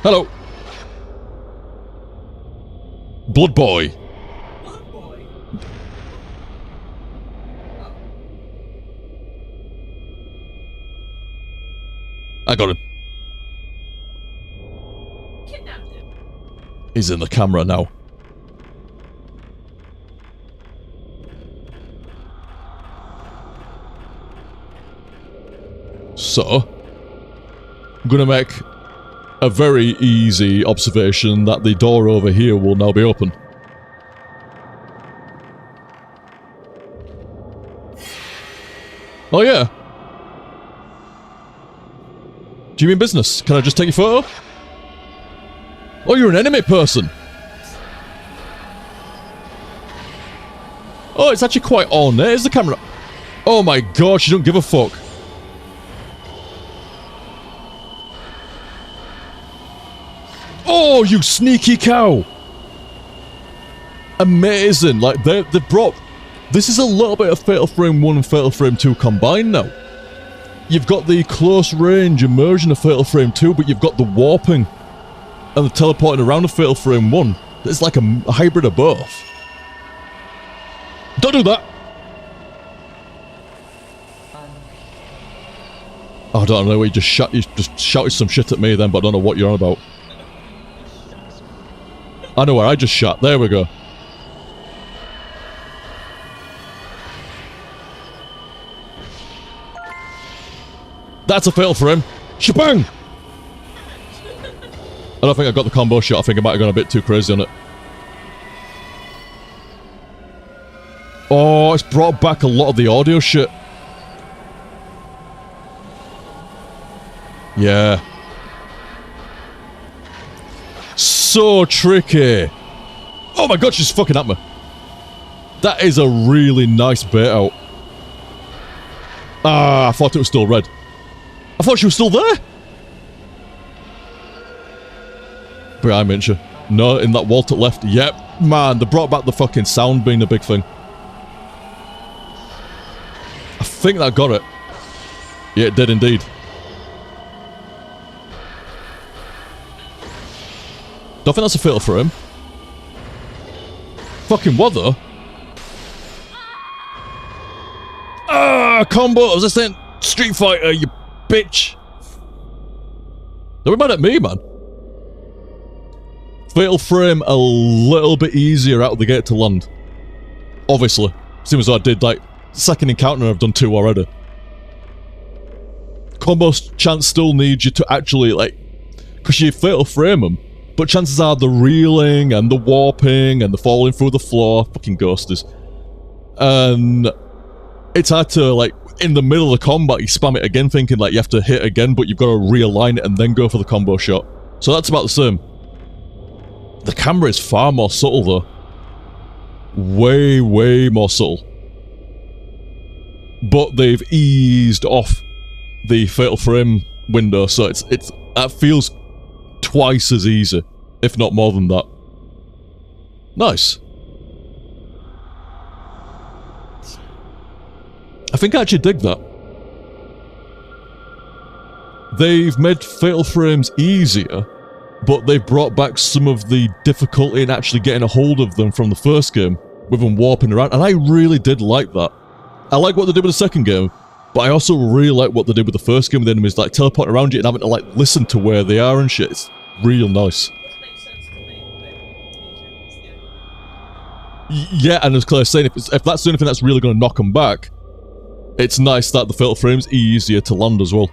Hello. Blood boy. Blood boy. I got him. Kidnapped him. He's in the camera now. So, I'm gonna make a very easy observation that the door over here will now be open. Oh yeah. Do you mean business? Can I just take your photo? Oh, you're an enemy person. Oh, it's actually quite on. There's the camera. Oh my god, she don't give a fuck. Oh, you sneaky cow! Amazing. Like, they brought... This is a little bit of Fatal Frame 1 and Fatal Frame 2 combined now. You've got the close range immersion of Fatal Frame 2, but you've got the warping and the teleporting around of Fatal Frame 1. It's like a hybrid of both. Don't do that! Oh, I don't know, you just shouted some shit at me then, but I don't know what you're on about. I know where I just shot. There we go. That's a fail for him. Shabang! I don't think I got the combo shot. I think I might have gone a bit too crazy on it. Oh, it's brought back a lot of the audio shit. Yeah. So tricky. Oh my god, she's fucking at me. That is a really nice bait out. Ah, I thought it was still red. I thought she was still there. Behind me, ain't she? No, in that wall to the left. Yep. Man, they brought back the fucking sound being a big thing. I think that got it. Yeah, it did indeed. Don't think that's a fatal for him. Fucking what though? Ah, combo! Was this thing? Street Fighter, you bitch! They were mad at me, man. Fatal frame a little bit easier out of the gate to land. Obviously. Seems as though I did like second encounter and I've done 2 already. Combo chance still needs you to actually like, because you fatal frame them, but chances are the reeling and the warping and the falling through the floor, fucking ghosters. And it's hard to like, in the middle of the combat you spam it again thinking like you have to hit again, but you've got to realign it and then go for the combo shot. So that's about the same. The camera is far more subtle though. Way, way more subtle. But they've eased off the fatal frame window, so that feels twice as easy, if not more than that. Nice. I think I actually dig that. They've made fatal frames easier, but they've brought back some of the difficulty in actually getting a hold of them from the first game, with them warping around, and I really did like that. I like what they did with the second game, but I also really like what they did with the first game with the enemies, like teleporting around you and having to like listen to where they are and shit. It's real nice. Yeah, and as Claire's saying, if that's the only thing that's really going to knock them back, it's nice that the fatal frame's easier to land as well.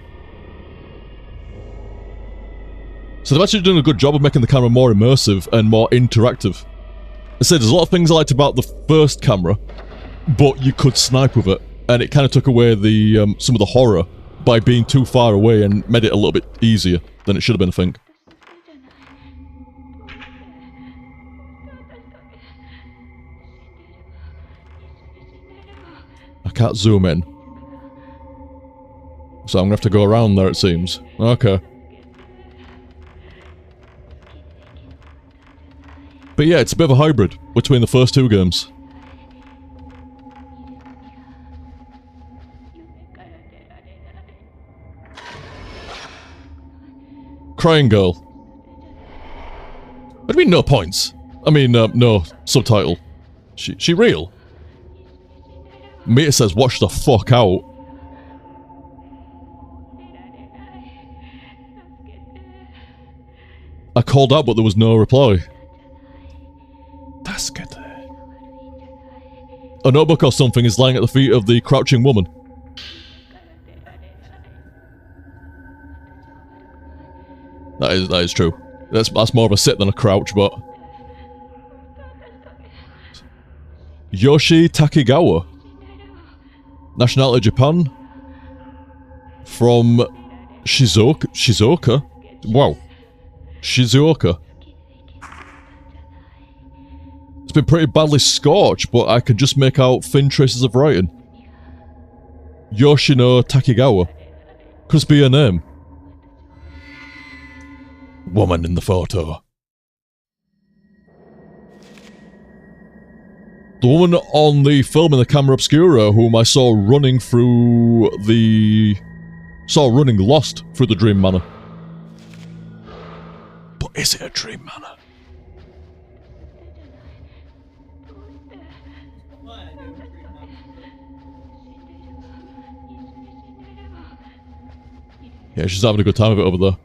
So they've actually done a good job of making the camera more immersive and more interactive. I said there's a lot of things I liked about the first camera, but you could snipe with it, and it kind of took away the some of the horror by being too far away and made it a little bit easier than it should have been, I think. I can't zoom in. So I'm gonna have to go around there, it seems. Okay. But yeah, it's a bit of a hybrid between the first 2 games. Crying girl. What do you mean no points? I mean, no subtitle. She real? Mia says watch the fuck out. I called out but there was no reply. A notebook or something is lying at the feet of the crouching woman. That is true. That's more of a sit than a crouch, but... Yoshi Takigawa. Nationality Japan. From Shizuoka? Wow. Shizuoka. It's been pretty badly scorched, but I can just make out thin traces of writing. Yoshino Takigawa. Could this be her name? Woman in the photo. The woman on the film in the camera obscura whom I saw running through the... running lost through the Dream Manor. But is it a Dream Manor? Yeah, she's having a good time of it over there.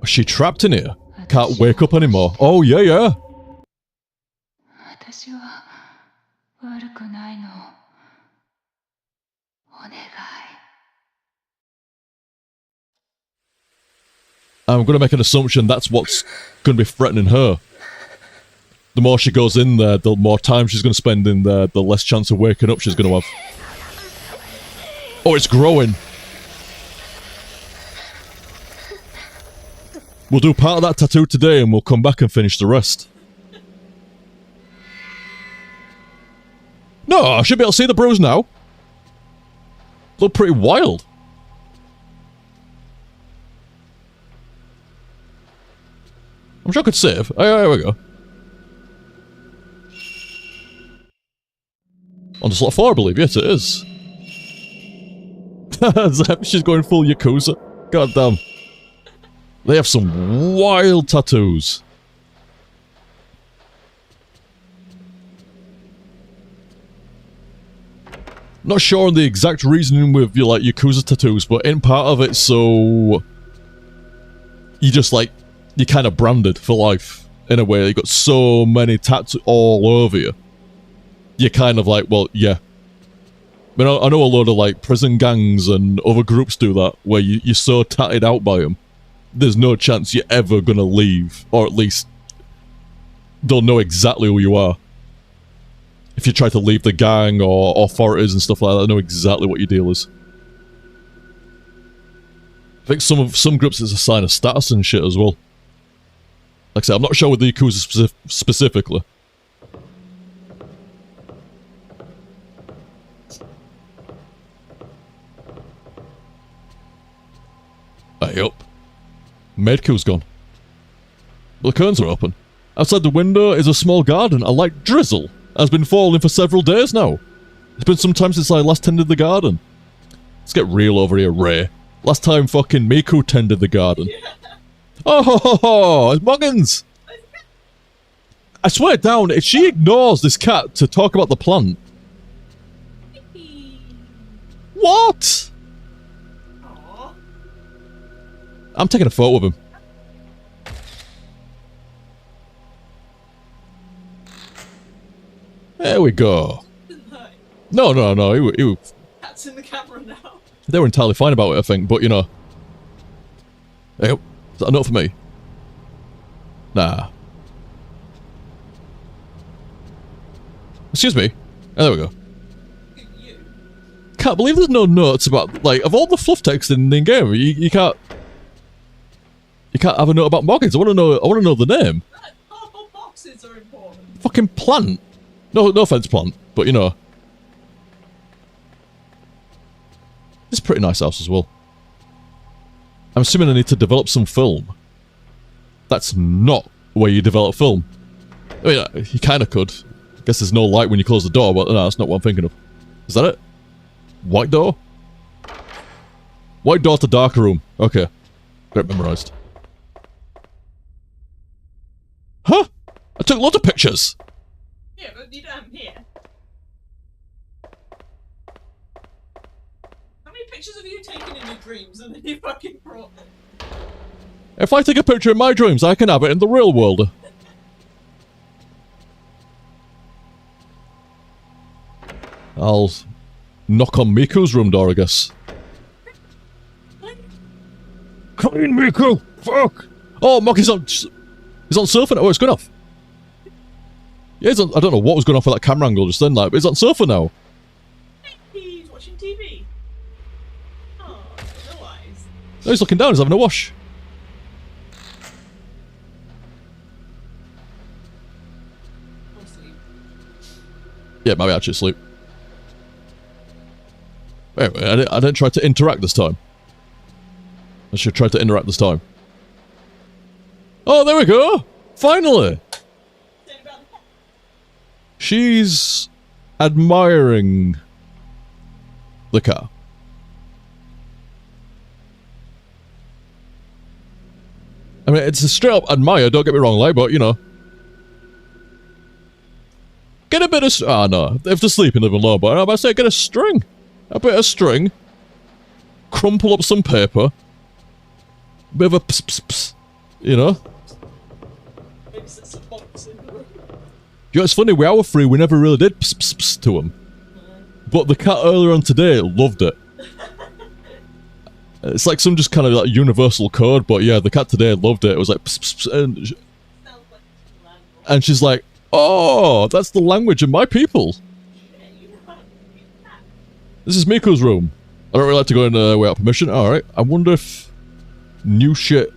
Is she trapped in here? Can't wake up anymore. Oh, yeah, yeah. 悪くないの。お願い。I'm going to make an assumption that's what's going to be threatening her. The more she goes in there, the more time she's going to spend in there, the less chance of waking up she's going to have. Oh, it's growing. We'll do part of that tattoo today and we'll come back and finish the rest. No, I should be able to see the bruise now. Look pretty wild. I'm sure I could save. Oh, here we go. On slot 4, I believe. Yes, it is. She's going full Yakuza. God damn. They have some wild tattoos. Not sure on the exact reasoning with your like Yakuza tattoos, but in part of it, so you just like you're kind of branded for life in a way. You got so many tattoos all over you. You're kind of like, well, yeah. I mean, I know a load of like prison gangs and other groups do that, where you're so tatted out by them, there's no chance you're ever gonna leave, or at least they'll know exactly who you are. If you try to leave the gang or authorities and stuff like that, they know exactly what your deal is. I think some groups it's a sign of status and shit as well. Like I said, I'm not sure with the Yakuza specifically. Hey up. Maid queue's gone. Well, the curtains are open. Outside the window is a small garden. A light drizzle has been falling for several days now. It's been some time since I last tended the garden. Let's get real over here, Ray. Last time fucking Miku tended the garden. Yeah. Oh, ho, ho, ho, it's Muggins! I swear down, if she ignores this cat to talk about the plant. What? Aww. I'm taking a photo of him. There we go. No. Cat's in the camera now. They were entirely fine about it, I think, but you know. Hey, is that enough for me? Nah. Excuse me. Oh, there we go. You. Can't believe there's no notes about, like, of all the fluff text in the game, you can't have a note about Moggins. I want to know the name. Cardboard boxes are important. Fucking plant. No offense, plant, but you know. It's a pretty nice house as well. I'm assuming I need to develop some film. That's not where you develop film. I mean, you kind of could. I guess there's no light when you close the door, but no, that's not what I'm thinking of. Is that it? White door? White door to dark room. Okay. Got it memorized. Huh? I took lots of pictures! Yeah, but you don't have them here. How many pictures have you taken in your dreams and then you fucking brought them? If I take a picture in my dreams, I can have it in the real world. I'll knock on Miku's room door, I guess. Come in, Miku! Fuck! Oh, Monkey's on... He's on sofa now. Oh, it's good enough. Yeah, he's on... I don't know what was going on for that camera angle just then, like, but he's on sofa now. He's watching TV. Oh, no eyes. No, he's looking down. He's having a wash. Or sleep. Yeah, maybe actually asleep. Anyway, I didn't try to interact this time. I should try to interact this time. Oh, there we go! Finally! Say about the cat. She's admiring the car. I mean, it's a straight up admire, don't get me wrong, like, but, you know. Get a bit of... Ah, no. If they're sleeping, live alone, but I'm about to say, get a string. A bit of string. Crumple up some paper. Bit of a ps, ps, ps, you know. Maybe set some box in the room. You know, it's funny, with our free, we never really did pss, pss, pss to him. But the cat earlier on today loved it. It's like some just kind of like universal code, but yeah, the cat today loved it. It was like pss, pss, pss, and she's like, oh, that's the language of my people. This is Miko's room. I don't really like to go in without permission. Alright, I wonder if new shit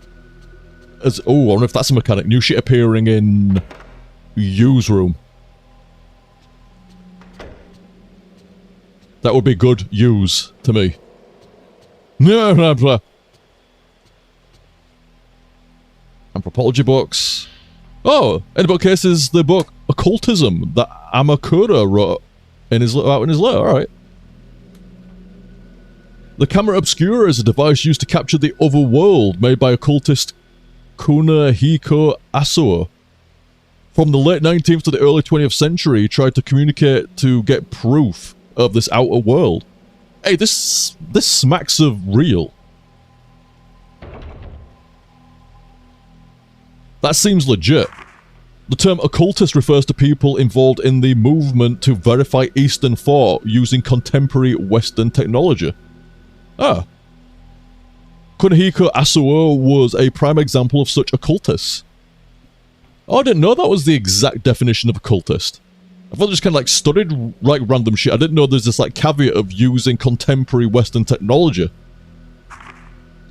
as I wonder if that's a mechanic. New shit appearing in Yu's room. That would be good use to me. Anthropology books. Oh, in the bookcase is the book Occultism that Amakura wrote out in his letter. Alright. The camera obscura is a device used to capture the other world made by occultist Kunihiko Asuo. From the late 19th to the early 20th century, he tried to communicate to get proof of this outer world. Hey, this smacks of real. That seems legit. The term occultist refers to people involved in the movement to verify Eastern thought using contemporary Western technology. Ah. Kunihiko Asuo was a prime example of such occultists. Oh, I didn't know that was the exact definition of occultist. I thought I just kind of like studied like random shit. I didn't know there's this like caveat of using contemporary Western technology.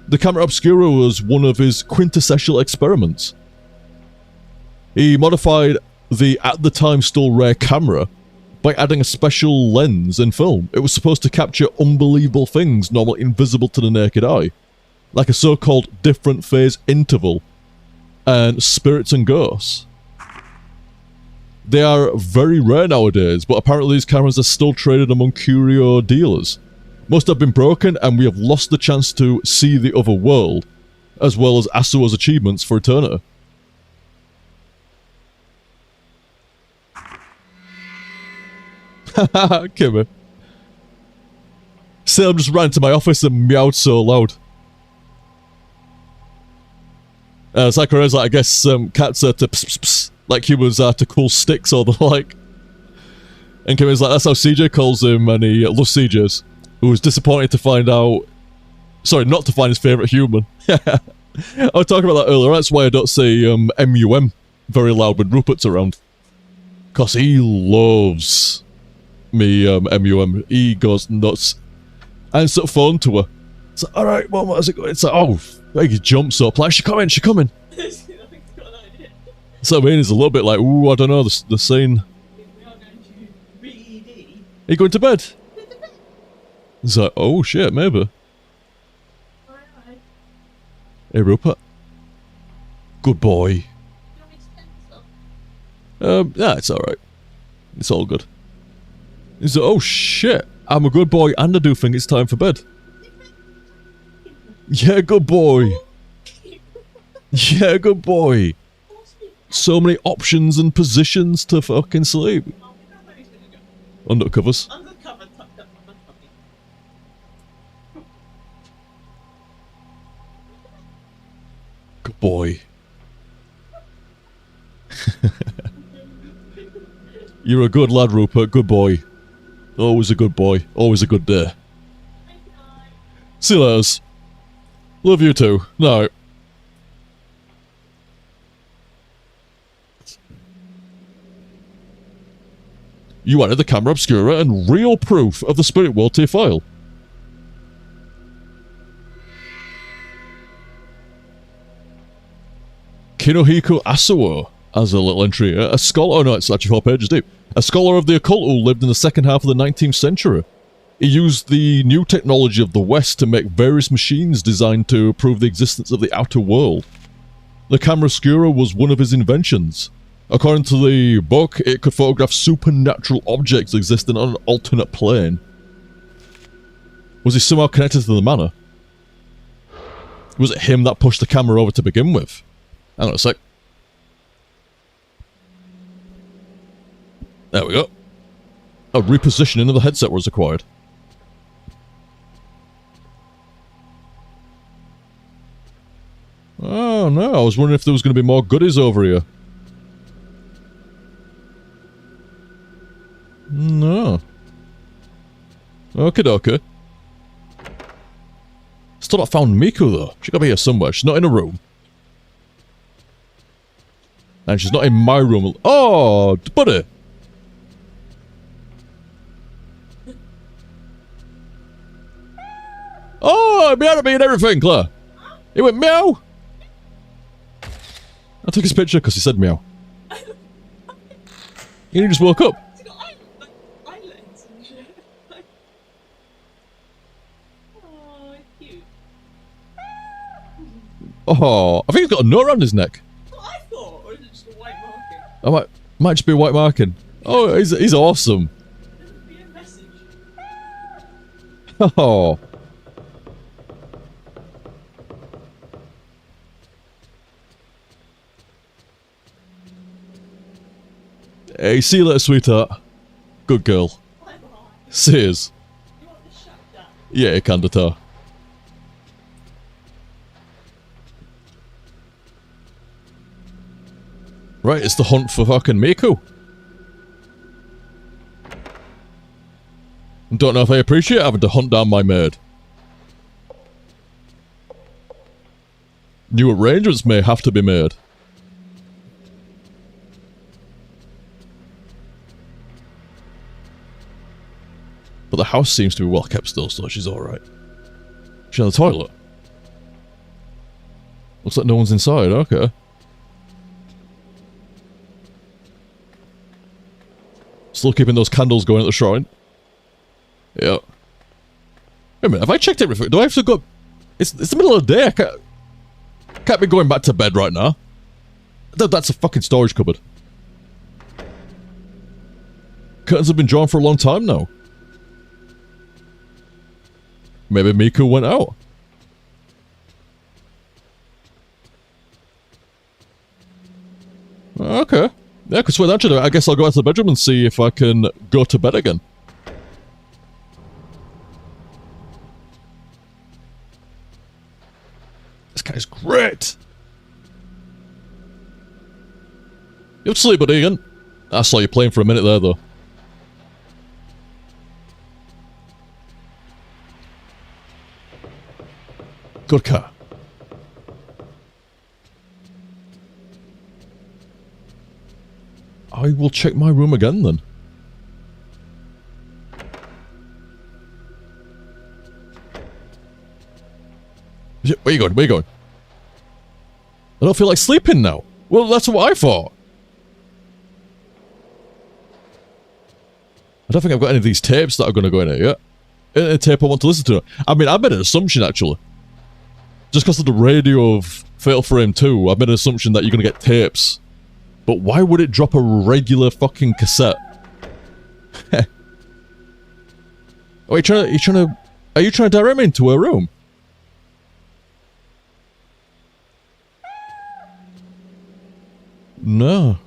The camera obscura was one of his quintessential experiments. He modified the at the time still rare camera by adding a special lens and film. It was supposed to capture unbelievable things normally invisible to the naked eye, like a so-called different phase interval and spirits and ghosts. They are very rare nowadays, but apparently these cameras are still traded among curio dealers. Most have been broken and we have lost the chance to see the other world, as well as Asuo's achievements for eternity. Haha, Kimmy. Sam just ran to my office and meowed so loud. Sakura's like, I guess cats are to pss, pss, pss, like humans are to cool sticks or the like. And Kimmy's like, that's how CJ calls him, and he loves CJ's. Who was disappointed to find out... Sorry, not to find his favourite human. I was talking about that earlier, that's why I don't say MUM very loud when Rupert's around. Because he loves me MUM. He goes nuts. I answered the phone to her. It's like, alright, Mum, how's it going? It's like, oh, he jumps up, like, she coming. So I mean, it's a little bit like, ooh, I don't know, the scene. We are going to read. Are you going to bed? It's like, oh shit, maybe. Alright. Hey, Rupert. Good boy. You want me to send stuff? Yeah, it's alright. It's all good. He's like, oh shit, I'm a good boy and I do think it's time for bed. Yeah, good boy. Yeah, good boy. So many options and positions to fucking sleep. Under covers. Under cover, tucked up my tummy. Good boy. You're a good lad, Rupert. Good boy. Always a good boy. Always a good day. See you later. Love you too. No. You added the camera obscura and real proof of the spirit world to your file. Kinohiko Asuo as a little entry. A scholar. Oh no, it's actually 4 pages deep. A scholar of the occult who lived in the second half of the 19th century. He used the new technology of the West to make various machines designed to prove the existence of the outer world. The camera obscura was one of his inventions. According to the book, it could photograph supernatural objects existing on an alternate plane. Was he somehow connected to the manor? Was it him that pushed the camera over to begin with? Hang on a sec. There we go. A repositioning of the headset was required. Oh no, I was wondering if there was going to be more goodies over here. No. Okay. Still not found Miku though. She gotta be here somewhere. She's not in a room. And she's not in my room. Oh, buddy. Oh, meow at me and everything, Claire. He went meow. I took his picture because he said meow. He just woke up. It's got eyelids and shit. Oh, cute. Oh, I think he's got a note around his neck. That's what I thought, or is it just a white marking? I might just be white marking. Oh, he's awesome. There would be a message. Oh. Hey, see you later, sweetheart. Good girl. Bye bye. Cheers. You want this shut down? Yeah, Candata. Right, it's the hunt for fucking Miku. Don't know if I appreciate having to hunt down my maid. New arrangements may have to be made. But the house seems to be well kept still, so she's alright. She's on the toilet. Looks like no one's inside, okay. Still keeping those candles going at the shrine. Yeah. Wait a minute, have I checked everything? Do I have to go... It's the middle of the day, I can't be going back to bed right now. That's a fucking storage cupboard. Curtains have been drawn for a long time now. Maybe Miku went out. Okay. Yeah, because wait, actually, I guess I'll go out to the bedroom and see if I can go to bed again. This guy's great. You have to sleep, buddy, again. I saw you playing for a minute there, though. Good car. I will check my room again then. Where you going? Where you going? I don't feel like sleeping now. Well, that's what I thought. I don't think I've got any of these tapes that are going to go in here yet. A tape I want to listen to. I mean, I made an assumption actually. Just because of the radio of Fatal Frame 2, I've made an assumption that you're going to get tapes. But why would it drop a regular fucking cassette? Oh, are you trying to direct me into a room? No.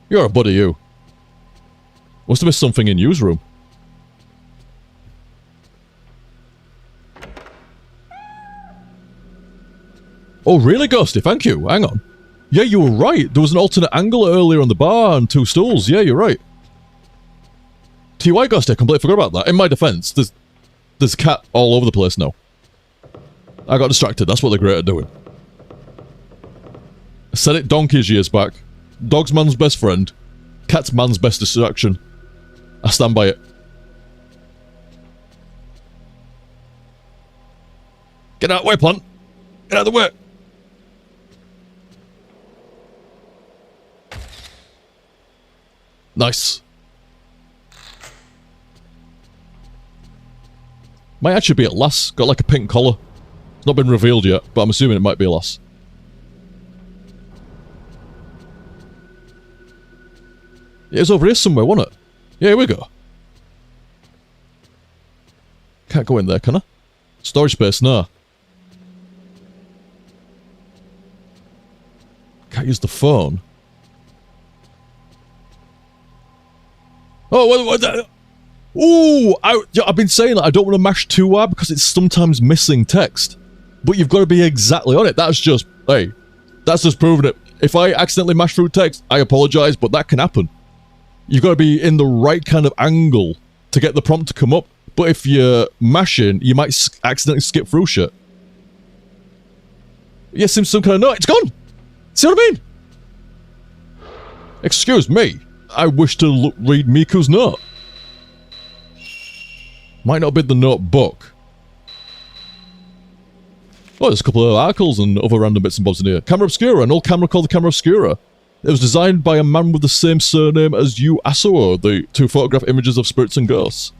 You're a buddy, you. Must have missed something in you's room. Oh, really, Ghosty? Thank you. Hang on. Yeah, you were right. There was an alternate angle earlier on the bar and 2 stools. Yeah, you're right. TY Ghosty, I completely forgot about that. In my defense, there's a cat all over the place now. I got distracted. That's what they're great at doing. I said it donkeys years back. Dog's man's best friend. Cat's man's best distraction. I stand by it. Get out of the way, plant. Get out of the way. Nice. Might actually be a lass. Got like a pink collar. It's not been revealed yet, but I'm assuming it might be a lass. Yeah, it's over here somewhere, wasn't it? Yeah, here we go. Can't go in there, can I? Storage space, no. Can't use the phone. Oh, what? Ooh, I've been saying that I don't want to mash too hard because it's sometimes missing text. But you've got to be exactly on it. That's just, hey, that's just proving it. If I accidentally mash through text, I apologise, but that can happen. You've got to be in the right kind of angle to get the prompt to come up. But if you're mashing, you might accidentally skip through shit. Yeah, seems some kind of note. It's gone! See what I mean? Excuse me. I wish to read Miku's note. Might not be the notebook. Oh, there's a couple of articles and other random bits and bobs in here. Camera Obscura, an old camera called the Camera Obscura. It was designed by a man with the same surname as Yu Asuo, to photograph images of spirits and ghosts.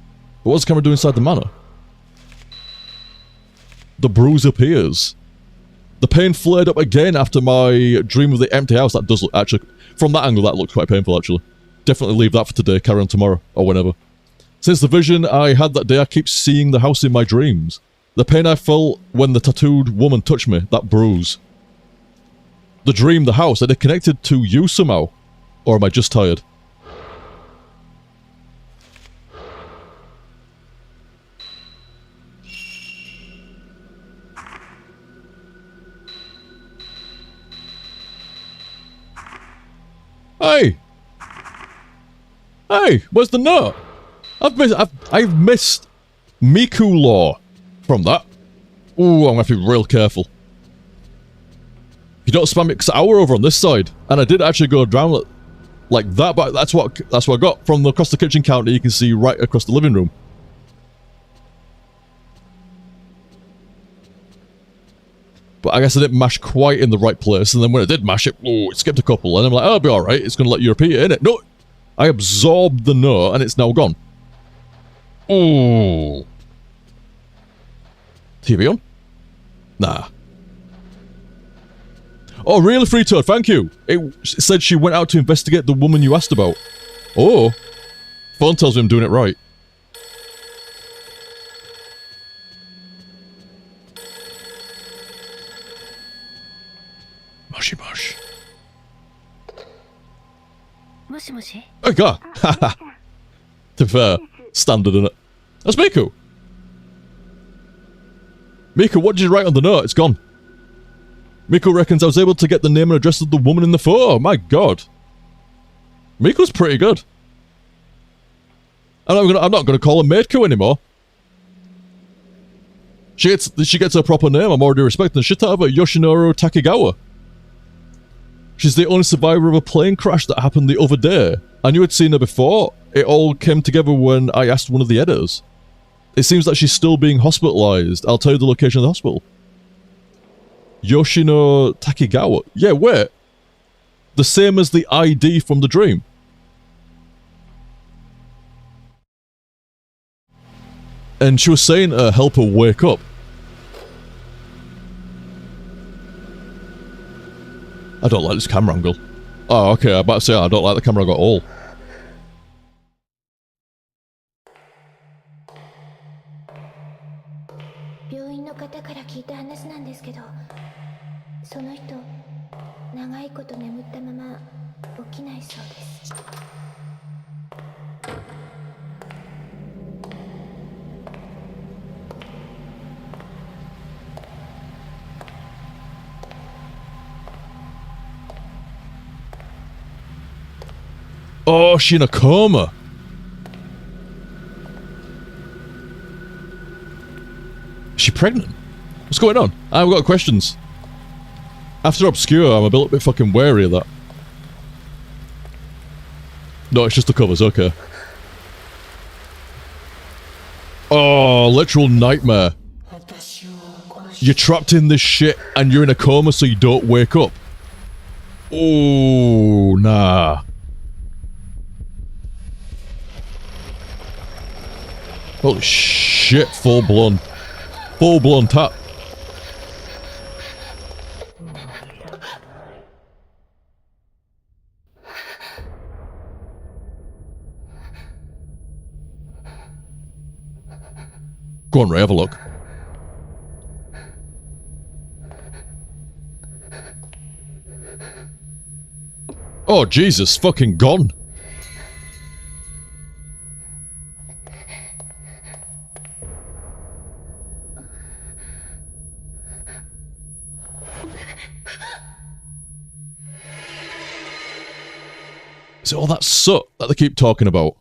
But what's the camera doing inside the manor? The bruise appears. The pain flared up again after my dream of the empty house. That does look, actually, from that angle, that looks quite painful, actually. Definitely leave that for today, carry on tomorrow, or whenever. Since the vision I had that day, I keep seeing the house in my dreams. The pain I felt when the tattooed woman touched me, that bruise. The dream, the house, are they connected to you somehow? Or am I just tired? Hey! Hey, where's the note? I've missed Miku lore from that. Ooh, I'm gonna have to be real careful. You don't spam it, because I were over on this side, and I did actually go down like that, but that's what I got from across the kitchen counter. You can see right across the living room. But I guess I didn't mash quite in the right place, and then when I did mash it, ooh, it skipped a couple, and I'm like, oh, it'll be alright, it's gonna let you repeat it, innit? No! I absorbed the note, and it's now gone. Ooh. TV on? Nah. Oh, really, Free Toad, thank you! It said she went out to investigate the woman you asked about. Oh. Phone tells me I'm doing it right. Mushy mush. Oh god! Haha. To be fair, standard, innit? That's Miku! Miku, what did you write on the note? It's gone. Miku reckons I was able to get the name and address of the woman in the photo. My god. Miku's pretty good. I'm not gonna call her Maidku anymore. She gets her proper name. I'm already respecting the shit out of her. Yoshinoro Takegawa. She's the only survivor of a plane crash that happened the other day. I knew I'd seen her before. It all came together when I asked one of the editors. It seems that she's still being hospitalized. I'll tell you the location of the hospital. Yoshino Takegawa. Yeah, wait. The same as the ID from the dream. And she was saying help her wake up. I don't like this camera angle. Oh, okay, I'm about to say I don't like the camera angle at all. Oh, she's in a coma. Is she pregnant? What's going on? I've got questions. After Obscure, I'm a little bit fucking wary of that. No, it's just the covers, okay. Oh, literal nightmare. You're trapped in this shit and you're in a coma so you don't wake up. Oh, nah. Holy shit, full blown tap. Go on, Ray, have a look. Oh, Jesus, fucking gone. Is it all that soot that they keep talking about?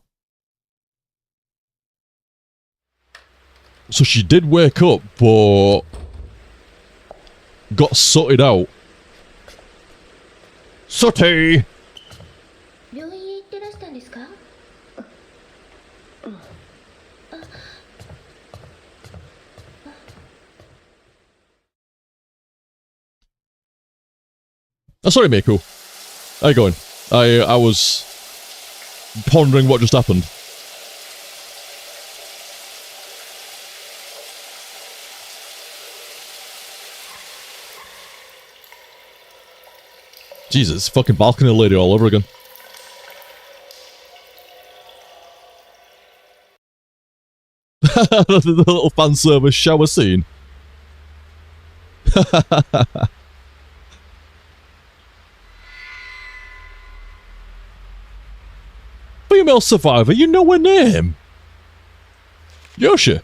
So she did wake up, but got sooted out. Sooty! 病院へ行ってらしたんですか？ Oh, sorry, Miku. How you going? I was pondering what just happened. Jesus, fucking balcony lady all over again. The little fan service shower scene. Female survivor, you know her name? Yoshi.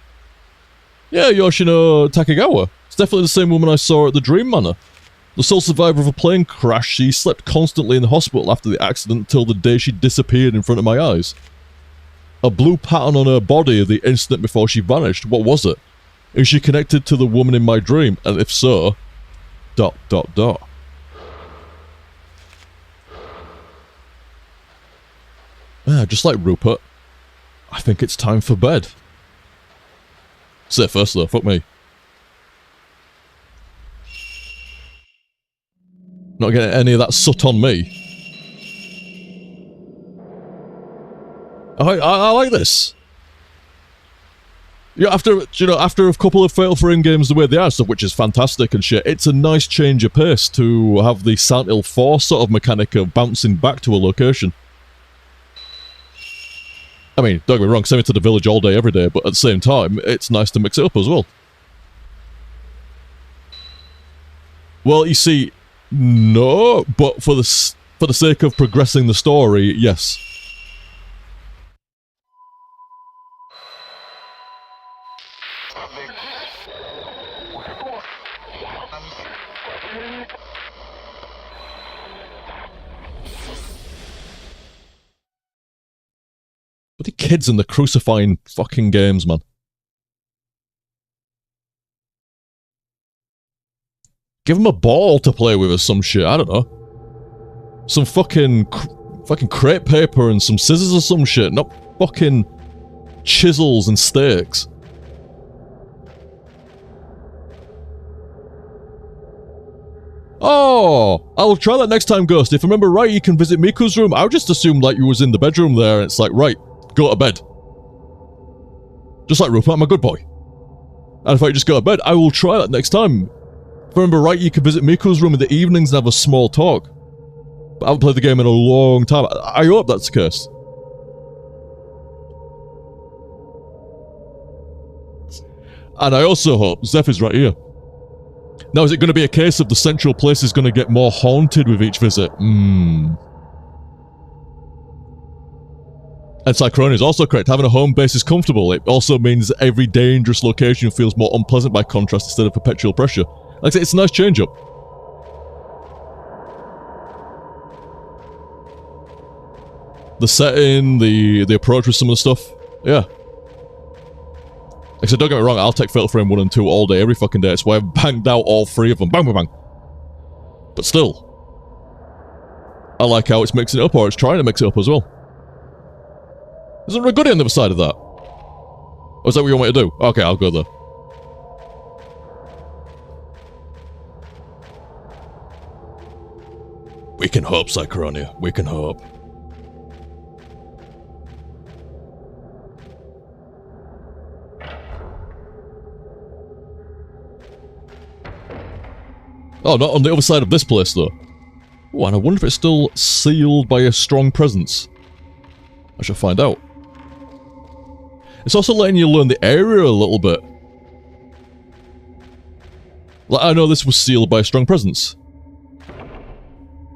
Yeah, Yoshino Takegawa. It's definitely the same woman I saw at the Dream Manor. The sole survivor of a plane crash, she slept constantly in the hospital after the accident till the day she disappeared in front of my eyes. A blue pattern on her body the instant before she vanished. What was it? Is she connected to the woman in my dream? And if so... ... Yeah, just like Rupert, I think it's time for bed. Say it first though, fuck me. Not getting any of that soot on me. I like this. Yeah, after a couple of Fatal Frame games the way they are stuff, which is fantastic and shit, it's a nice change of pace to have the Silent Hill 4 sort of mechanic of bouncing back to a location. I mean, don't get me wrong, send me to the village all day, every day, but at the same time, it's nice to mix it up as well. Well, you see, no, but for the sake of progressing the story, yes. But the kids in the crucifying fucking games, man. Give them a ball to play with or some shit, I don't know. Some fucking crepe paper and some scissors or some shit, not fucking chisels and stakes. Oh, I'll try that next time, Ghost. If I remember right, you can visit Miku's room. I just assumed like you was in the bedroom there, and it's like, right, go to bed. Just like Rupert, I'm a good boy. And if I just go to bed, I will try that next time. If I remember right, you can visit Miku's room in the evenings and have a small talk. But I haven't played the game in a long time. I hope that's the case. And I also hope Zeph is right here. Now, is it going to be a case of the central place is going to get more haunted with each visit? And Cyclone is also correct. Having a home base is comfortable. It also means every dangerous location feels more unpleasant by contrast instead of perpetual pressure. Like I said, it's a nice change-up. The setting, the approach with some of the stuff. Yeah. Like I said, don't get me wrong, I'll take Fatal Frame 1 and 2 all day, every fucking day. That's why I've banged out all three of them. Bang, bang, bang. But still, I like how it's mixing it up, or it's trying to mix it up as well. Isn't there a goodie on the other side of that? Or is that what you want me to do? Okay, I'll go there. We can hope, Psychronia. We can hope. Oh, not on the other side of this place, though. Oh, and I wonder if it's still sealed by a strong presence. I shall find out. It's also letting you learn the area a little bit. Like, I know this was sealed by a strong presence.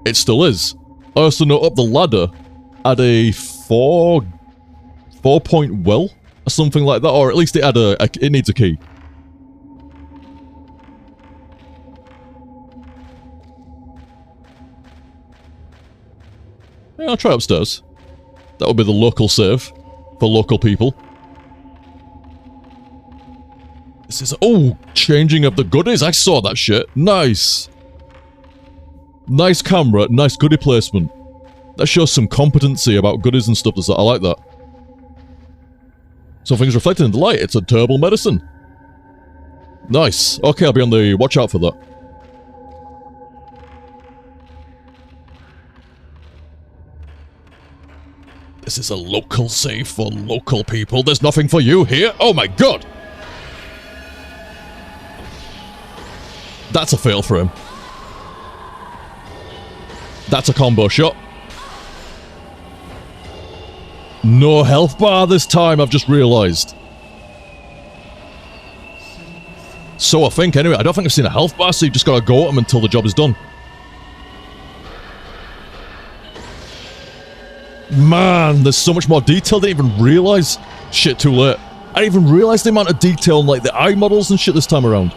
It still is. I also know up the ladder had a 4-point well, or something like that, or at least it had it needs a key. Yeah, I'll try upstairs. That would be the local save for local people. This is... Oh! Changing of the goodies. I saw that shit. Nice. Nice camera. Nice goodie placement. That shows some competency about goodies and stuff. I like that. Something's reflected in the light. It's a herbal medicine. Nice. Okay, I'll be on the watch out for that. This is a local save for local people. There's nothing for you here. Oh my god! That's a fail for him. That's a combo shot. No health bar this time, I've just realised. So I think, anyway. I don't think I've seen a health bar, so you've just got to go at them until the job is done. Man, there's so much more detail. I didn't even realise. Shit, too late. I didn't even realise the amount of detail in, like, the eye models and shit this time around.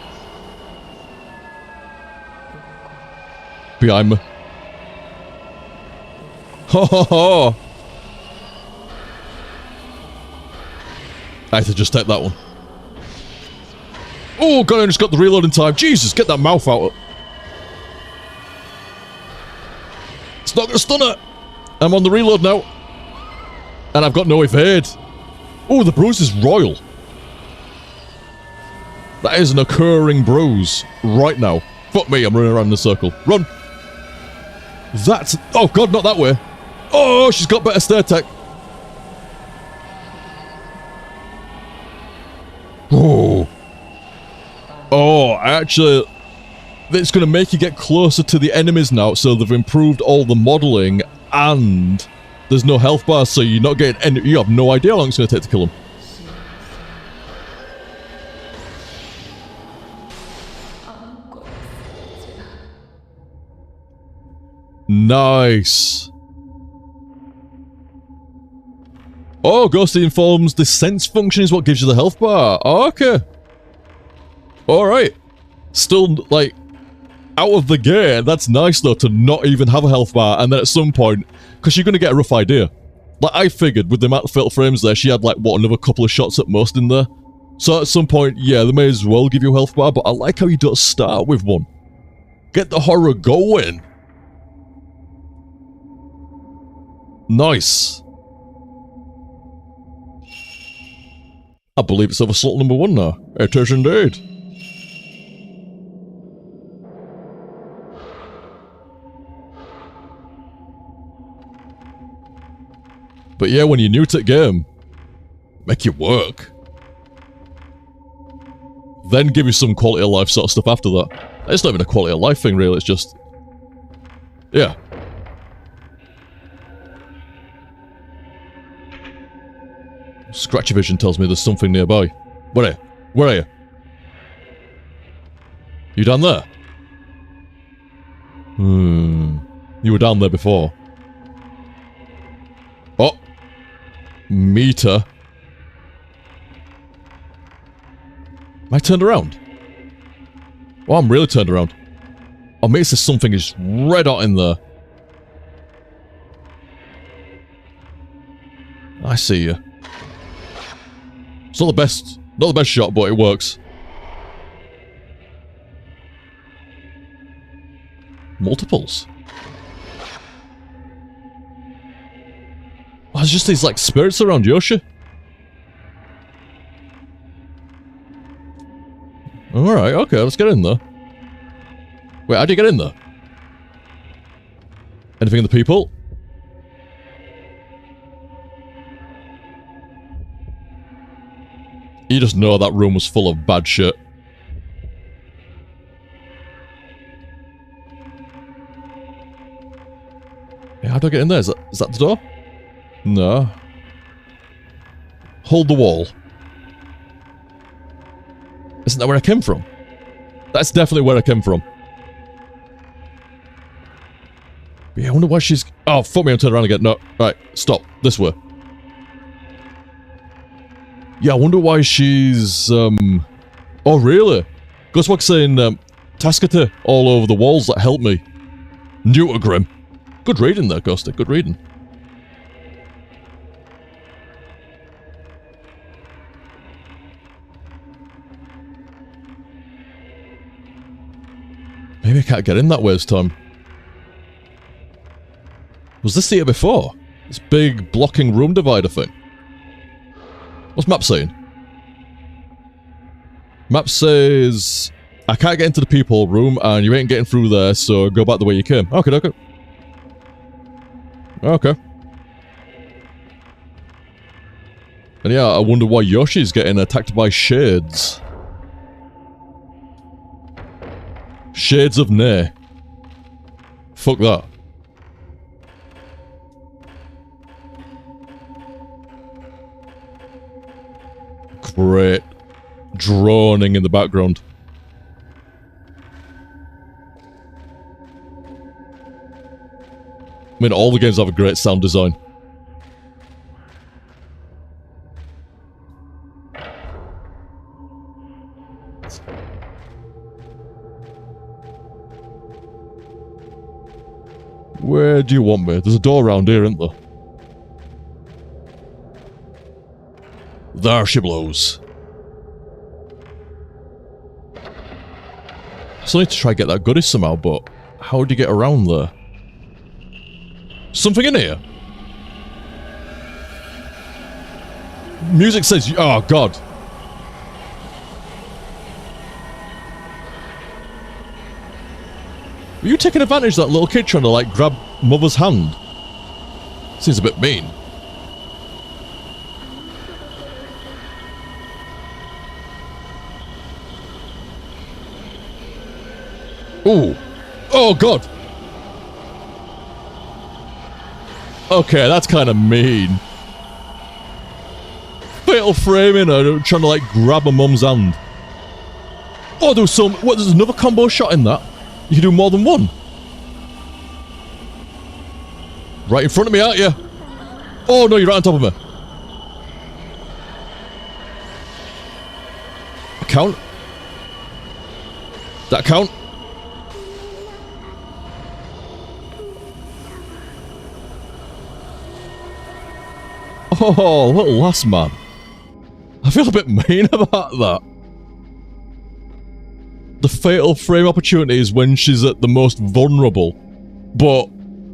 Behind me. Ho ho ho! I had to just take that one. Oh god, I just got the reload in time. Jesus, get that mouth out. It's not gonna stun her. I'm on the reload now. And I've got no evade. Oh, the bruise is royal. That is an occurring bruise right now. Fuck me, I'm running around in a circle. Run! That's... Oh god, not that way. Oh, she's got better stair tech. Oh. Oh, actually... It's going to make you get closer to the enemies now, so they've improved all the modelling, and there's no health bars, so you're not getting any... You have no idea how long it's going to take to kill them. Nice. Oh, Ghosty informs the sense function is what gives you the health bar. Oh, okay. Alright. Still, like, out of the gate, that's nice though to not even have a health bar, and then at some point, because you're going to get a rough idea. Like, I figured with the amount of fatal frames there, she had like, what, another couple of shots at most in there? So at some point, yeah, they may as well give you a health bar, but I like how you don't start with one. Get the horror going. Nice. I believe it's over slot number 1 now. It is indeed. But yeah, when you're new to the game, make it work. Then give you some quality of life sort of stuff after that. It's not even a quality of life thing really, it's just... Yeah. Scratchy vision tells me there's something nearby. Where are you? Where are you? You down there? You were down there before. Oh! Meter. Am I turned around? Oh, I'm really turned around. Oh, maybe there's something is red hot in there. I see you. It's not the best shot, but it works. Multiples. Oh, there's just these, like, spirits around Yoshi. Alright, okay, let's get in there. Wait, how do you get in there? Anything in the people? You just know that room was full of bad shit. Yeah, how do I get in there? Is that the door? No. Hold the wall. Isn't that where I came from? That's definitely where I came from. But yeah, I wonder why she's... Oh, fuck me, I'm turning around again. No, right, stop. This way. Yeah, I wonder why she's, Oh, really? Ghostwalk's saying, Tascata all over the walls that help me. Neutergrim. Good reading there, Ghosty. Good reading. Maybe I can't get in that way this time. Was this here before? This big blocking room divider thing. What's map saying? Map says I can't get into the people room and you ain't getting through there, so go back the way you came. Okay, okay. Okay. And yeah, I wonder why Yoshi's getting attacked by shades. Shades of Nay. Fuck that. Great. Droning in the background. I mean, all the games have a great sound design. Where do you want me? There's a door around here, isn't there? There she blows. I still need to try and get that goodie somehow, but how do you get around there? Something in here? Music says... Oh, God. Were you taking advantage of that little kid trying to, like, grab mother's hand? Seems a bit mean. Ooh. Oh, God. Okay, that's kind of mean. Fatal framing her, trying to, like, grab her mum's hand. Oh, there's some... What, there's another combo shot in that? You can do more than one. Right in front of me, aren't you? Oh, no, you're right on top of me. Count. That count? Oh, little lass man. I feel a bit mean about that. The fatal frame opportunity is when she's at the most vulnerable. But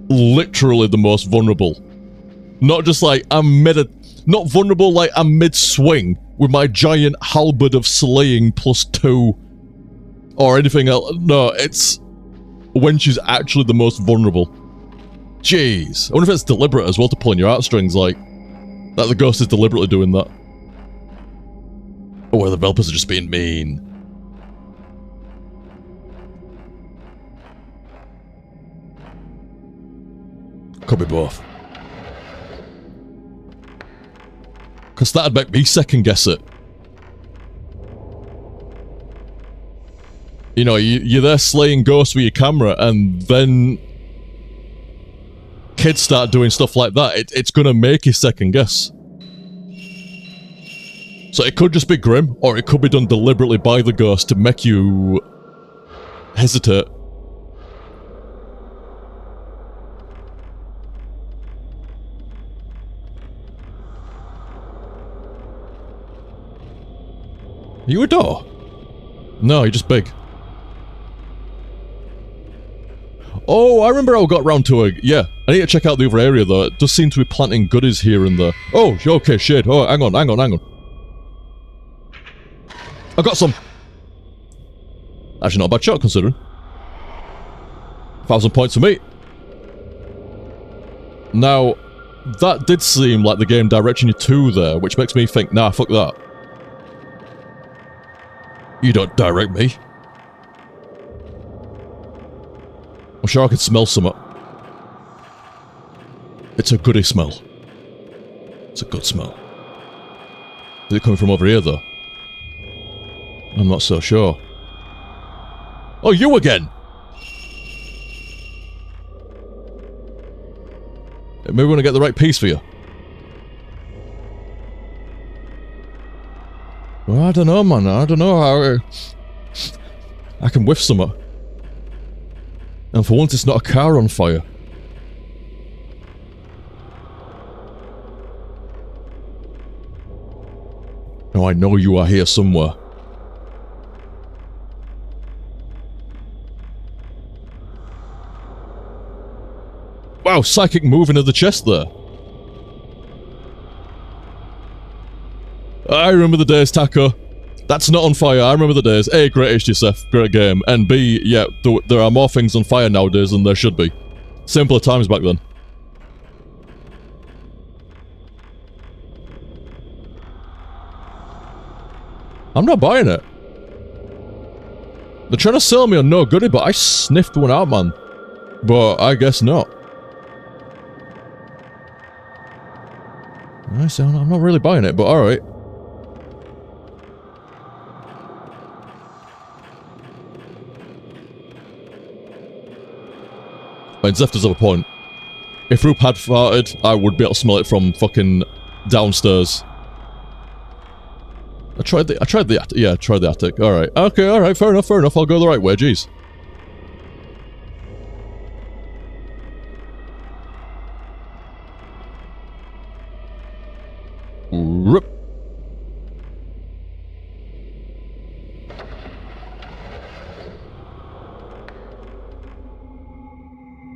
literally the most vulnerable. Not just like I'm not vulnerable like I'm mid-swing with my giant halberd of slaying +2 or anything else. No, it's when she's actually the most vulnerable. Jeez. I wonder if it's deliberate as well to pull in your heartstrings, like that the ghost is deliberately doing that. Or the developers are just being mean. Could be both. Because that'd make me second guess it. You know, you're there slaying ghosts with your camera and then kids start doing stuff like that. It's gonna make you second guess. So it could just be grim, or it could be done deliberately by the ghost to make you hesitate. Are you a door? No, you're just big. Oh, I remember how I got round to a... Yeah, I need to check out the other area though. It does seem to be planting goodies here and there. Oh, okay, shade. Oh, hang on. I got some. Actually, not a bad shot considering. 1,000 points for me. Now, that did seem like the game directing you to there, which makes me think, nah, fuck that. You don't direct me. I'm sure I can smell something. It's a goodie smell. It's a good smell. Is it coming from over here, though? I'm not so sure. Oh, you again! Maybe we want to get the right piece for you. Well, I don't know, man. I don't know how... I can whiff something. And for once, it's not a car on fire. I know you are here somewhere. Wow, psychic move into the chest there. I remember the days, Taco. That's not on fire. I remember the days. A, great HTSF, great game. And B, yeah, there are more things on fire nowadays than there should be. Simpler times back then. I'm not buying it. They're trying to sell me on no goodie, but I sniffed one out, man. But I guess not. I see, I'm not really buying it, but alright. And Zeph does have a point. If Roop had farted, I would be able to smell it from fucking downstairs. I tried the attic. Alright. Okay, alright, fair enough. I'll go the right way, jeez. Rip.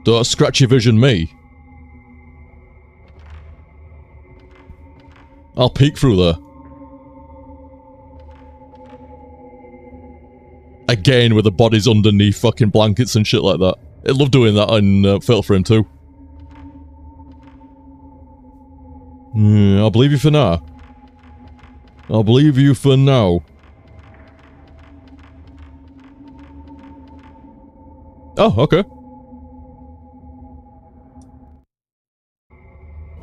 Don't scratchy vision me. I'll peek through there. Again with the bodies underneath fucking blankets and shit like that. I love doing that on Fatal Frame 2. I'll believe you for now. I'll believe you for now. Oh, okay.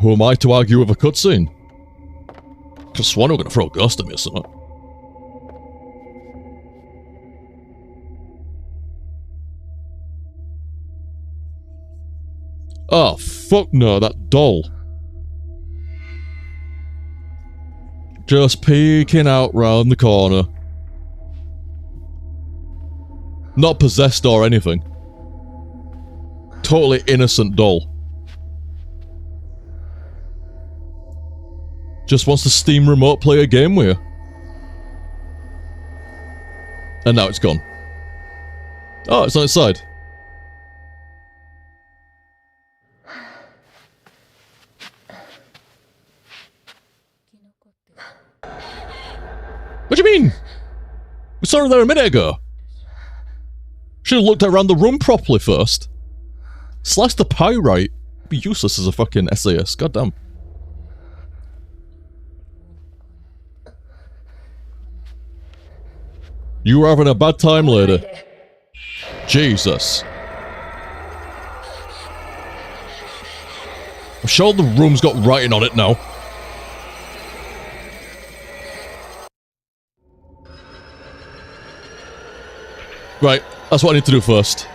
Who am I to argue with a cutscene? Cause Swan are gonna throw a ghost at me or something. Oh, fuck no, that doll. Just peeking out round the corner. Not possessed or anything. Totally innocent doll. Just wants to Steam remote play a game with you. And now it's gone. Oh, it's on its side. What do you mean? We saw her there a minute ago. Should have looked around the room properly first. Slice the pie right. Be useless as a fucking SAS. Goddamn. You were having a bad time, lady. Jesus. I'm sure the room's got writing on it now. Right, that's what I need to do first.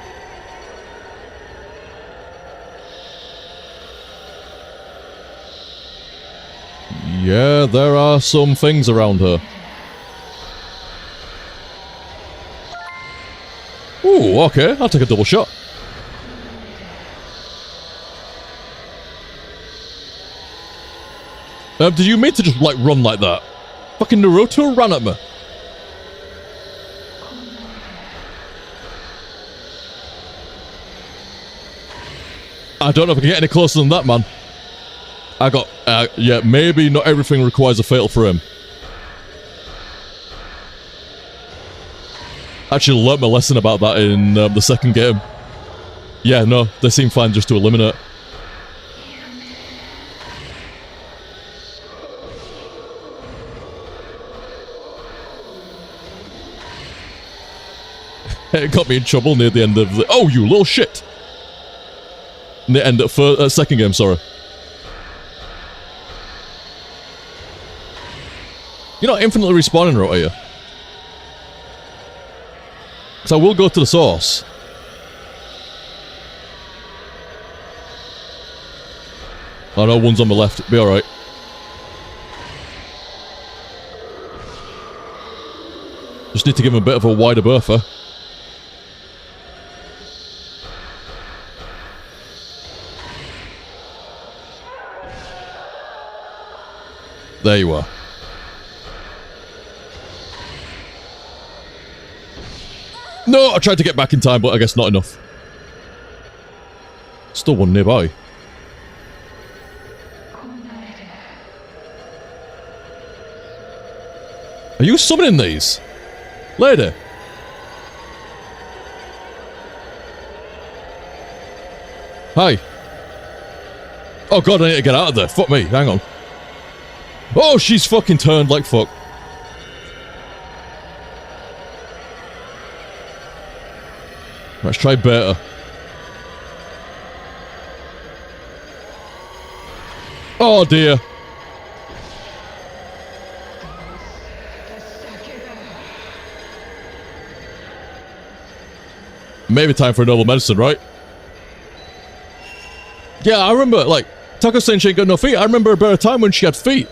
Yeah, there are some things around her. Ooh, okay, I'll take a double shot. Did you mean to just, like, run like that? Fucking Naruto ran at me. I don't know if I can get any closer than that, man. I got, yeah, maybe not everything requires a fatal frame. Actually learnt my lesson about that in the second game. Yeah, no, they seem fine just to eliminate. It got me in trouble near the end of the— oh, you little shit! Near the end of second game, sorry. You're not infinitely respawning, right, are you? Because I will go to the source. Oh no, one's on the left. Be alright. Just need to give him a bit of a wider bertha. There you are. No, I tried to get back in time, but I guess not enough. Still one nearby. Are you summoning these? Lady? Hi. Oh god, I need to get out of there. Fuck me, hang on. Oh, she's fucking turned like fuck. Let's try better. Oh dear. Maybe time for a noble medicine, right? Yeah, I remember, like, Taco saying she ain't got no feet. I remember a better time when she had feet.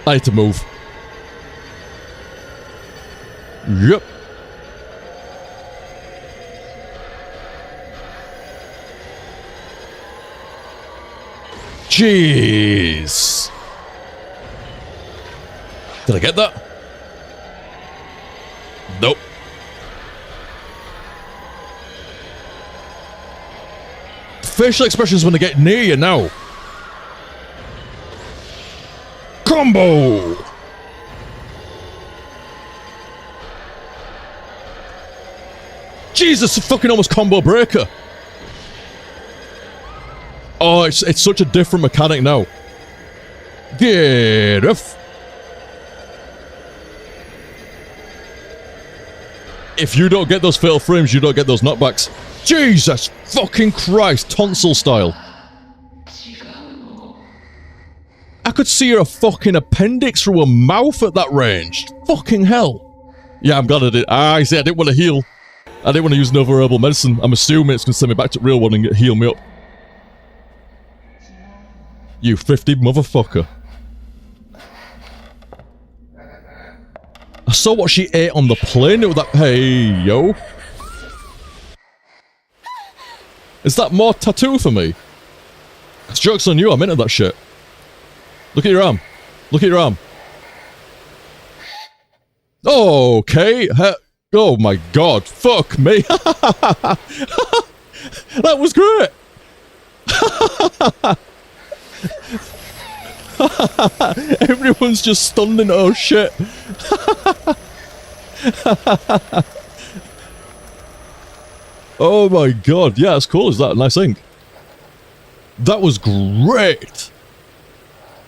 I need to move. Yep. Jeez. Did I get that? Nope. Facial expressions when they get near you now. Combo! Jesus, fucking almost combo breaker. Oh, it's such a different mechanic now. Get off. If you don't get those fatal frames, you don't get those knockbacks. Jesus fucking Christ, tonsil style. I could see her fucking appendix through her mouth at that range. Fucking hell. Yeah, I'm glad I did. I see, I didn't want to heal. I didn't want to use another herbal medicine. I'm assuming it's going to send me back to real one and heal me up. You 50 motherfucker. I saw what she ate on the plane. It was that. Hey, yo. Is that more tattoo for me? It's joke's on you. I'm into that shit. Look at your arm. Look at your arm. Okay. Oh my god. Fuck me. That was great. Everyone's just stunned in oh shit. Oh my god. Yeah, it's cool. Is that a nice thing? That was great.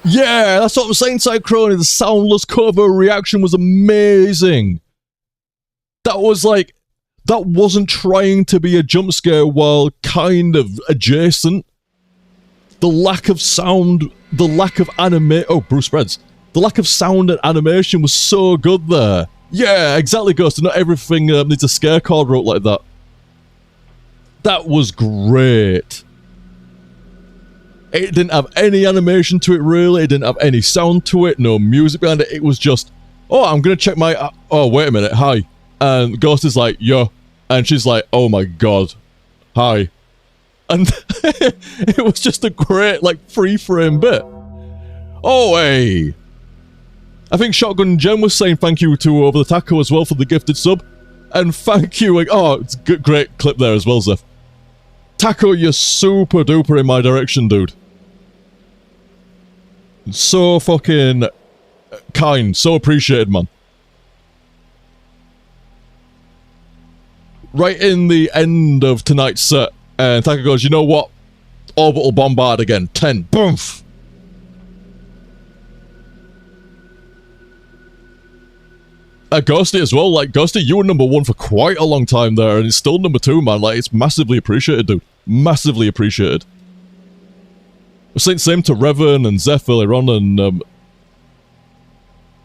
Yeah, that's what I'm saying, Cycrone. The soundless cover reaction was amazing. That was like, that wasn't trying to be a jump scare while kind of adjacent. The lack of sound, the lack of oh, Bruce Spreads. The lack of sound and animation was so good there. Yeah, exactly, Ghost. Not everything needs a scare card wrote like that. That was great. It didn't have any animation to it, really. It didn't have any sound to it, no music behind it. It was just, oh, I'm going to check my... oh, wait a minute, hi. And Ghost is like, yo. And she's like, oh my god, hi. And it was just a great, like, free-frame bit. Oh, hey. I think Shotgun Jen was saying thank you to Over the Taco as well for the gifted sub. And thank you, like, oh, it's a great clip there as well, Zeph. Taco, you're super duper in my direction, dude. So fucking kind, so appreciated, man. Right in the end of tonight's set, and Taco goes, you know what? Orbital bombard again. 10. Boomf! Ghosty as well. Like, Ghosty, you were number 1 for quite a long time there, and it's still number 2, man. Like, it's massively appreciated, dude. Massively appreciated. I was saying same to Revan and Zeph earlier on, and,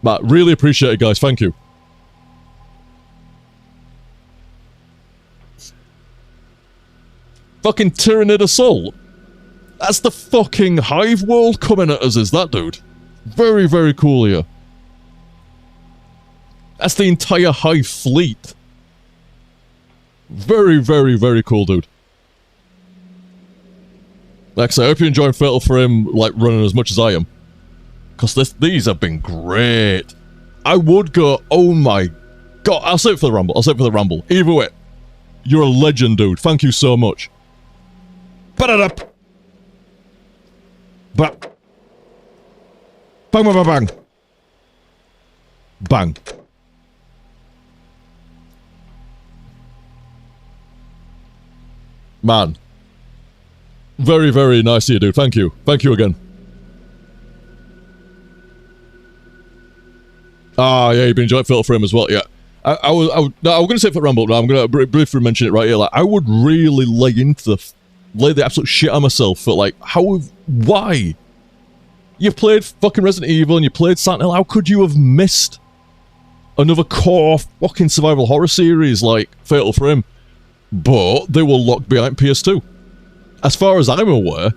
Matt, really appreciate it, guys. Thank you. Fucking Tyrannid Assault. That's the fucking Hive World coming at us, is that, dude? Very, very cool here. That's the entire Hive fleet. Very, very, very cool, dude. Like I say, I hope you're enjoying Fatal Frame, like, running as much as I am. Because these have been great. I would go, oh my god. I'll save it for the Rumble. I'll save it for the Rumble. Either way, you're a legend, dude. Thank you so much. Ba-da-da-p. Bang, bang, bang, bang. Bang. Man. Very, very nice of you, dude. Thank you. Thank you again. Ah, yeah, you've been enjoying Fatal Frame as well, yeah. I was going to say for Rumble, no, I'm going to briefly mention it right here. Like, I would really lay the absolute shit on myself for, like, why? You've played fucking Resident Evil and you played Silent Hill. How could you have missed another core fucking survival horror series like Fatal Frame? But they were locked behind PS2. As far as I'm aware,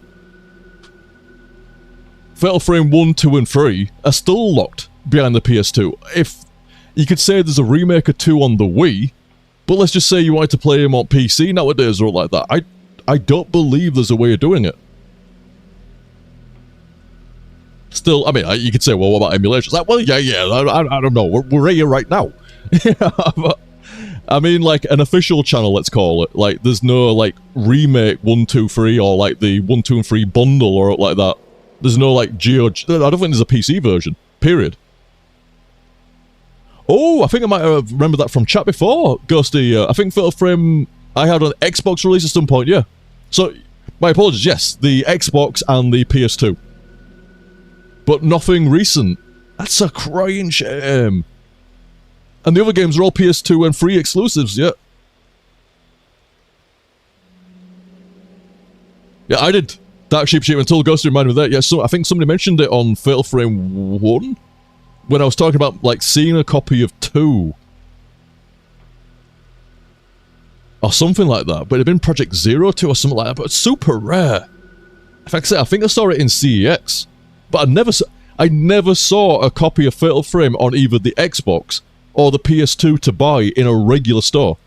Fatal Frame 1, 2, and 3 are still locked behind the PS2. If you could say there's a remake or two on the Wii, but let's just say you wanted to play them on PC nowadays or like that. I don't believe there's a way of doing it. Still, I mean, you could say, well, what about emulations? Like, well, yeah, I don't know. We're here right now. But, I mean, like, an official channel, let's call it. Like, there's no, like, remake 1, 2, 3, or, like, the 1, 2, and 3 bundle, or like that. There's no, like, I don't think there's a PC version. Period. Oh, I think I might have remembered that from chat before, Ghosty. I think Fatal Frame I had an Xbox release at some point, yeah. So, my apologies, yes, the Xbox and the PS2. But nothing recent. That's a crying shame. And the other games are all PS2 and 3 exclusives, yeah. Yeah, I did. Dark Sheep until Ghost reminded me of that. Yeah, so I think somebody mentioned it on Fatal Frame 1 when I was talking about, like, seeing a copy of 2. Or something like that. But it'd been Project Zero 2 or something like that. But it's super rare. In fact, I think I saw it in CEX. But I never saw a copy of Fatal Frame on either the Xbox or the PS2 to buy in a regular store.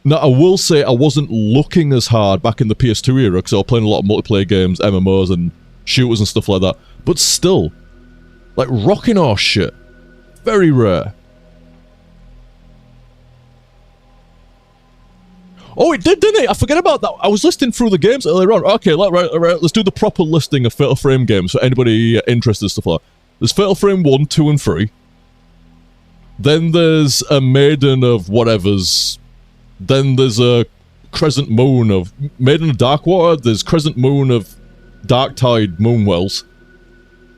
Now, I will say I wasn't looking as hard back in the PS2 era because I was playing a lot of multiplayer games, MMOs and shooters and stuff like that. But still, like rocking horse shit. Very rare. Oh, it did, didn't it? I forget about that. I was listing through the games earlier on. Okay, right, let's do the proper listing of Fatal Frame games for anybody interested in stuff like that. There's Fatal Frame 1, 2, and 3. Then there's a Maiden of whatevers. Then there's a Crescent Moon of Maiden of Darkwater. There's Crescent Moon of Darktide Moonwells.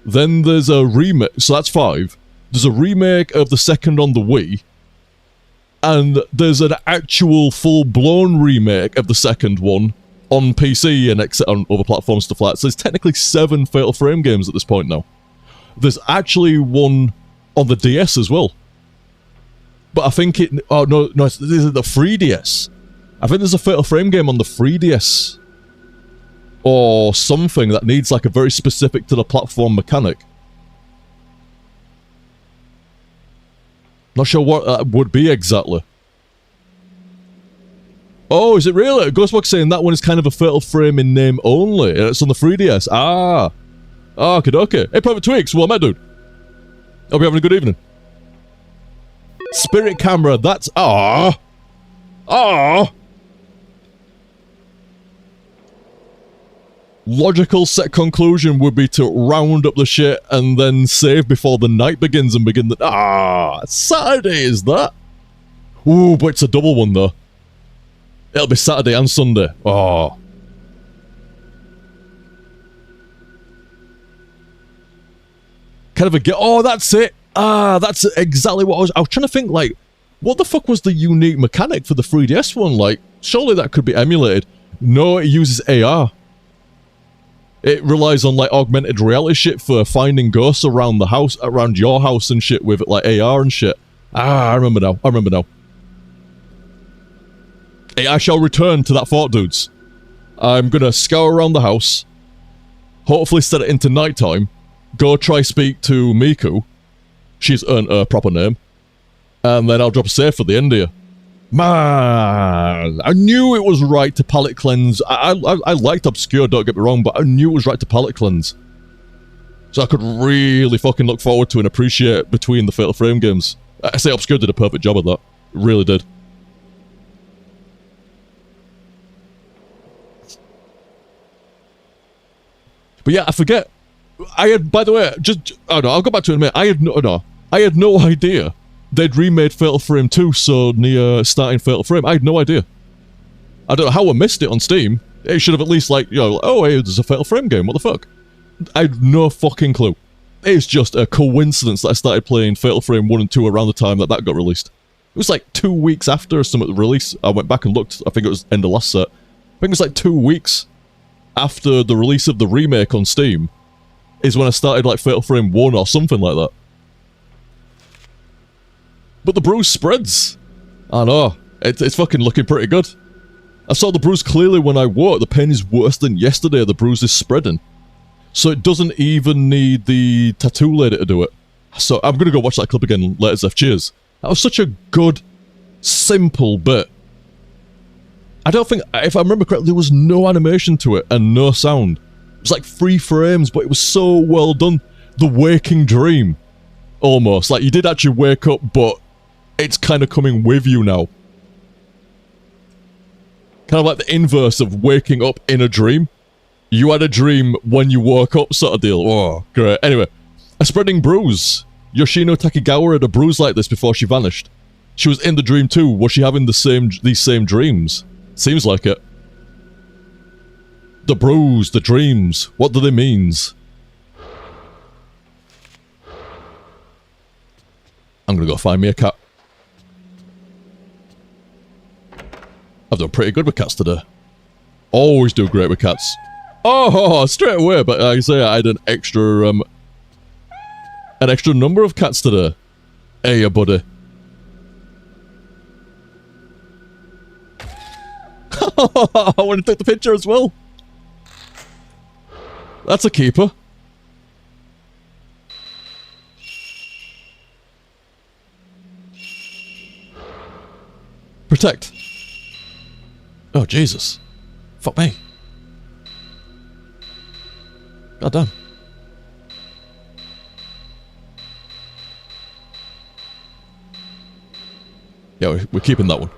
Then there's a remake, so that's 5. There's a remake of the second on the Wii. And there's an actual full-blown remake of the second one on PC and on other platforms, stuff like that. So there's technically 7 Fatal Frame games at this point now. There's actually one on the DS as well. But I think it... Oh, no, this is the 3DS. I think there's a Fatal Frame game on the 3DS. Or something that needs like a very specific to the platform mechanic. Not sure what that would be exactly. Oh, is it really? Ghostbox saying that one is kind of a Fatal Frame in name only. And it's on the 3DS. Ah. Okay. Hey, Private Twigs, what am I doing? Hope you're having a good evening. Spirit Camera, that's... Logical set conclusion would be to round up the shit and then save before the night begins and begin the... Saturday is that? Ooh, but it's a double one though. It'll be Saturday and Sunday. Kind of a... Oh, that's it! That's exactly what I was trying to think, like, what the fuck was the unique mechanic for the 3DS one? Like, surely that could be emulated. No, it uses AR. It relies on, like, augmented reality shit for finding ghosts around the house, around your house and shit with, like, AR and shit. I remember now. Hey, I shall return to that fort, dudes. I'm gonna scour around the house, hopefully set it into nighttime, go try speak to Miku. She's earned her proper name. And then I'll drop a save for the end here. Man, I knew it was right to palette cleanse. I liked Obscure, don't get me wrong, but I knew it was right to palette cleanse. So I could really fucking look forward to and appreciate between the Fatal Frame games. I say Obscure did a perfect job of that. It really did. But yeah, I forget. I had, by the way, oh no, I'll go back to it in a minute. I had no idea they'd remade Fatal Frame 2 so near starting Fatal Frame. I had no idea. I don't know how I missed it on Steam. It should have at least, like, oh, hey, there's a Fatal Frame game, what the fuck? I had no fucking clue. It's just a coincidence that I started playing Fatal Frame 1 and 2 around the time that got released. It was like 2 weeks after some of the release. I went back and looked. I think it was end of last set. I think it was like 2 weeks after the release of the remake on Steam is when I started like Fatal Frame 1 or something like that. But the bruise spreads. I know. It's fucking looking pretty good. I saw the bruise clearly when I wore it. The pain is worse than yesterday. The bruise is spreading. So it doesn't even need the tattoo lady to do it. So I'm going to go watch that clip again later, Zeph. Cheers. That was such a good, simple bit. I don't think, if I remember correctly, there was no animation to it and no sound. It was like 3 frames, but it was so well done. The waking dream. Almost. Like, you did actually wake up, but it's kind of coming with you now. Kind of like the inverse of waking up in a dream. You had a dream when you woke up sort of deal. Oh, great. Anyway, a spreading bruise. Yoshino Takigawa had a bruise like this before she vanished. She was in the dream too. Was she having these same dreams? Seems like it. The bruise, the dreams. What do they mean? I'm gonna go find me a cat. I've done pretty good with cats today. Always do great with cats. Oh, straight away, but like I say, I had an extra number of cats today. Hey, buddy. I want to take the picture as well. That's a keeper. Protect. Oh, Jesus. Fuck me. God damn. Yeah, we're keeping that one.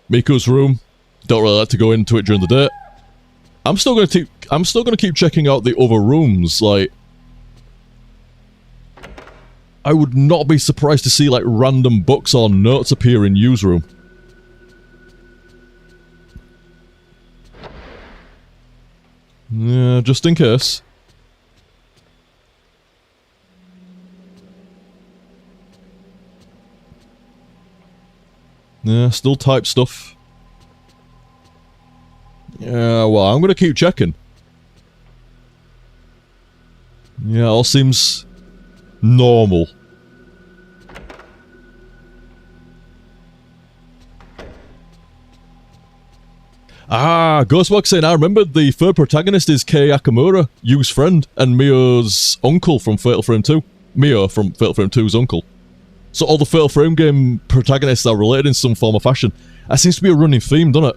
Miko's room. Don't really like to go into it during the day. I'm still gonna keep checking out the other rooms. Like, I would not be surprised to see like random books or notes appear in Yu's room. Yeah, just in case. Yeah, still type stuff. Yeah, well, I'm gonna keep checking. Yeah, all seems normal. Ah, Ghostbox saying, I remember the third protagonist is Kei Akamura, Yu's friend, and Mio's uncle from Fatal Frame 2. Mio from Fatal Frame 2's uncle. So all the Fatal Frame game protagonists are related in some form or fashion. That seems to be a running theme, doesn't it?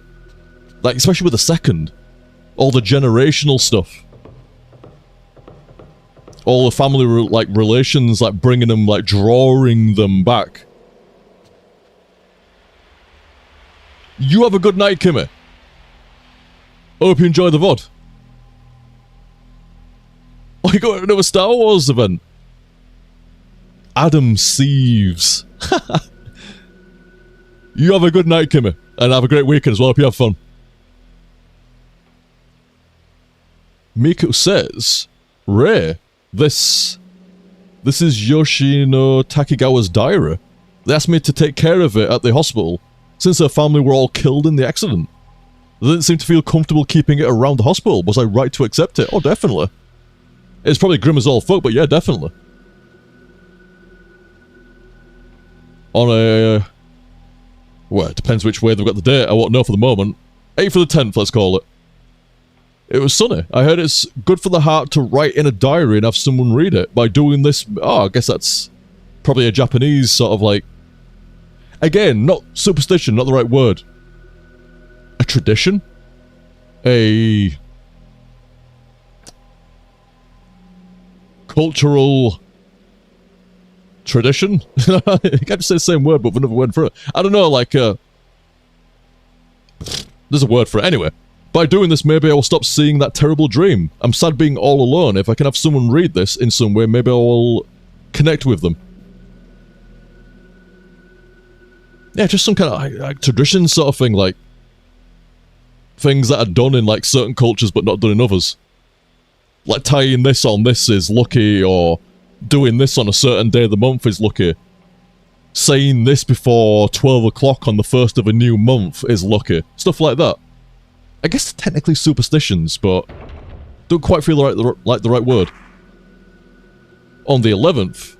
Like, especially with the second. All the generational stuff. All the family, like, relations, like, bringing them, like, drawing them back. You have a good night, Kimmy. Hope you enjoy the VOD. Oh, you got another Star Wars event. Adam Sieves. You have a good night, Kimmy. And have a great weekend as well. Hope you have fun. Miko says, Ray, this is Yoshino Takigawa's diary. They asked me to take care of it at the hospital, since her family were all killed in the accident. They didn't seem to feel comfortable keeping it around the hospital. Was I right to accept it? Oh, definitely. It's probably grim as all fuck, but yeah, definitely. On a... well, it depends which way they've got the date. I won't know for the moment. 8th for the 10th, let's call it. It was sunny. I heard it's good for the heart to write in a diary and have someone read it. By doing this... oh, I guess that's probably a Japanese sort of like... again, not superstition, not the right word. A tradition? A cultural tradition. You can't just say the same word, but with another word for it. I don't know, like, there's a word for it. Anyway, by doing this, maybe I will stop seeing that terrible dream. I'm sad being all alone. If I can have someone read this in some way, maybe I will connect with them. Yeah, just some kind of like tradition sort of thing, like things that are done in like certain cultures but not done in others. Like tying this on this is lucky, or doing this on a certain day of the month is lucky. Saying this before 12 o'clock on the first of a new month is lucky. Stuff like that. I guess technically superstitions, but don't quite feel like the right word. On the 11th,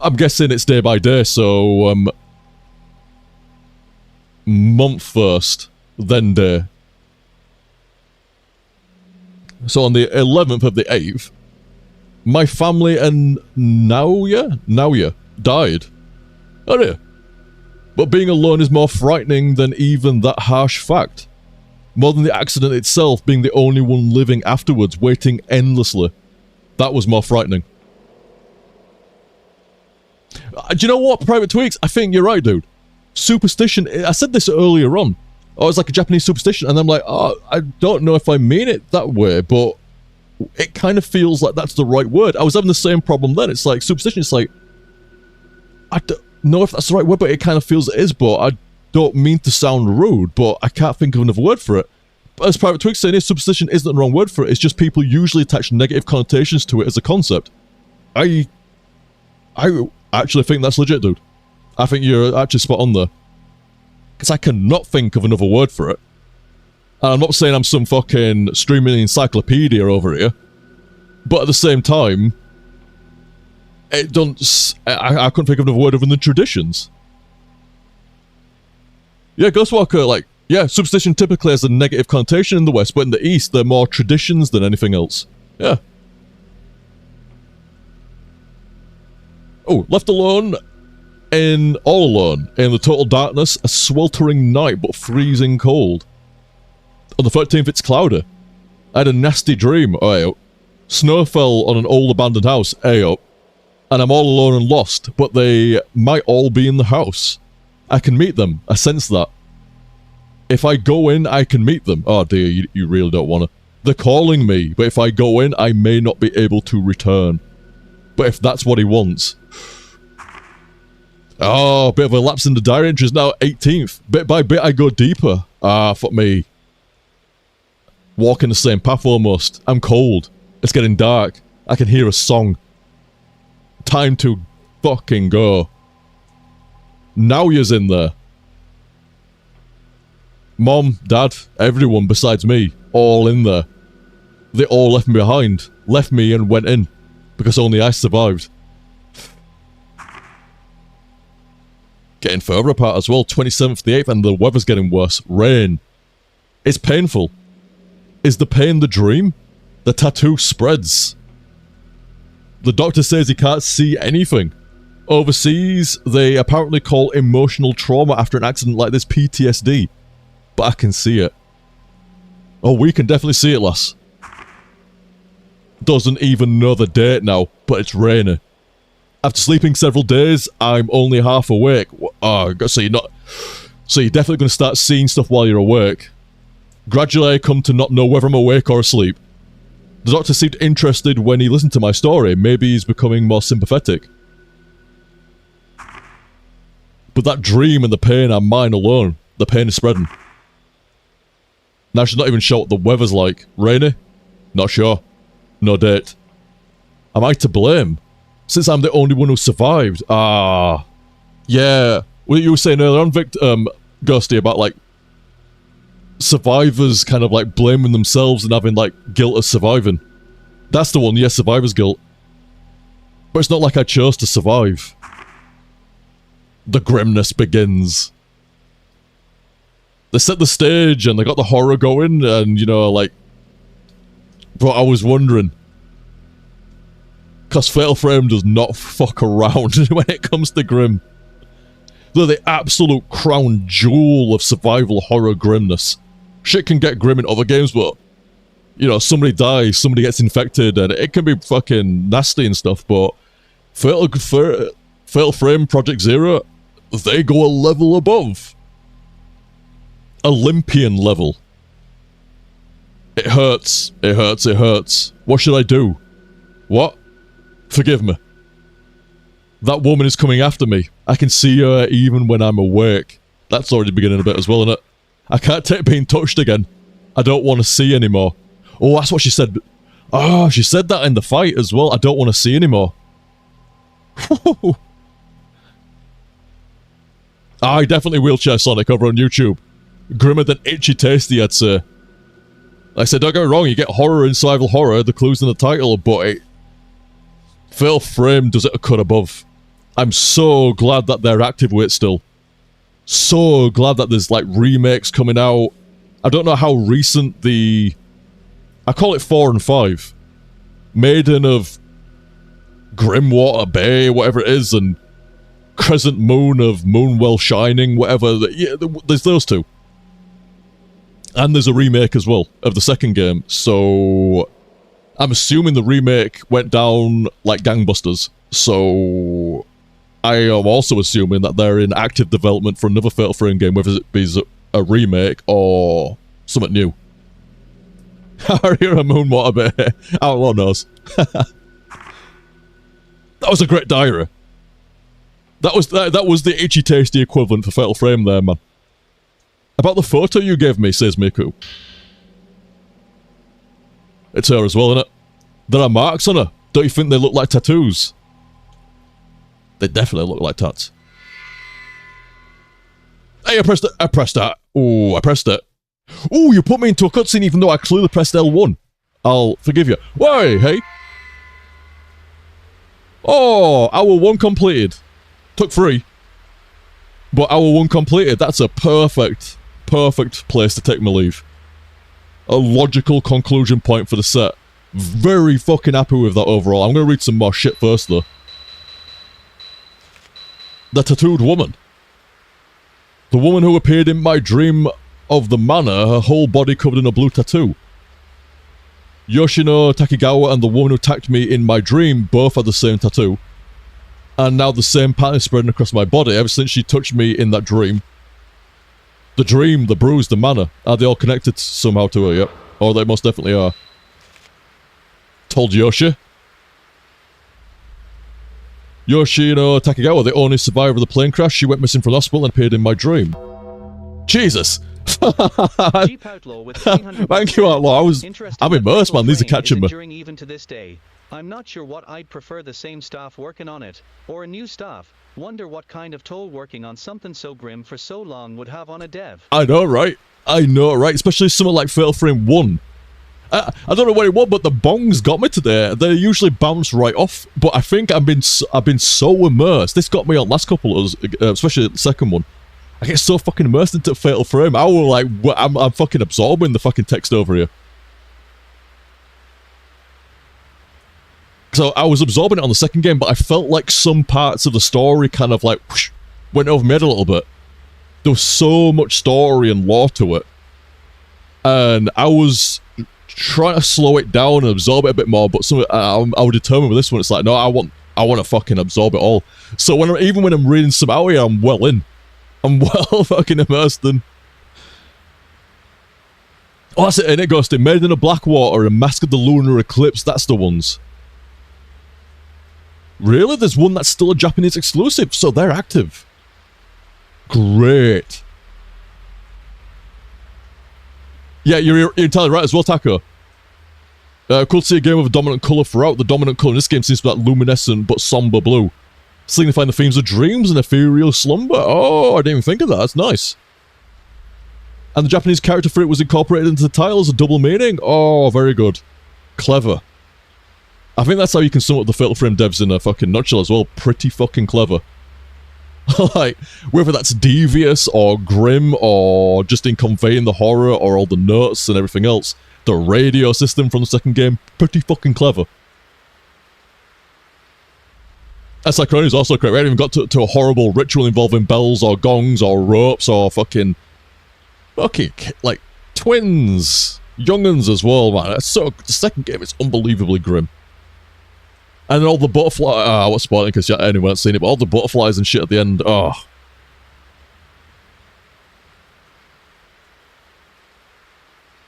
I'm guessing it's day by day, so month first, then day. So on the 11th of the 8th, my family and Nauya died. Oh dear. But being alone is more frightening than even that harsh fact. More than the accident itself, being the only one living afterwards, waiting endlessly. That was more frightening. Do you know what, Private Tweaks? I think you're right, dude. Superstition, I said this earlier on. Oh, it's like a Japanese superstition, and I'm like, oh, I don't know if I mean it that way, but it kind of feels like that's the right word. I was having the same problem then. It's like, superstition, it's like, I don't know if that's the right word, but it kind of feels it is, but I don't mean to sound rude, but I can't think of another word for it. But as Private Twig saying, superstition isn't the wrong word for it, it's just people usually attach negative connotations to it as a concept. I actually think that's legit, dude. I think you're actually spot on there. Because I cannot think of another word for it. And I'm not saying I'm some fucking streaming encyclopedia over here, but at the same time, it don't. I couldn't think of another word other than traditions. Yeah, Ghostwalker, like, yeah, superstition typically has a negative connotation in the West, but in the East, they're more traditions than anything else. Yeah. Oh, left alone all alone in the total darkness, a sweltering night but freezing cold. On the 13th, it's cloudy. I had a nasty dream. Ayo. Snow fell on an old abandoned house. Ayo. And I'm all alone and lost, but they might all be in the house. I can meet them. I sense that. If I go in, I can meet them. Oh dear, you really don't want to. They're calling me, but if I go in, I may not be able to return. But if that's what he wants... Oh, a bit of a lapse in the diary entry is now 18th. Bit by bit, I go deeper. Ah, fuck me. Walking the same path almost. I'm cold. It's getting dark. I can hear a song. Time to fucking go. Now you's in there. Mom, Dad, everyone besides me, all in there. They all left me behind. Left me and went in. Because only I survived. Getting further apart as well, 27th the 8th, and the weather's getting worse. Rain. It's painful. Is the pain the dream? The tattoo spreads. The doctor says he can't see anything. Overseas, they apparently call emotional trauma after an accident like this PTSD. But I can see it. Oh, we can definitely see it, lass. Doesn't even know the date now, but it's raining. After sleeping several days, I'm only half awake. Oh, so you're not... So you're definitely going to start seeing stuff while you're awake. Gradually, I come to not know whether I'm awake or asleep. The doctor seemed interested when he listened to my story. Maybe he's becoming more sympathetic. But that dream and the pain are mine alone. The pain is spreading. Now she's not even sure what the weather's like. Rainy? Not sure. No date. Am I to blame? Since I'm the only one who survived. Ah. Yeah. What you were saying earlier on, Ghosty, about like survivors kind of like blaming themselves and having like guilt of surviving. That's the one, yes, survivor's guilt. But it's not like I chose to survive. The grimness begins. They set the stage and they got the horror going and, you know, like... But I was wondering... Because Fatal Frame does not fuck around when it comes to grim. They're the absolute crown jewel of survival horror grimness. Shit can get grim in other games, but... you know, somebody dies, somebody gets infected, and it can be fucking nasty and stuff, but Fatal Frame Project Zero, they go a level above. Olympian level. It hurts. It hurts. It hurts. What should I do? What? Forgive me. That woman is coming after me. I can see her even when I'm awake. That's already beginning a bit as well, isn't it? I can't take being touched again. I don't want to see anymore. Oh, that's what she said. Oh, she said that in the fight as well. I don't want to see anymore. I definitely wheelchair Sonic over on YouTube. Grimmer than Itchy Tasty, I'd say. Like I said, don't get me wrong, you get horror in survival horror, the clue's in the title, but Fatal Frame does it a cut above. I'm so glad that they're active with it still. So glad that there's, like, remakes coming out. I don't know how recent the... I call it 4 and 5. Maiden of Grimwater Bay, whatever it is, and Crescent Moon of Moonwell Shining, whatever. Yeah, there's those two. And there's a remake as well of the second game, so I'm assuming the remake went down like gangbusters, so I am also assuming that they're in active development for another Fatal Frame game, whether it be a remake or something new. Harrier and Moonwater Bay. Outlaw knows. That was a great diary. That was the Itchy Tasty equivalent for Fatal Frame there, man. About the photo you gave me, says Miku. It's her as well, isn't it? There are marks on her. Don't you think they look like tattoos? They definitely look like tats. Hey, I pressed it. I pressed that. Oh, I pressed it. Oh, you put me into a cutscene even though I clearly pressed L1. I'll forgive you. Why, hey? Oh, hour 1 completed. Took 3. But hour 1 completed. That's a perfect place to take my leave. A logical conclusion point for the set. Very fucking happy with that overall. I'm gonna read some more shit first though. The tattooed woman. The woman who appeared in my dream of the manor, her whole body covered in a blue tattoo. Yoshino Takigawa and the woman who attacked me in my dream both had the same tattoo. And now the same pattern is spreading across my body ever since she touched me in that dream. The dream, the bruise, the manor, are they all connected somehow to her? Yep. Or they most definitely are. Told Yoshi. Yoshino Takigawa, the only survivor of the plane crash. She went missing from the hospital and appeared in my dream. Jesus! Jeep Outlaw with 300 Thank you, Outlaw. I'm immersed, man. These are catching me. Even to this day. I'm not sure what I'd prefer, the same staff working on it, or a new staff. Wonder what kind of toll working on something so grim for so long would have on a dev. I know, right? I know, right? Especially something like Fatal Frame 1. I don't know what it was, but the bongs got me today. They usually bounce right off, but I think I've been so immersed. This got me on last couple of, especially the second one. I get so fucking immersed into Fatal Frame. I was like, I'm fucking absorbing the fucking text over here. So I was absorbing it on the second game, but I felt like some parts of the story kind of like whoosh, went over my head a little bit. There was so much story and lore to it. And I was trying to slow it down and absorb it a bit more, but I was determined with this one. It's like, no, I want to fucking absorb it all. So even when I'm reading some out here, I'm well in. I'm well fucking immersed in. Oh, that's it, and it goes to Maiden of Blackwater and Mask of the Lunar Eclipse. That's the ones. Really? There's one that's still a Japanese exclusive, so they're active. Great. Yeah, you're entirely right as well, Taco. Cool to see a game with a dominant colour throughout. The dominant colour in this game seems to be that luminescent but somber blue, signifying the themes of dreams and ethereal slumber. Oh, I didn't even think of that. That's nice. And the Japanese character for it was incorporated into the title as a double meaning. Oh, very good. Clever. I think that's how you can sum up the Fatal Frame devs in a fucking nutshell as well. Pretty fucking clever. Like, whether that's devious or grim or just in conveying the horror or all the notes and everything else. The radio system from the second game, pretty fucking clever. That's like is also correct. We haven't even got to a horrible ritual involving bells or gongs or ropes or fucking like, twins. Young'uns as well, man. It's so the second game is unbelievably grim. And then all the butterfly. I was spoiling because anyone hasn't seen it, but all the butterflies and shit at the end. Oh.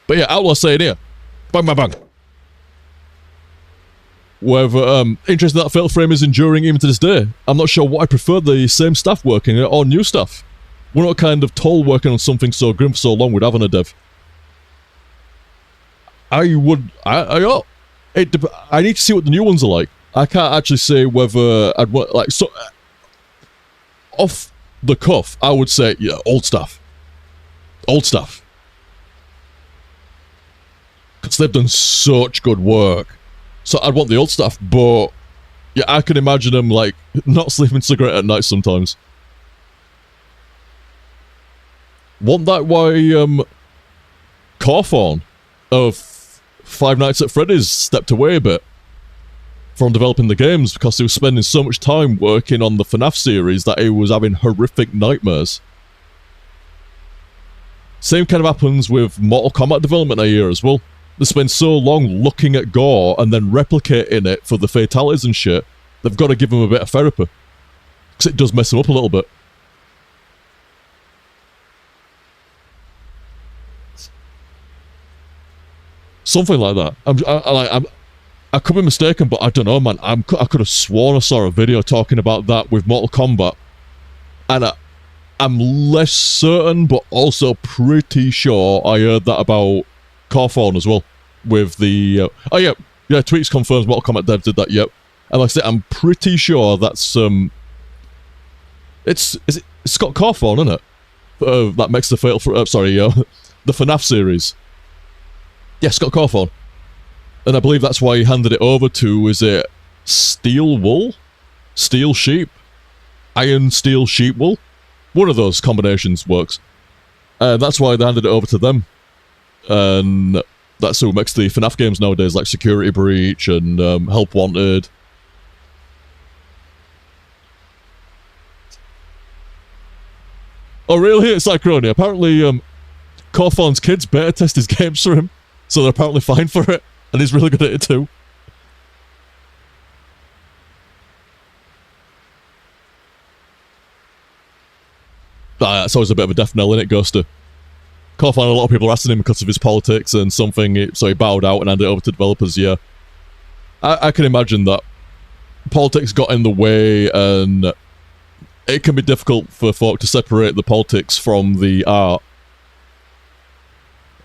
But yeah, Outlaw saying here. Bang, bang, bang. Whether interesting that Fatal Frame is enduring even to this day. I'm not sure what I prefer, the same staff working or new staff. Wonder what kind of toll working on something so grim for so long would have on a dev. I need to see what the new ones are like. I can't actually say whether I'd want, like, so off the cuff, I would say, yeah, old stuff. Old stuff. Because they've done such good work. So I'd want the old stuff, but yeah, I can imagine them, like, not sleeping cigarette at night sometimes. Want that why, Cawthorn of Five Nights at Freddy's stepped away a bit from developing the games because he was spending so much time working on the FNAF series that he was having horrific nightmares. Same kind of happens with Mortal Kombat development I hear as well. They spend so long looking at gore and then replicating it for the fatalities and shit, they've got to give them a bit of therapy. Because it does mess them up a little bit. Something like that. I could be mistaken, but I don't know, man. I could have sworn I saw a video talking about that with Mortal Kombat. And I'm less certain, but also pretty sure I heard that about Cawthorn as well. With the... oh, yeah. Yeah, Tweets confirms Mortal Kombat dev did that, yep. And like I said, I'm pretty sure that's... It's Scott Cawthorn, isn't it? That makes the Fatal... the FNAF series. Yeah, Scott Cawthorn. And I believe that's why he handed it over to, is it Steel Wool? Steel Sheep? Iron Steel Sheep Wool? One of those combinations works. That's why they handed it over to them. And that's who makes the FNAF games nowadays, like Security Breach and Help Wanted. Oh really? It's like Crony. Apparently Cawthorn's kids beta test his games for him. So they're apparently fine for it. And he's really good at it too. That's always a bit of a death knell, innit, Ghoster? Cawthorn, a lot of people are asking him because of his politics and something, so he bowed out and handed it over to developers, yeah. I can imagine that politics got in the way, and it can be difficult for folk to separate the politics from the art.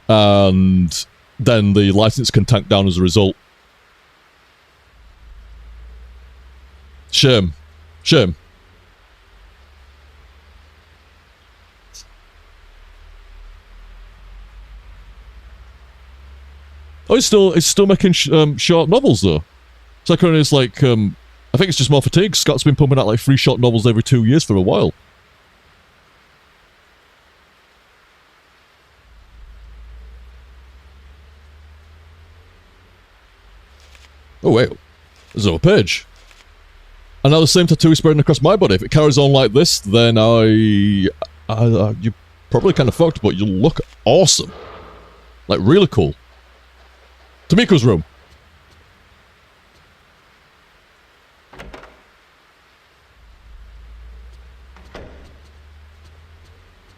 And then the license can tank down as a result. Shame. Shame. Oh, he's still making short novels though. So it's like I think it's just more fatigue. Scott's been pumping out like 3 short novels every 2 years for a while. Oh wait, there's another page. And now the same tattoo is spreading across my body. If it carries on like this, then you're probably kind of fucked, but you look awesome. Like really cool. Tamiko's room.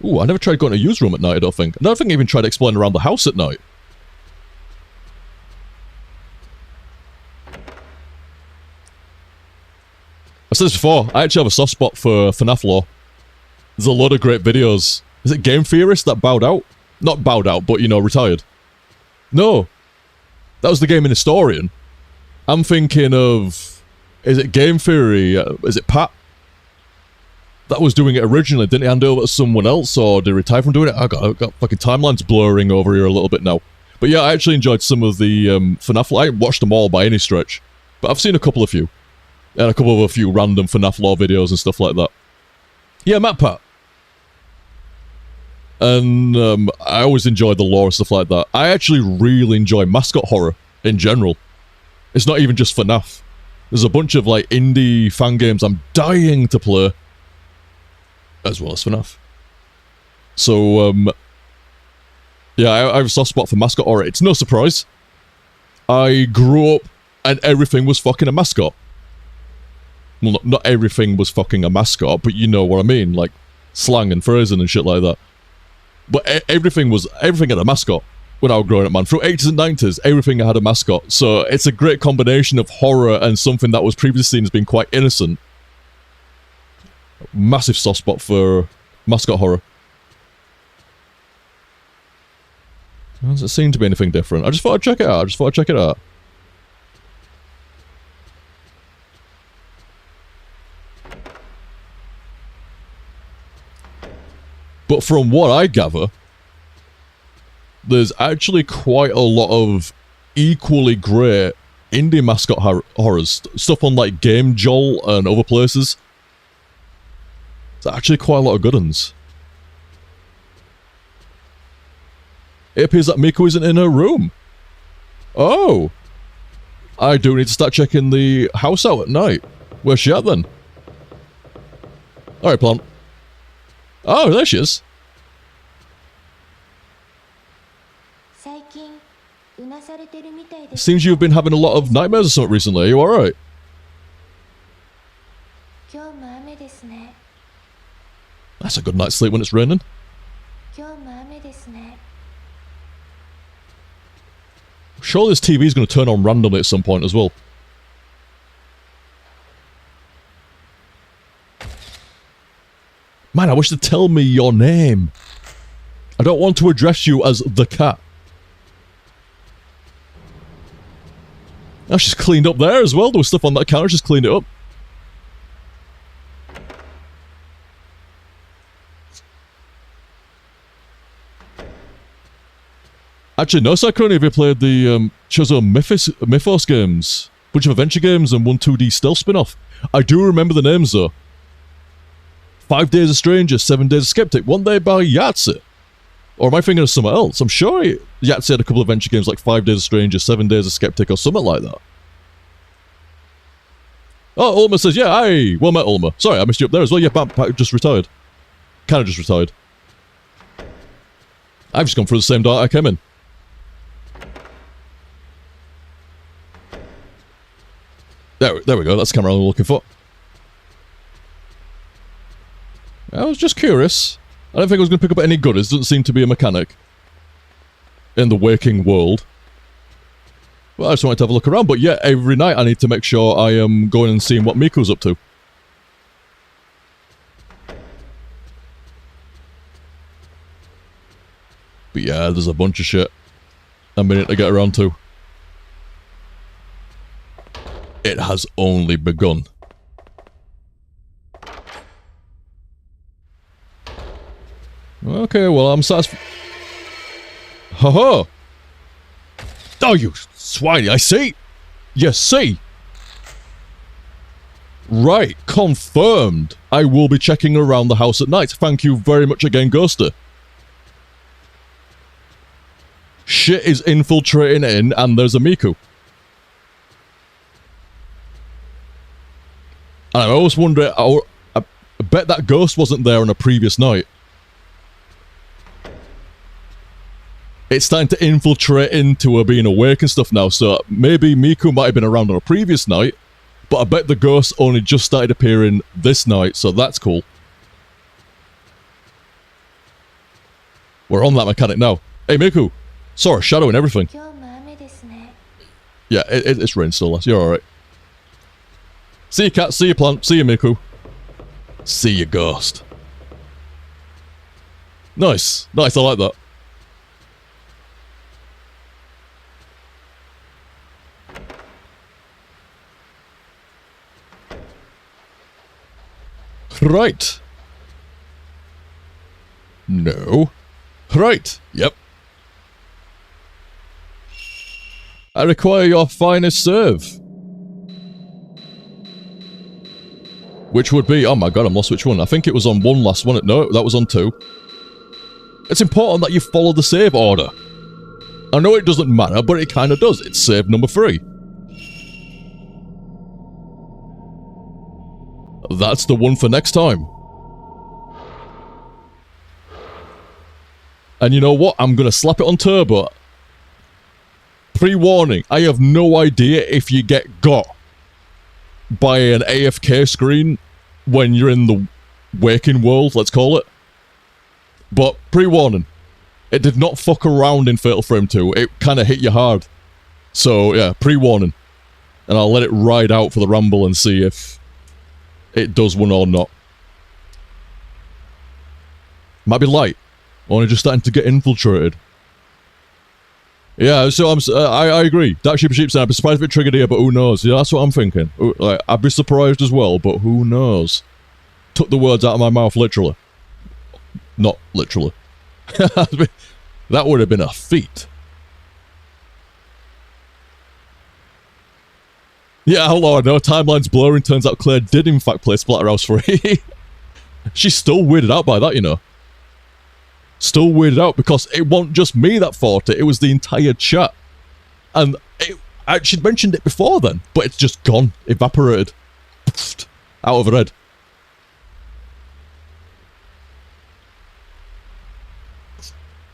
Ooh, I never tried going to use room at night, I don't think. I don't think I even tried exploring around the house at night. I've said this before, I actually have a soft spot for FNAF lore. There's a lot of great videos. Is it Game Theorist that bowed out? Not bowed out, but, you know, retired. No. That was the Gaming Historian. I'm thinking of... Is it Game Theory? Is it Pat? That was doing it originally. Didn't he hand over to someone else, or did he retire from doing it? I got fucking timelines blurring over here a little bit now. But yeah, I actually enjoyed some of the FNAF. I haven't watched them all by any stretch, but I've seen a couple of few. And a couple of a few random FNAF lore videos and stuff like that. Yeah, Matt Pat. And I always enjoy the lore and stuff like that. I actually really enjoy mascot horror in general. It's not even just FNAF. There's a bunch of like indie fan games I'm dying to play. As well as FNAF. So, Yeah, I have a soft spot for mascot horror. It's no surprise. I grew up and everything was fucking a mascot. Well, not everything was fucking a mascot, but you know what I mean, like slang and phrasing and shit like that. But everything had a mascot when I was growing up, man. Through 80s and 90s, everything had a mascot. So it's a great combination of horror and something that was previously seen as being quite innocent. Massive soft spot for mascot horror. Doesn't seem to be anything different. I just thought I'd check it out. But from what I gather, there's actually quite a lot of equally great indie mascot horrors. Stuff on like Game Jolt and other places. There's actually quite a lot of good ones. It appears that Miku isn't in her room. Oh. I do need to start checking the house out at night. Where's she at then? Alright, plant. Oh, there she is. Seems you've been having a lot of nightmares or something recently. Are you alright? That's a good night's sleep when it's raining. Surely this TV is going to turn on randomly at some point as well. Man, I wish they'd tell me your name. I don't want to address you as the cat. Oh, she's cleaned up there as well. There was stuff on that counter, she's cleaned it up. Actually, no, Cyclone, have you played the Chozo Mythos games? Bunch of adventure games and one 2D stealth spin-off. I do remember the names though. 5 Days a Stranger, 7 Days a Skeptic, one day by Yahtzee. Or am I thinking of something else? I'm sure Yahtzee had a couple of adventure games like 5 Days a Stranger, 7 Days a Skeptic, or something like that. Oh, Ulma says, yeah, aye. Well met, Ulma. Sorry, I missed you up there as well. Yeah, Bam just retired. Kind of just retired. I've just gone through the same door I came in. There we go, that's the camera I'm looking for. I was just curious. I don't think I was going to pick up any goodies. Doesn't seem to be a mechanic in the waking world. Well, I just wanted to have a look around. But yeah, every night I need to make sure I am going and seeing what Miku's up to. But yeah, there's a bunch of shit I'm meaning to get around to. It has only begun. Okay, well, I'm satisfied. Ha-ha! Oh, you swine, I see! You see! Right, confirmed. I will be checking around the house at night. Thank you very much again, Ghoster. Shit is infiltrating in, and there's a Miku. And I always wonder, I bet that ghost wasn't there on a previous night. It's starting to infiltrate into her being awake and stuff now, so maybe Miku might have been around on a previous night, but I bet the ghost only just started appearing this night, so that's cool. We're on that mechanic now. Hey Miku! Saw a shadow and everything. Yeah, it's rain still, you're alright. See you, cat. See you, plant. See you, Miku. See you, ghost. Nice. Nice, I like that. Right. No. Right. Yep. I require your finest serve. Which would be... Oh my god, I'm lost which one. I think it was on 1 last one. No, that was on 2. It's important that you follow the save order. I know it doesn't matter, but it kind of does. It's save number 3. That's the one for next time. And you know what? I'm going to slap it on turbo. Pre-warning, I have no idea if you get got by an AFK screen when you're in the waking world, let's call it. But pre-warning, it did not fuck around in Fatal Frame 2. It kind of hit you hard. So, yeah, pre-warning. And I'll let it ride out for the rumble and see if it does one or not. Might be light. Only just starting to get infiltrated. Yeah, so I agree. Dark Sheep, I'd be surprised if it triggered here, but who knows? Yeah, that's what I'm thinking. Like, I'd be surprised as well, but who knows? Took the words out of my mouth literally. Not literally. That would have been a feat. Yeah, hello, I know, timeline's blurring. Turns out Claire did in fact play Splatterhouse 3. She's still weirded out by that, you know. Still weirded out because it wasn't just me that thought it was the entire chat. And she'd mentioned it before then, but it's just gone, evaporated. Pfft, out of her head.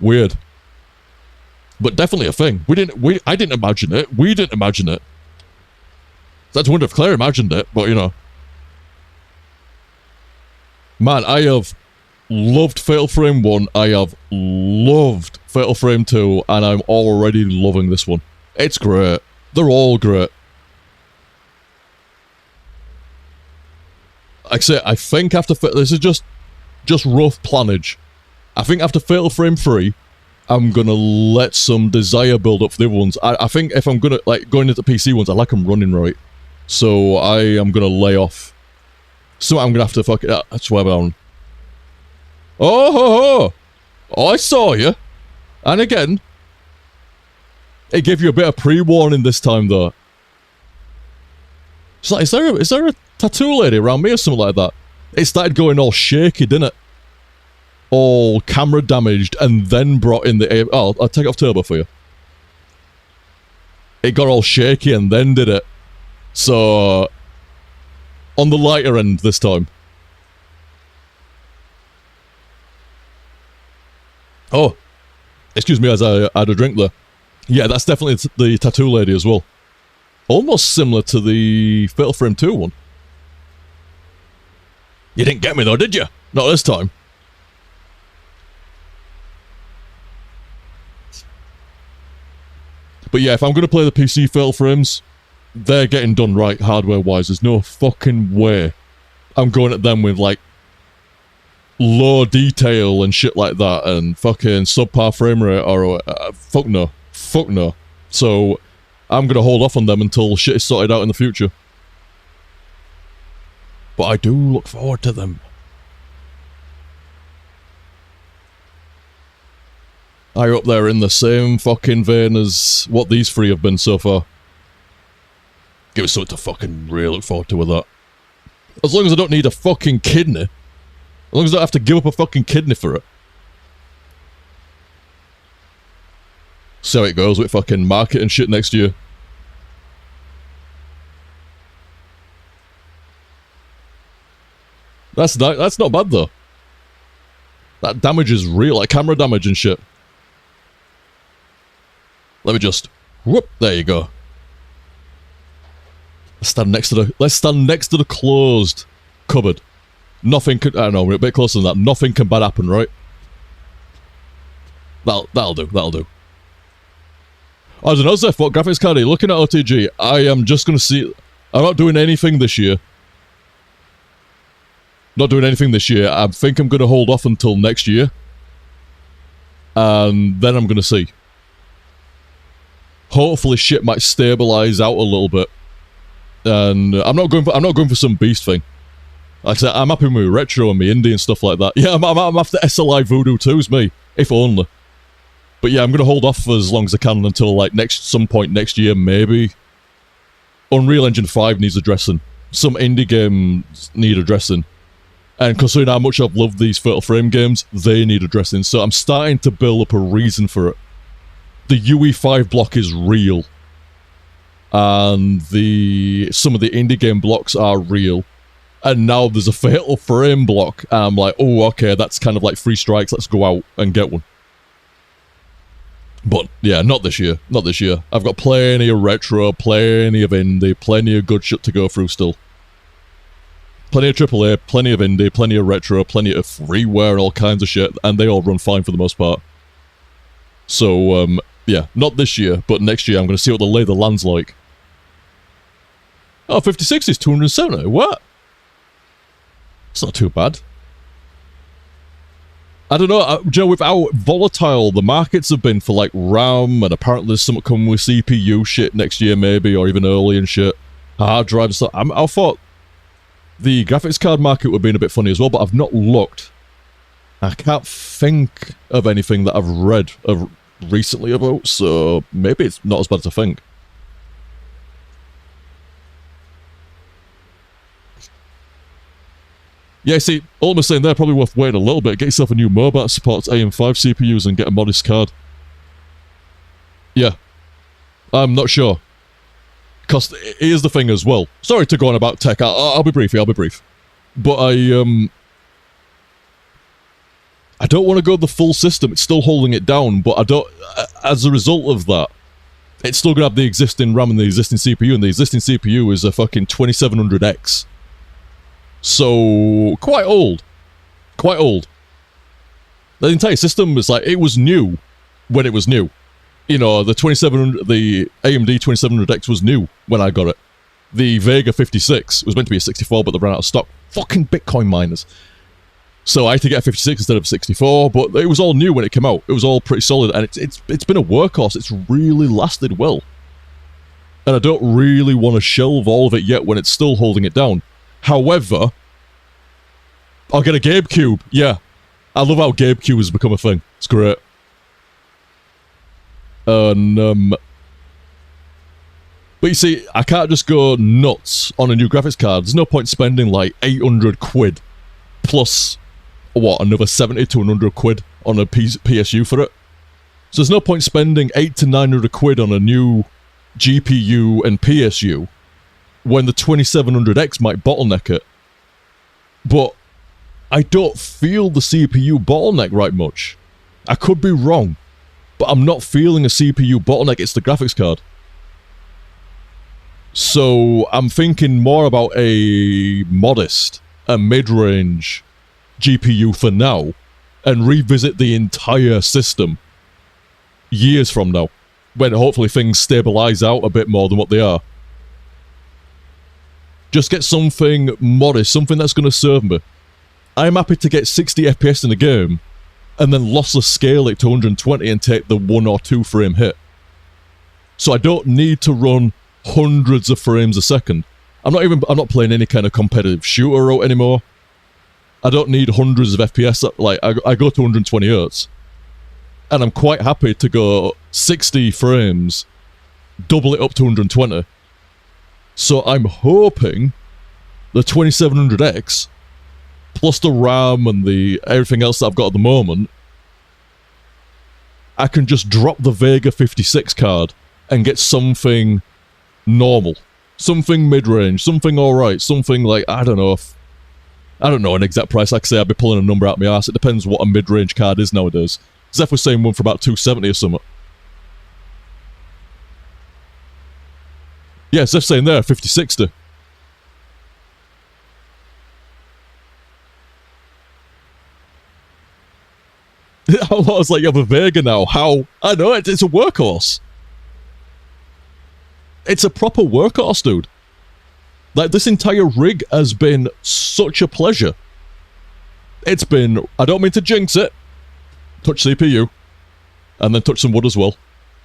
Weird. But definitely a thing. I didn't imagine it. We didn't imagine it. That's wonder if Claire imagined it, but you know. Man, I have loved Fatal Frame 1, I have loved Fatal Frame 2, and I'm already loving this one. It's great. They're all great. Like I say, I think after... This is just rough planage. I think after Fatal Frame 3, I'm gonna let some desire build up for the other ones. I think if I'm gonna, like, going into PC ones, I like them running right. So I am gonna lay off. So I'm gonna have to fuck it up. I swear down. Oh, I saw you. And again, it gave you a bit of pre-warning this time, though. It's like, is there a tattoo lady around me or something like that? It started going all shaky, didn't it? All camera damaged, and then brought in the... Oh, I'll take off turbo for you. It got all shaky and then did it. So... on the lighter end this time. Oh, excuse me as I had a drink there. Yeah, that's definitely the tattoo lady as well. Almost similar to the Fatal Frame 2 one. You didn't get me though, did you? Not this time. But yeah, if I'm going to play the PC Fatal Frames, they're getting done right hardware-wise. There's no fucking way I'm going at them with, like, low detail and shit like that and fucking subpar frame rate or... fuck no. Fuck no. So, I'm going to hold off on them until shit is sorted out in the future. But I do look forward to them. I hope they're in the same fucking vein as what these three have been so far. Give us something to fucking really look forward to with that. As long as I don't need a fucking kidney. As long as I don't have to give up a fucking kidney for it. See how it goes with fucking marketing shit next year. That's not bad though. That damage is real, like camera damage and shit. Let me just... whoop, there you go. Let's stand next to the closed cupboard. Nothing could... I don't know, we're a bit closer than that. Nothing can bad happen, right? That'll do. I don't know, Zeph, what graphics card are you looking at, OTG? I am just gonna see... I'm not doing anything this year. Not doing anything this year. I think I'm gonna hold off until next year. And then I'm gonna see. Hopefully shit might stabilize out a little bit. And I'm not going for some beast thing. Like I said, I'm happy with retro and me indie and stuff like that. Yeah, I'm after SLI Voodoo 2's me. If only. But yeah, I'm gonna hold off for as long as I can until like some point next year, maybe. Unreal Engine 5 needs addressing. Some indie games need addressing. And considering how much I've loved these Fatal Frame games, they need addressing. So I'm starting to build up a reason for it. The UE5 block is real. And some of the indie game blocks are real. And now there's a Fatal Frame block. And I'm like, oh, okay, that's kind of like 3 strikes. Let's go out and get one. But yeah, not this year. Not this year. I've got plenty of retro, plenty of indie, plenty of good shit to go through still. Plenty of AAA, plenty of indie, plenty of retro, plenty of freeware and all kinds of shit, and they all run fine for the most part. So, yeah, not this year, but next year I'm going to see what the lay of the land's like. Oh, 56 is 270. What? It's not too bad. I don't know, Joe, with how volatile the markets have been for, like, RAM, and apparently there's something coming with CPU shit next year, maybe, or even early and shit. Hard drive stuff. I thought the graphics card market would be a bit funny as well, but I've not looked. I can't think of anything that I've read recently about, so maybe it's not as bad as I think. Yeah, see, all I'm saying there, probably worth waiting a little bit. Get yourself a new mobile that supports AM5 CPUs and get a modest card. Yeah. I'm not sure. Because here's the thing as well. Sorry to go on about tech. I'll be brief, I'll be brief. But I don't want to go the full system. It's still holding it down, but I don't... As a result of that, it's still going to have the existing RAM and the existing CPU, and the existing CPU is a fucking 2700X. So, quite old. Quite old. The entire system was like, it was new when it was new. You know, the AMD 2700X was new when I got it. The Vega 56 was meant to be a 64, but they ran out of stock. Fucking Bitcoin miners. So I had to get a 56 instead of 64, but it was all new when it came out. It was all pretty solid, and it's been a workhorse. It's really lasted well. And I don't really want to shelve all of it yet when it's still holding it down. However, I'll get a GameCube. Yeah. I love how GameCube has become a thing. It's great. And, but you see, I can't just go nuts on a new graphics card. There's no point spending like 800 quid plus, what, another 70 to 100 quid on a PSU for it. So there's no point spending 800 to 900 quid on a new GPU and PSU when the 2700X might bottleneck it. But I don't feel the CPU bottleneck right much. I could be wrong, but I'm not feeling a CPU bottleneck. It's the graphics card. So I'm thinking more about a modest, a mid-range GPU for now, and revisit the entire system years from now, when hopefully things stabilize out a bit more than what they are. Just get something modest, something that's going to serve me. I'm happy to get 60 FPS in a game, and then lossless scale it to 120 and take the 1 or 2 frame hit. So I don't need to run hundreds of frames a second. I'm not playing any kind of competitive shooter out anymore. I don't need hundreds of FPS, like, I go to 120 Hz. And I'm quite happy to go 60 frames, double it up to 120. So I'm hoping the 2700X, plus the RAM and the everything else that I've got at the moment, I can just drop the Vega 56 card and get something normal. Something mid-range, something alright, something like, I don't know an exact price. Like I say, I'd be pulling a number out my arse. It depends what a mid-range card is nowadays. Zeph was saying one for about 270 or something. Yeah, Zeph's saying there, 5060. I was like, you have a Vega now. How? I know, it's a workhorse. It's a proper workhorse, dude. Like, this entire rig has been such a pleasure. It's been, I don't mean to jinx it. Touch CPU. And then touch some wood as well.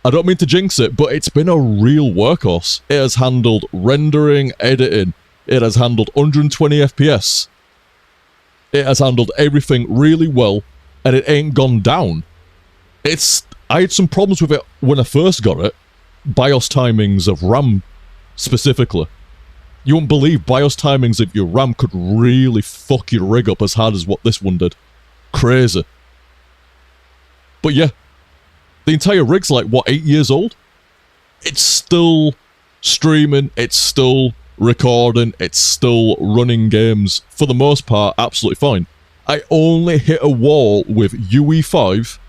I don't mean to jinx it, but it's been a real workhorse. It has handled rendering, editing. It has handled 120 FPS. It has handled everything really well, and it ain't gone down. I had some problems with it when I first got it. BIOS timings of RAM, specifically. You won't believe BIOS timings of your RAM could really fuck your rig up as hard as what this one did. Crazy. But yeah. The entire rig's like, what, 8 years old? It's still streaming, it's still recording, it's still running games, for the most part, absolutely fine. I only hit a wall with UE5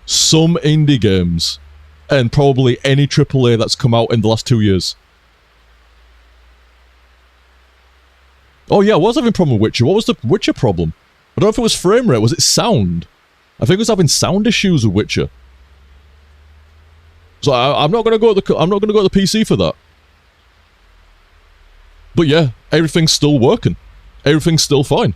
some indie games and probably any AAA that's come out in the last 2 years. Oh yeah, I was having a problem with Witcher. What was the Witcher problem? I don't know if it was frame rate. Was it sound? I think it was having sound issues with Witcher. So I'm not gonna go to the PC for that. But yeah, everything's still working. Everything's still fine.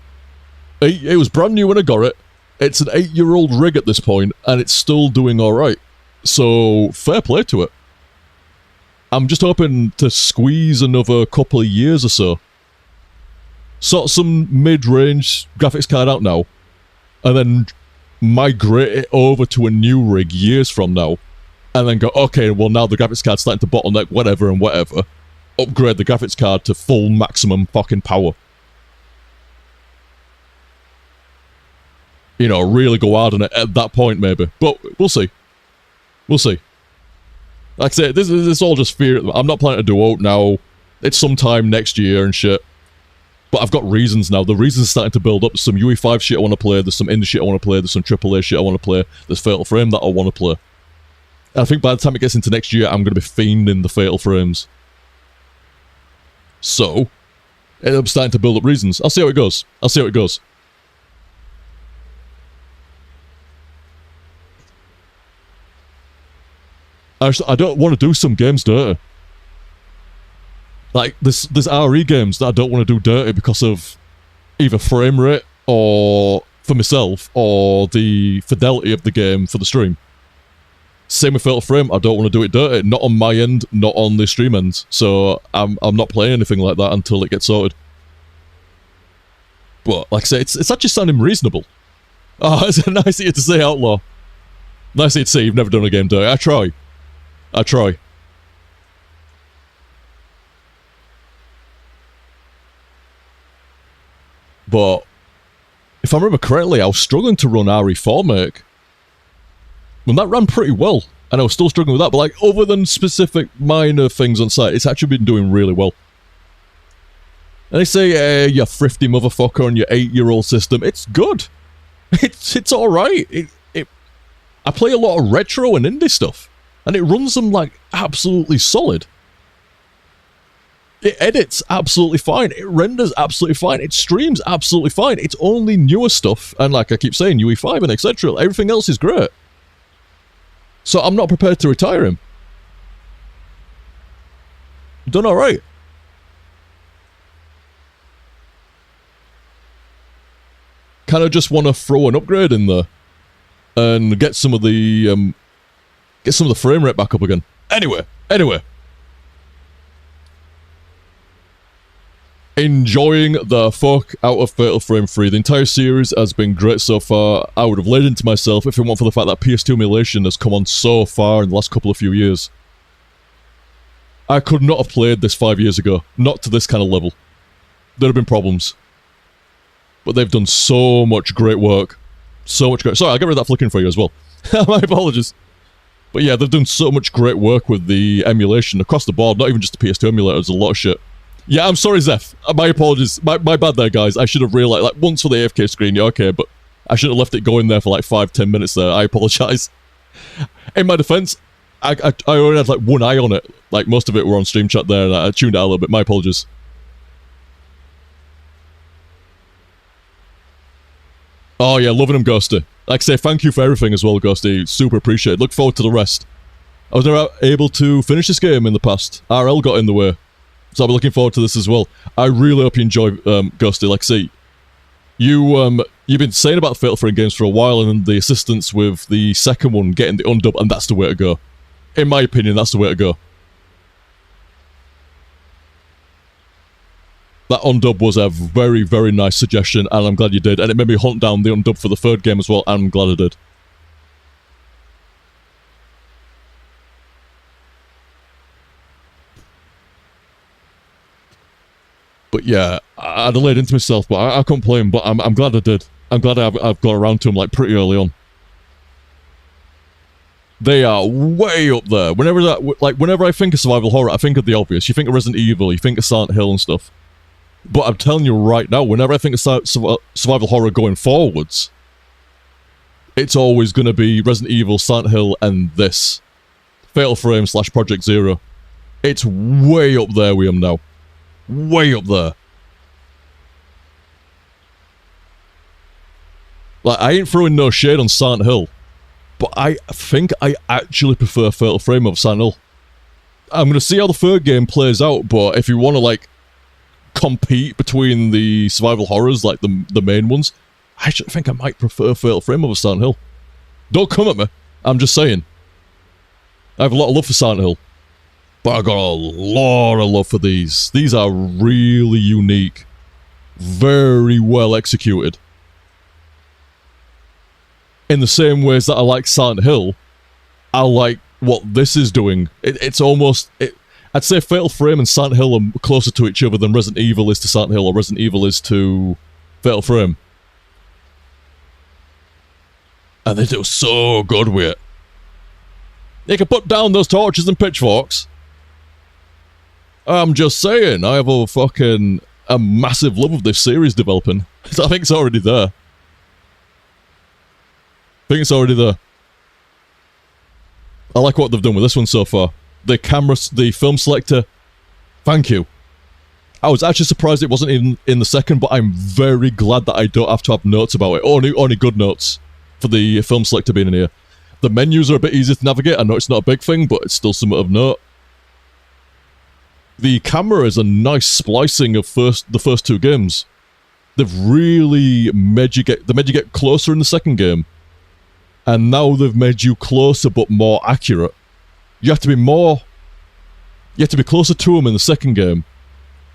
It was brand new when I got it. It's an 8-year-old rig at this point, and it's still doing alright. So, fair play to it. I'm just hoping to squeeze another couple of years or so. Sort some mid-range graphics card out now, and then migrate it over to a new rig years from now, and then go, okay, well now the graphics card's starting to bottleneck whatever and whatever. Upgrade the graphics card to full maximum fucking power. You know, really go hard on it at that point, maybe. But we'll see. We'll see. Like I say, this is all just fear. I'm not planning to do out now. It's sometime next year and shit. But I've got reasons now. The reasons are starting to build up. There's some UE5 shit I want to play. There's some indie shit I want to play. There's some AAA shit I want to play. There's Fatal Frame that I want to play. And I think by the time it gets into next year, I'm going to be fiending the Fatal Frames. So, I'm starting to build up reasons. I'll see how it goes. I'll see how it goes. I don't want to do some games dirty. Like, there's RE games that I don't want to do dirty because of either frame rate or for myself or the fidelity of the game for the stream. Same with Fatal Frame, I don't want to do it dirty. Not on my end, not on the stream end. So I'm not playing anything like that until it gets sorted. But, like I say, it's actually sounding reasonable. Oh, it's nice of you to say, Outlaw. Nice of you to say you've never done a game dirty. I try. But if I remember correctly, I was struggling to run RE4 make. Well, that ran pretty well, and I was still struggling with that, but like, other than specific minor things on site, it's actually been doing really well. And they say, hey, you thrifty motherfucker on your 8-year-old system, it's good. It's alright. I play a lot of retro and indie stuff, and it runs them, like, absolutely solid. It edits absolutely fine. It renders absolutely fine. It streams absolutely fine. It's only newer stuff, and like I keep saying, UE5 and etc. Everything else is great. So I'm not prepared to retire him. Done alright. Kind of just want to throw an upgrade in there and get some of the frame rate back up again. Anyway. Enjoying the fuck out of Fatal Frame 3. The entire series has been great so far. I would have laid into myself if it weren't for the fact that PS2 emulation has come on so far in the last couple of few years. I could not have played this 5 years ago. Not to this kind of level. There'd have been problems. But they've done so much great work. So much great... Sorry, I'll get rid of that flicking for you as well. My apologies. But yeah, they've done so much great work with the emulation across the board. Not even just the PS2 emulator. There's a lot of shit. Yeah, I'm sorry, Zeph. My apologies. My bad there, guys. I should have realised, like, once for the AFK screen, yeah, okay, but I should have left it going there for, like, 5-10 minutes there. I apologise. In my defence, I only had, like, one eye on it. Like, most of it were on stream chat there, and I tuned out a little bit. My apologies. Oh, yeah, loving him, Ghosty. Like I say, thank you for everything as well, Ghosty. Super appreciate it. Look forward to the rest. I was never able to finish this game in the past. RL got in the way. So I'll be looking forward to this as well. I really hope you enjoy Ghosty. Like I say, you've been saying about Fatal Frame games for a while, and the assistance with the second one getting the undub, and that's the way to go. In my opinion, that's the way to go. That undub was a very, very nice suggestion, and I'm glad you did. And it made me hunt down the undub for the third game as well, and I'm glad I did. But yeah, I'd have laid into myself, but I couldn't play him, but I'm glad I did. I'm glad I've got around to him, like, pretty early on. They are way up there. Whenever I think of survival horror, I think of the obvious. You think of Resident Evil, you think of Silent Hill and stuff. But I'm telling you right now, whenever I think of survival horror going forwards, it's always going to be Resident Evil, Silent Hill, and this. Fatal Frame / Project Zero. It's way up there with them now. Way up there. Like, I ain't throwing no shade on Silent Hill, but I think I actually prefer Fatal Frame over Silent Hill. I'm going to see how the third game plays out, but if you want to, like, compete between the survival horrors, like the main ones, I actually think I might prefer Fatal Frame over Silent Hill. Don't come at me. I'm just saying. I have a lot of love for Silent Hill, but I got a lot of love for these. These are really unique. Very well executed. In the same ways that I like Silent Hill, I like what this is doing. It's almost... I'd say Fatal Frame and Silent Hill are closer to each other than Resident Evil is to Silent Hill, or Resident Evil is to Fatal Frame. And they do so good with it. You can put down those torches and pitchforks. I'm just saying, I have a massive love of this series developing. I think it's already there. I think it's already there. I like what they've done with this one so far. The camera, the film selector, thank you. I was actually surprised it wasn't even in the second, but I'm very glad that I don't have to have notes about it. Only good notes for the film selector being in here. The menus are a bit easier to navigate. I know it's not a big thing, but it's still somewhat of note. The camera is a nice splicing of the first two games. They've really made you get closer in the second game. And now they've made you closer but more accurate. You have to be closer to them in the second game.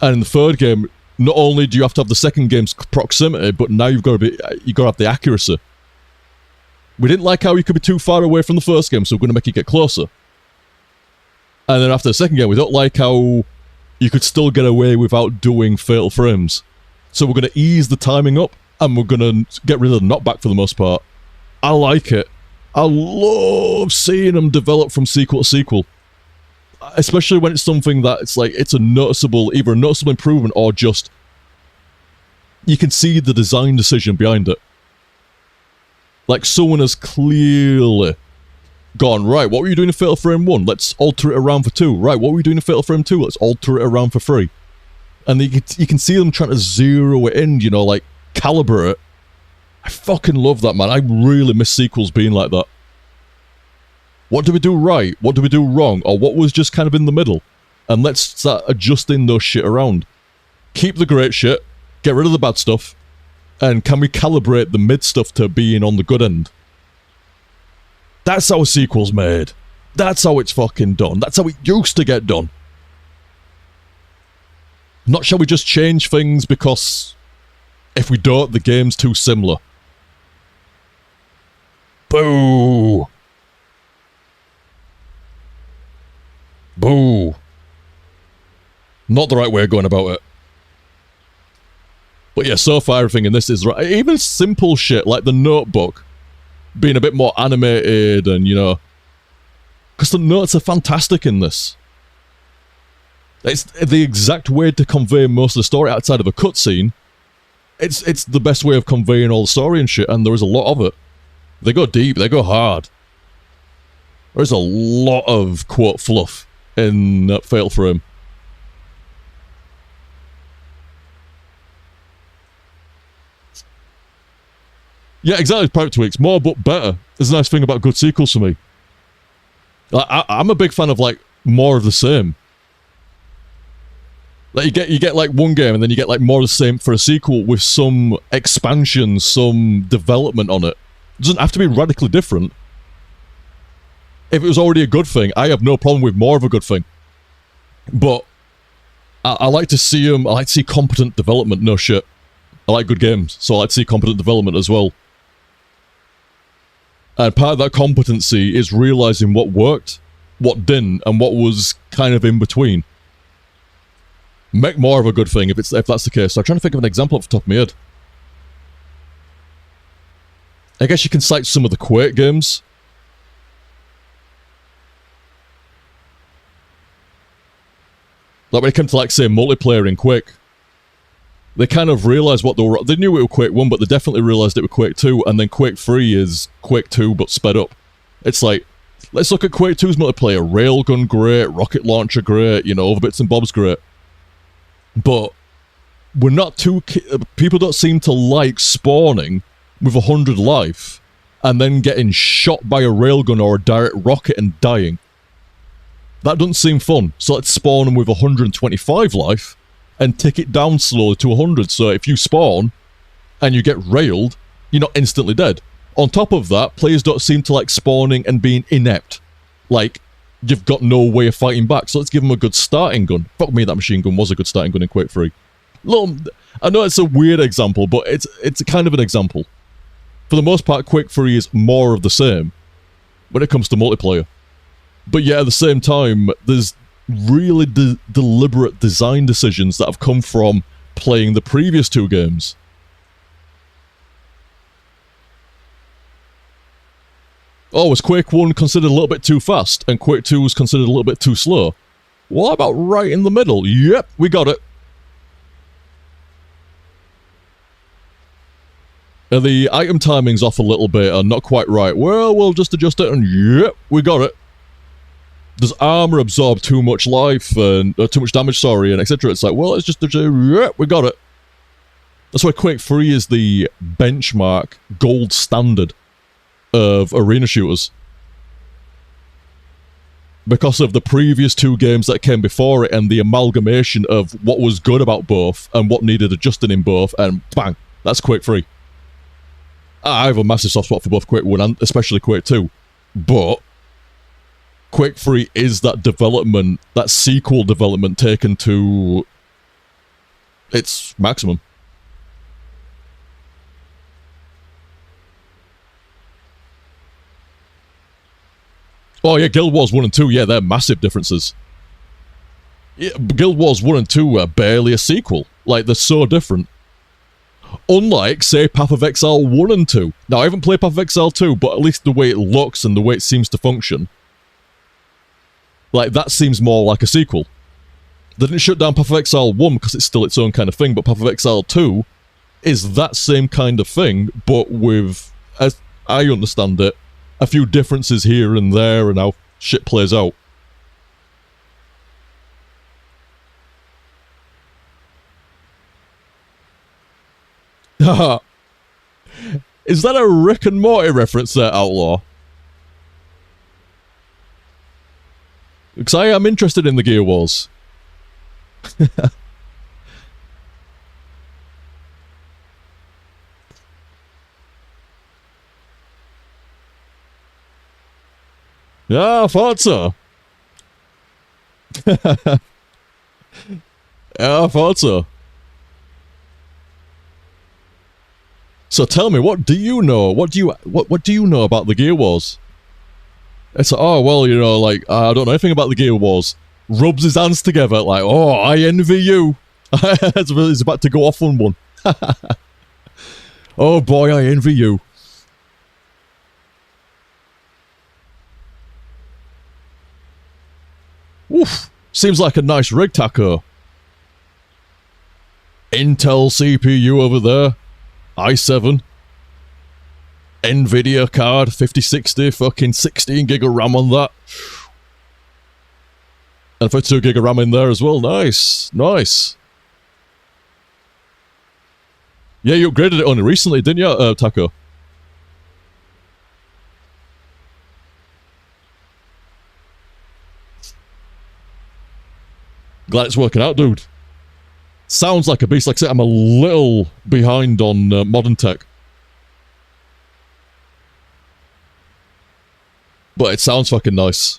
And in the third game, not only do you have to have the second game's proximity, but now you've got to have the accuracy. We didn't like how you could be too far away from the first game, so we're going to make you get closer. And then after the second game, we don't like how you could still get away without doing fatal frames. So we're going to ease the timing up, and we're going to get rid of the knockback for the most part. I like it. I love seeing them develop from sequel to sequel. Especially when it's something that it's like, it's either a noticeable improvement or just, you can see the design decision behind it. Like, someone has clearly gone, right, what were you doing in Fatal Frame 1? Let's alter it around for 2. Right, what were you doing in Fatal Frame 2? Let's alter it around for 3. And you can see them trying to zero it in, you know, like, calibrate it. I fucking love that, man. I really miss sequels being like that. What do we do right? What do we do wrong? Or what was just kind of in the middle? And let's start adjusting those shit around. Keep the great shit. Get rid of the bad stuff. And can we calibrate the mid stuff to being on the good end? That's how a sequel's made. That's how it's fucking done. That's how it used to get done. Not shall we just change things because if we don't, the game's too similar. Boo! Boo! Not the right way of going about it. But yeah, so far everything in this is right. Even simple shit like the notebook being a bit more animated and, you know, because the notes are fantastic in this. It's the exact way to convey most of the story outside of a cutscene. It's the best way of conveying all the story and shit, and there is a lot of it. They go deep, they go hard. There's a lot of, quote, fluff in Fatal Frame. Yeah, exactly, Private Tweaks. More but better. There's a nice thing about good sequels for me. Like, I'm a big fan of, like, more of the same. Like, you get like one game and then you get like more of the same for a sequel with some expansion, some development on it. It doesn't have to be radically different. If it was already a good thing, I have no problem with more of a good thing. But I like to see them. I like to see competent development. No shit. I like good games, so I like to see competent development as well. And part of that competency is realizing what worked, what didn't, and what was kind of in between. Make more of a good thing if that's the case. So I'm trying to think of an example off the top of my head. I guess you can cite some of the Quake games. Like when it comes to, like, say, multiplayer in Quake. They kind of realised what they were... They knew it was Quake 1, but they definitely realised it was Quake 2, and then Quake 3 is Quake 2, but sped up. It's like, let's look at Quake 2's multiplayer. Railgun, great. Rocket launcher, great. You know, other bits and bobs, great. But we're not too... People don't seem to like spawning with 100 life and then getting shot by a railgun or a direct rocket and dying. That doesn't seem fun. So let's spawn them with 125 life and tick it down slowly to 100. So if you spawn and you get railed, you're not instantly dead. On top of that, players don't seem to like spawning and being inept. Like, you've got no way of fighting back, so let's give them a good starting gun. Fuck me, that machine gun was a good starting gun in Quake 3. I know it's a weird example, but it's a kind of an example. For the most part, Quake 3 is more of the same when it comes to multiplayer. But yeah, at the same time, there's really deliberate design decisions that have come from playing the previous two games. Oh, was Quake 1 considered a little bit too fast, and Quake 2 was considered a little bit too slow? What about right in the middle? Yep, we got it. The item timing's off a little bit and not quite right. Well, we'll just adjust it, and yep, we got it. Does armor absorb too much life, and too much damage, sorry, and etc.? It's like, well, it's just, yep, we got it. That's why Quake 3 is the benchmark, gold standard of arena shooters, because of the previous two games that came before it and the amalgamation of what was good about both and what needed adjusting in both, and bang, that's Quake 3. I have a massive soft spot for both Quake 1 and especially Quake 2, but Quake 3 is that development, that sequel development taken to its maximum. Oh yeah, Guild Wars 1 and 2, yeah, they're massive differences. Yeah, Guild Wars 1 and 2 are barely a sequel. Like, they're so different. Unlike, say, Path of Exile 1 and 2. Now, I haven't played Path of Exile 2, but at least the way it looks and the way it seems to function, like, that seems more like a sequel. They didn't shut down Path of Exile 1 because it's still its own kind of thing, but Path of Exile 2 is that same kind of thing, but with, as I understand it, a few differences here and there and how shit plays out. Is that a Rick and Morty reference there, Outlaw? Because I am interested in the Gear Wars. Yeah, I thought so. Yeah, I thought so. So tell me, what do you know? What do you know about the Gear Wars? It's like, oh, well, you know, like, I don't know anything about the Gear Wars. Rubs his hands together, like, oh, I envy you. He's about to go off on one. Oh boy, I envy you. Oof. Seems like a nice rig, Taco. Intel CPU over there. i7. Nvidia card, 5060, fucking 16 gig of RAM on that. And 32 gig of RAM in there as well. Nice. Nice. Yeah, you upgraded it only recently, didn't you, Taco? Glad it's working out, dude. Sounds like a beast. Like I said, I'm a little behind on modern tech. But it sounds fucking nice.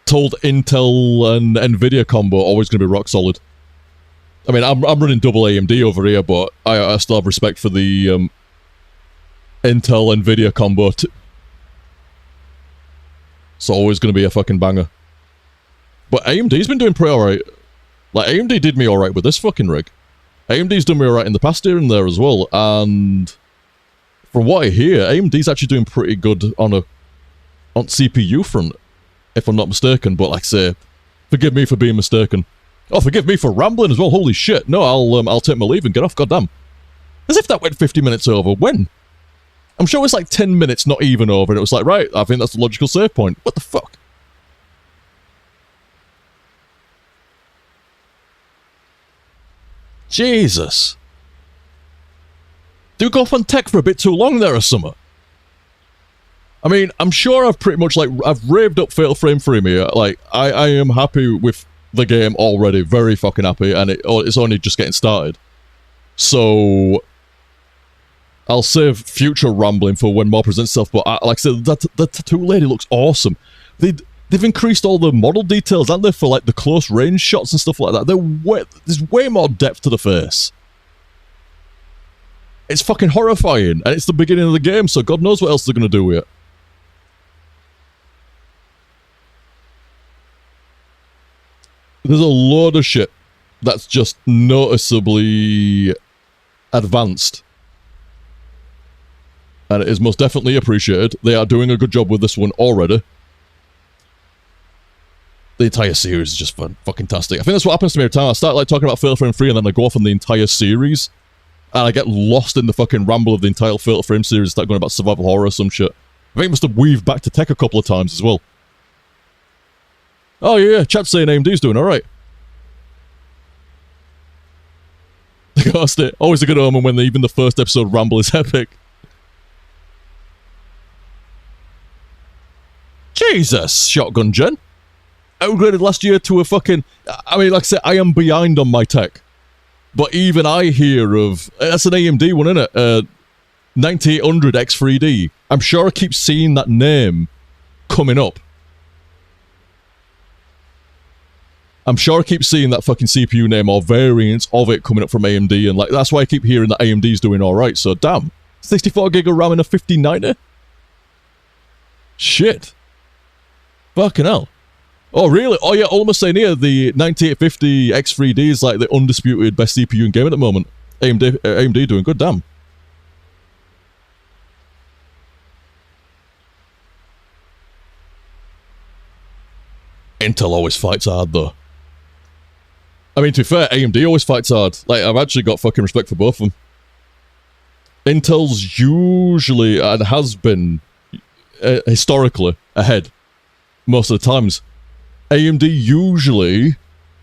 Told Intel and Nvidia combo always going to be rock solid. I mean, I'm running double AMD over here, but I still have respect for the Intel Nvidia combo. It's always going to be a fucking banger. But AMD's been doing pretty alright. Like, AMD did me alright with this fucking rig. AMD's done me alright in the past here and there as well, and from what I hear, AMD's actually doing pretty good on CPU front, if I'm not mistaken, but like I say, forgive me for being mistaken. Oh, forgive me for rambling as well. Holy shit. No, I'll take my leave and get off. Goddamn. As if that went 50 minutes over. When? I'm sure it's like 10 minutes, not even over, and it was like, right, I think that's the logical save point. What the fuck? Jesus. Do go off on tech for a bit too long there or something. I mean, I'm sure I've pretty much, like, I've raved up Fatal Frame 3 here. Like, I am happy with the game already. Very fucking happy, and it's only just getting started. So, I'll save future rambling for when more presents stuff, but like I said, that tattoo lady looks awesome. They've increased all the model details, haven't they, for, like, the close range shots and stuff like that. There's way more depth to the face. It's fucking horrifying, and it's the beginning of the game, so God knows what else they're going to do with it. There's a load of shit that's just noticeably advanced. And it is most definitely appreciated. They are doing a good job with this one already. The entire series is just fucking tastic. I think that's what happens to me every time. I start like talking about Fatal Frame 3 and then I go off on the entire series. And I get lost in the fucking ramble of the entire Fatal Frame series, start going about survival horror or some shit. I think I must have weaved back to tech a couple of times as well. Oh yeah, chat's saying AMD's doing alright. Ghast it. Always a good omen when even the first episode ramble is epic. Jesus, Shotgun Gen. Upgraded last year to a fucking... I mean, like I said, I am behind on my tech. But even I hear of... That's an AMD one, isn't it? 9800 X3D. I'm sure I keep seeing that name coming up. I'm sure I keep seeing that fucking CPU name or variants of it coming up from AMD, and like that's why I keep hearing that AMD's doing alright, so damn. 64GB of RAM in a 5090? Shit. Fucking hell. Oh, really? Oh, yeah, almost saying here, the 9850 X3D is like the undisputed best CPU in game at the moment. AMD doing good, damn. Intel always fights hard, though. I mean, to be fair, AMD always fights hard. Like, I've actually got fucking respect for both of them. Intel's usually, and has been, historically, ahead. Most of the times. AMD usually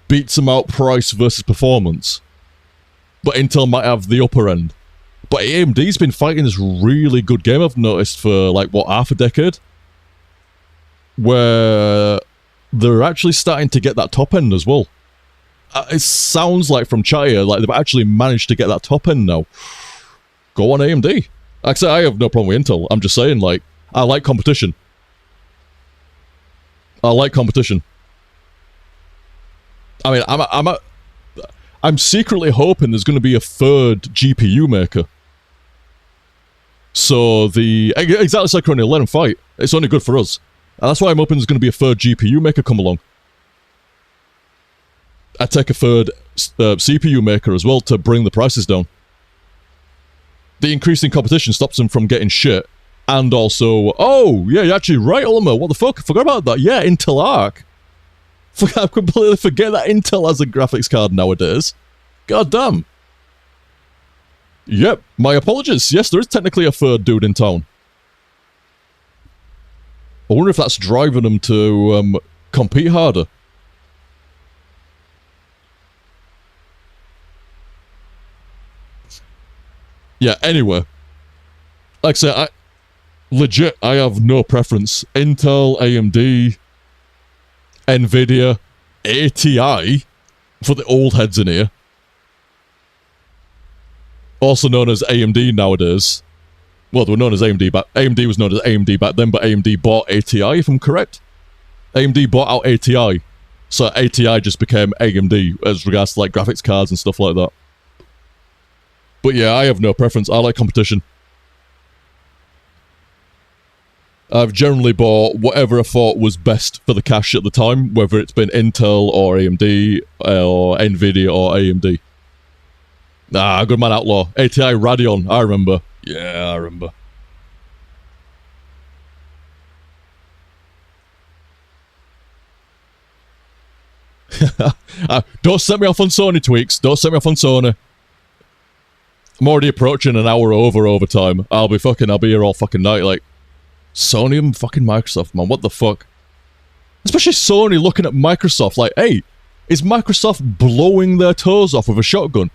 beats them out price versus performance. But Intel might have the upper end. But AMD's been fighting this really good game, I've noticed, for, like, what, half a decade? Where they're actually starting to get that top end as well. It sounds like from China, like they've actually managed to get that top end now. Go on AMD. Like I say, I have no problem with Intel. I'm just saying, like, I like competition. I like competition. I mean, I'm secretly hoping there's going to be a third GPU maker. So exactly like Chrono, let them fight. It's only good for us. And that's why I'm hoping there's going to be a third GPU maker come along. I'd take a third CPU maker as well to bring the prices down. The increasing competition stops them from getting shit. And also, oh, yeah, you're actually right, Ulmer. What the fuck? I forgot about that. Yeah, Intel Arc. I completely forget that Intel has a graphics card nowadays. God damn. Yep, my apologies. Yes, there is technically a third dude in town. I wonder if that's driving them to compete harder. Yeah, anyway. Like I said, legit, I have no preference. Intel, AMD, Nvidia, ATI, for the old heads in here. Also known as AMD nowadays. Well, they were known as AMD, but AMD was known as AMD back then, but AMD bought ATI, if I'm correct. AMD bought out ATI. So ATI just became AMD as regards to like graphics cards and stuff like that. But yeah, I have no preference. I like competition. I've generally bought whatever I thought was best for the cash at the time, whether it's been Intel or AMD or Nvidia or AMD. Ah, good man, Outlaw. ATI Radeon, I remember. Yeah, I remember. Don't set me off on Sony, Tweaks. Don't set me off on Sony. I'm already approaching an hour overtime. I'll be here all fucking night, like... Sony and fucking Microsoft, man. What the fuck? Especially Sony looking at Microsoft like, hey, is Microsoft blowing their toes off with a shotgun?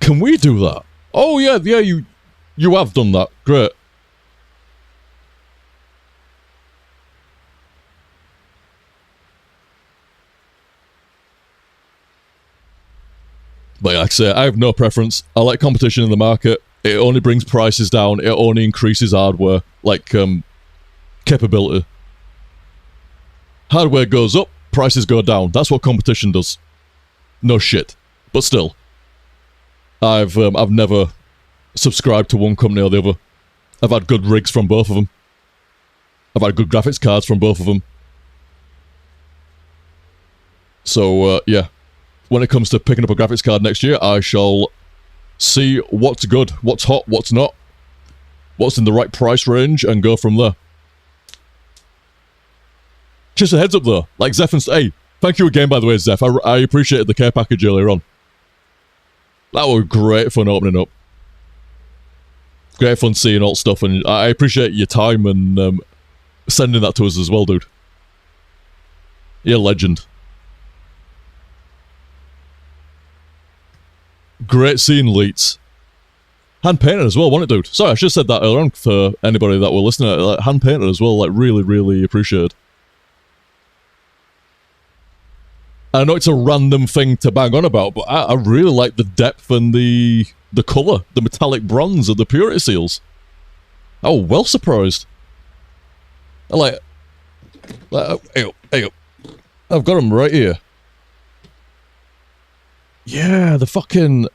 Can we do that? Oh, yeah, you have done that. Great. But like I say, I have no preference. I like competition in the market. It only brings prices down. It only increases hardware, like, capability. Hardware goes up, prices go down. That's what competition does. No shit. But still. I've never subscribed to one company or the other. I've had good rigs from both of them. I've had good graphics cards from both of them. So, yeah. When it comes to picking up a graphics card next year, I shall see what's good, what's hot, what's not, what's in the right price range, and go from there. Just a heads up though, like Zeph and... Hey, thank you again by the way, Zeph. I appreciated the care package earlier on. That was great fun opening up. Great fun seeing all stuff, and I appreciate your time and sending that to us as well, dude. You're a legend. Great seeing Leets. Hand painted as well, wasn't it, dude? Sorry, I should have said that earlier on for anybody that were listening. Like, hand painted as well, like really, really appreciated. I know it's a random thing to bang on about, but I really like the depth and the colour, the metallic bronze of the purity seals. Oh, well surprised. I like hey up. I've got them right here. Yeah, the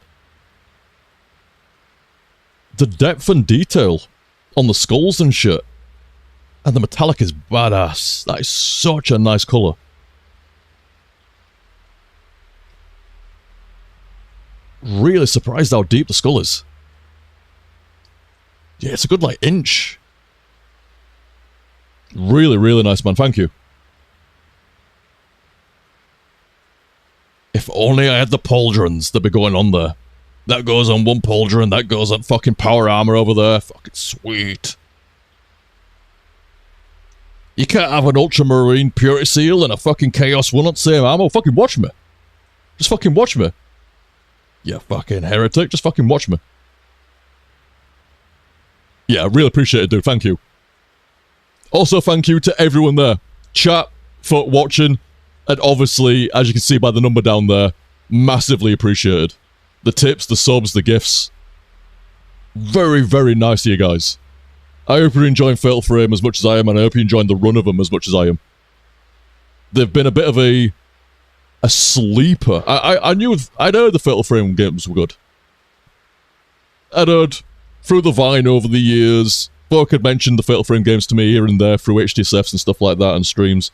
depth and detail on the skulls and shit. And the metallic is badass. That is such a nice colour. Really surprised how deep the skull is. Yeah, it's a good, like, inch. Really, really nice, man. Thank you. If only I had the pauldrons that be going on there. That goes on one pauldron, that goes on fucking power armor over there. Fucking sweet. You can't have an ultramarine purity seal and a fucking chaos one on the same ammo. Fucking watch me. Just fucking watch me. You fucking heretic, just fucking watch me. Yeah, I really appreciate it, dude. Thank you. Also, thank you to everyone there. Chat, for watching. And obviously, as you can see by the number down there, massively appreciated. The tips, the subs, the gifts. Very, very nice of you guys. I hope you're enjoying Fatal Frame as much as I am, and I hope you're enjoying the run of them as much as I am. They've been a bit of a sleeper. I'd heard the Fatal Frame games were good. I'd heard through the Vine over the years, folk had mentioned the Fatal Frame games to me here and there through HTSFs and stuff like that and streams.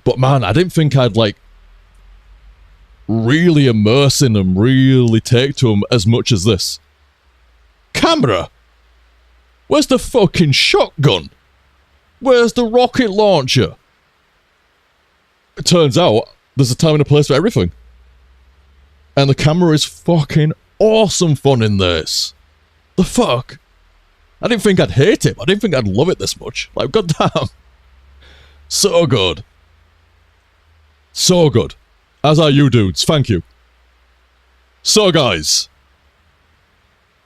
But man, I didn't think I'd, like, really immerse in them, really take to them as much as this. Camera! Where's the fucking shotgun? Where's the rocket launcher? It turns out, there's a time and a place for everything. And the camera is fucking awesome fun in this. The fuck? I didn't think I'd hate it. I didn't think I'd love it this much. Like, goddamn. So good. So good. As are you dudes, thank you. So guys,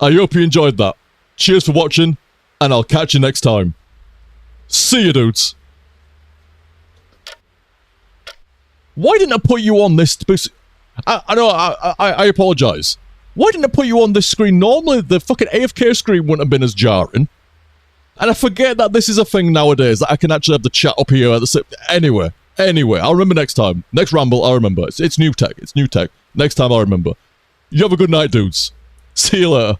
I hope you enjoyed that. Cheers for watching, and I'll catch you next time. See you dudes. Why didn't I put you on this... I know, I apologise. Why didn't I put you on this screen? Normally the fucking AFK screen wouldn't have been as jarring. And I forget that this is a thing nowadays, that I can actually have the chat up here at the same... Anyway, I'll remember next time. Next ramble, I'll remember. It's new tech. It's new tech. Next time, I'll remember. You have a good night, dudes. See you later.